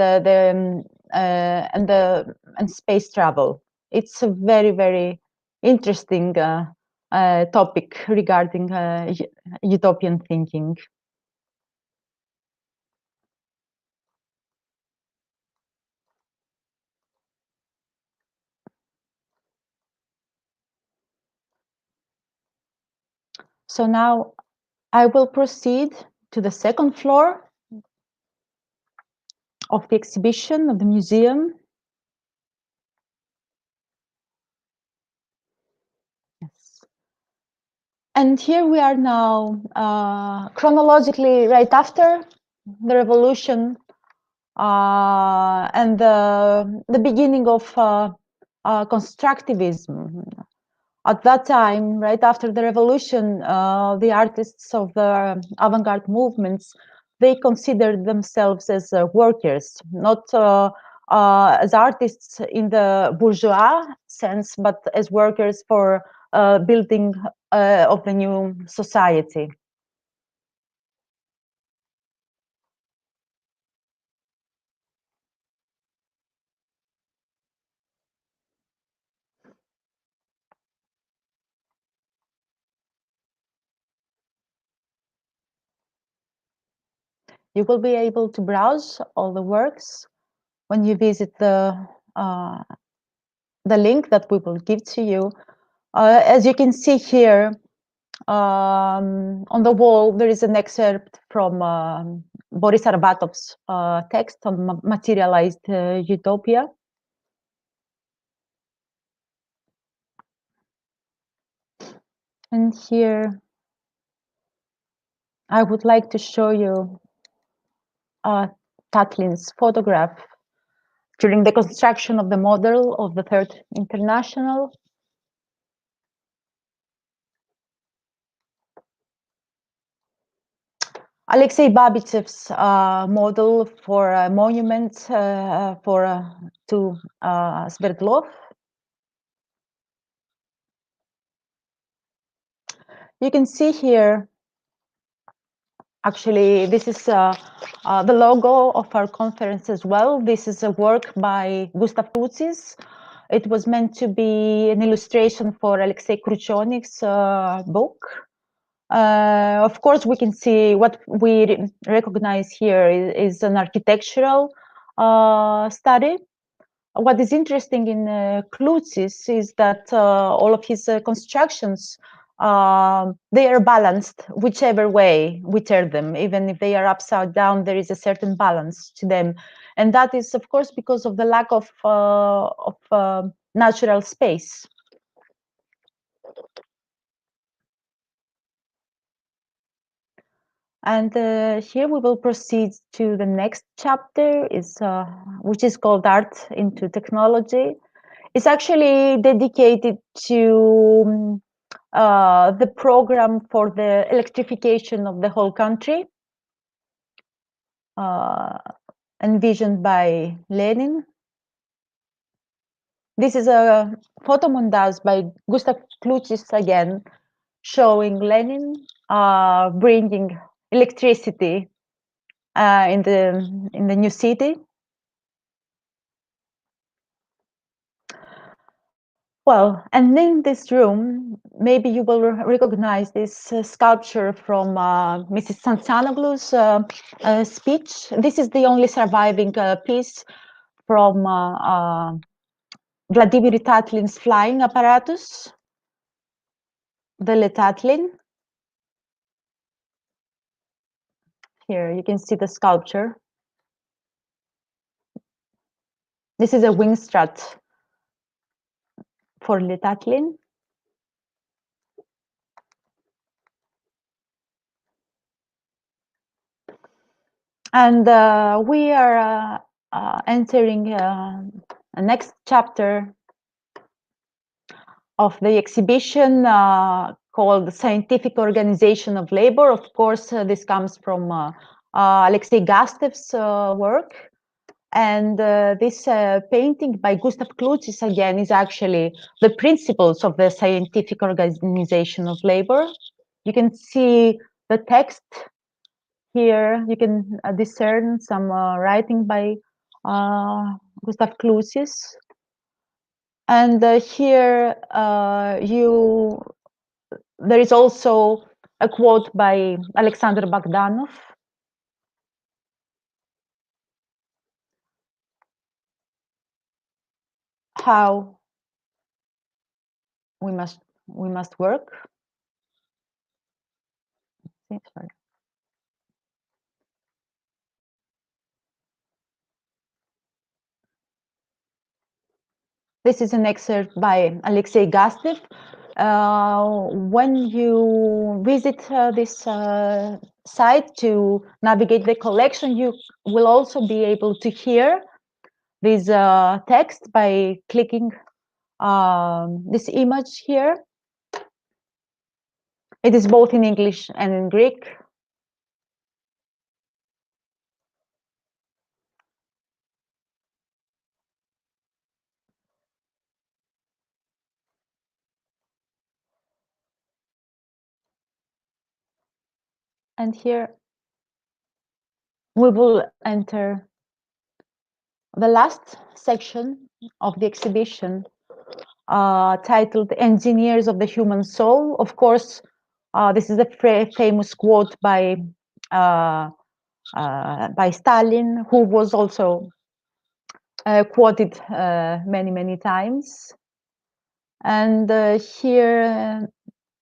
space travel. It's a very, very interesting topic regarding utopian thinking. So now I will proceed to the second floor of the exhibition of the museum. And here we are now, chronologically right after the revolution and the beginning of constructivism. At that time, right after the revolution, the artists of the avant-garde movements, they considered themselves as workers, not as artists in the bourgeois sense, but as workers for building of the new society. You will be able to browse all the works when you visit the link that we will give to you. As you can see here, on the wall, there is an excerpt from Boris Arbatov's text on materialized utopia. And here, I would like to show you Tatlin's photograph during the construction of the model of the Third International. Alexei Babichev's model for a monument to Sverdlov. You can see here, actually, this is the logo of our conference as well. This is a work by Gustav Klutzis. It was meant to be an illustration for Alexei Kruchonik's book. Of course, we can see what we recognize here is an architectural study. What is interesting in Klutzis is that all of his constructions, they are balanced whichever way we turn them. Even if they are upside down, there is a certain balance to them. And that is, of course, because of the lack of natural space. And here we will proceed to the next chapter, which is called Art into Technology. It's actually dedicated to the program for the electrification of the whole country, envisioned by Lenin. This is a photo montage by Gustav Klutzis again, showing Lenin bringing electricity in the new city. Well, and in this room, maybe you will recognize this sculpture from Mrs. Sansanoglu's speech. This is the only surviving piece from Vladimir Tatlin's flying apparatus, the Letatlin. Here you can see the sculpture. This is a wing strut for Letatlin. And we are entering a next chapter of the exhibition called the Scientific Organization of Labor. Of course, this comes from Alexei Gastev's work. And this painting by Gustav Klutzis again is actually the principles of the Scientific Organization of Labor. You can see the text here. You can discern some writing by Gustav Klutzis. And here there is also a quote by Alexander Bogdanov. How we must work. Sorry. This is an excerpt by Alexei Gastev When you visit this site to navigate the collection, you will also be able to hear this text by clicking this image here. It is both in English and in Greek. And here we will enter the last section of the exhibition, titled Engineers of the Human Soul. Of course, this is a famous quote by Stalin, who was also quoted many times. And here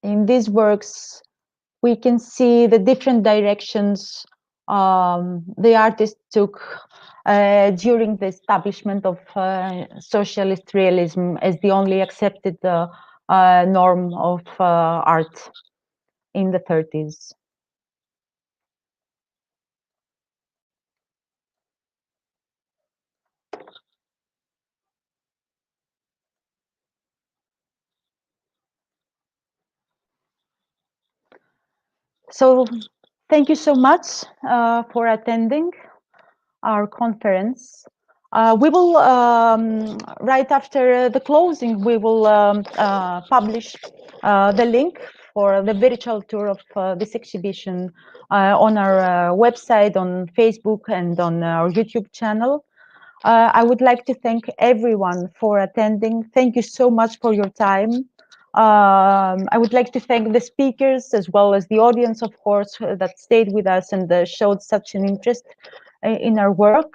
in these works, we can see the different directions the artist took during the establishment of socialist realism as the only accepted norm of art in the 30s. So thank you so much for attending our conference. We will, right after the closing, we will publish the link for the virtual tour of this exhibition on our website, on Facebook, and on our YouTube channel. I would like to thank everyone for attending. Thank you so much for your time. I would like to thank the speakers as well as the audience, of course, that stayed with us and showed such an interest in our work.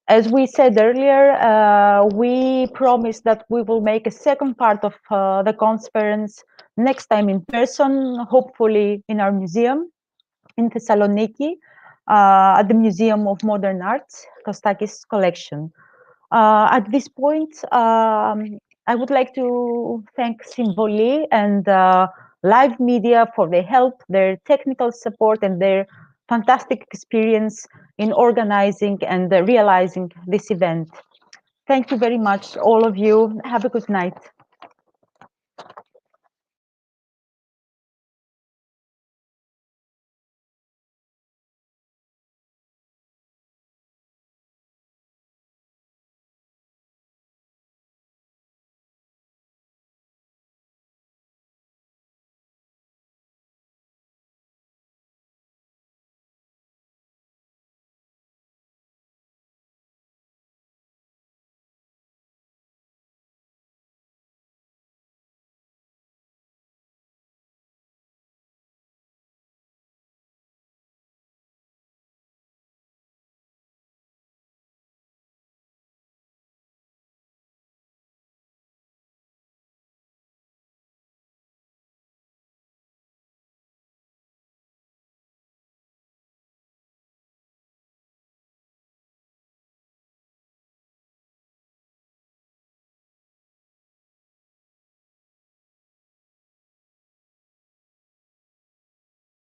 As we said earlier, we promise that we will make a second part of the conference next time in person, hopefully in our museum in Thessaloniki, at the Museum of Modern Art, Art-Costakis collection. At this point, I would like to thank Symboli and Live Media for their help, their technical support, and their fantastic experience in organizing and realizing this event. Thank you very much, all of you. Have a good night.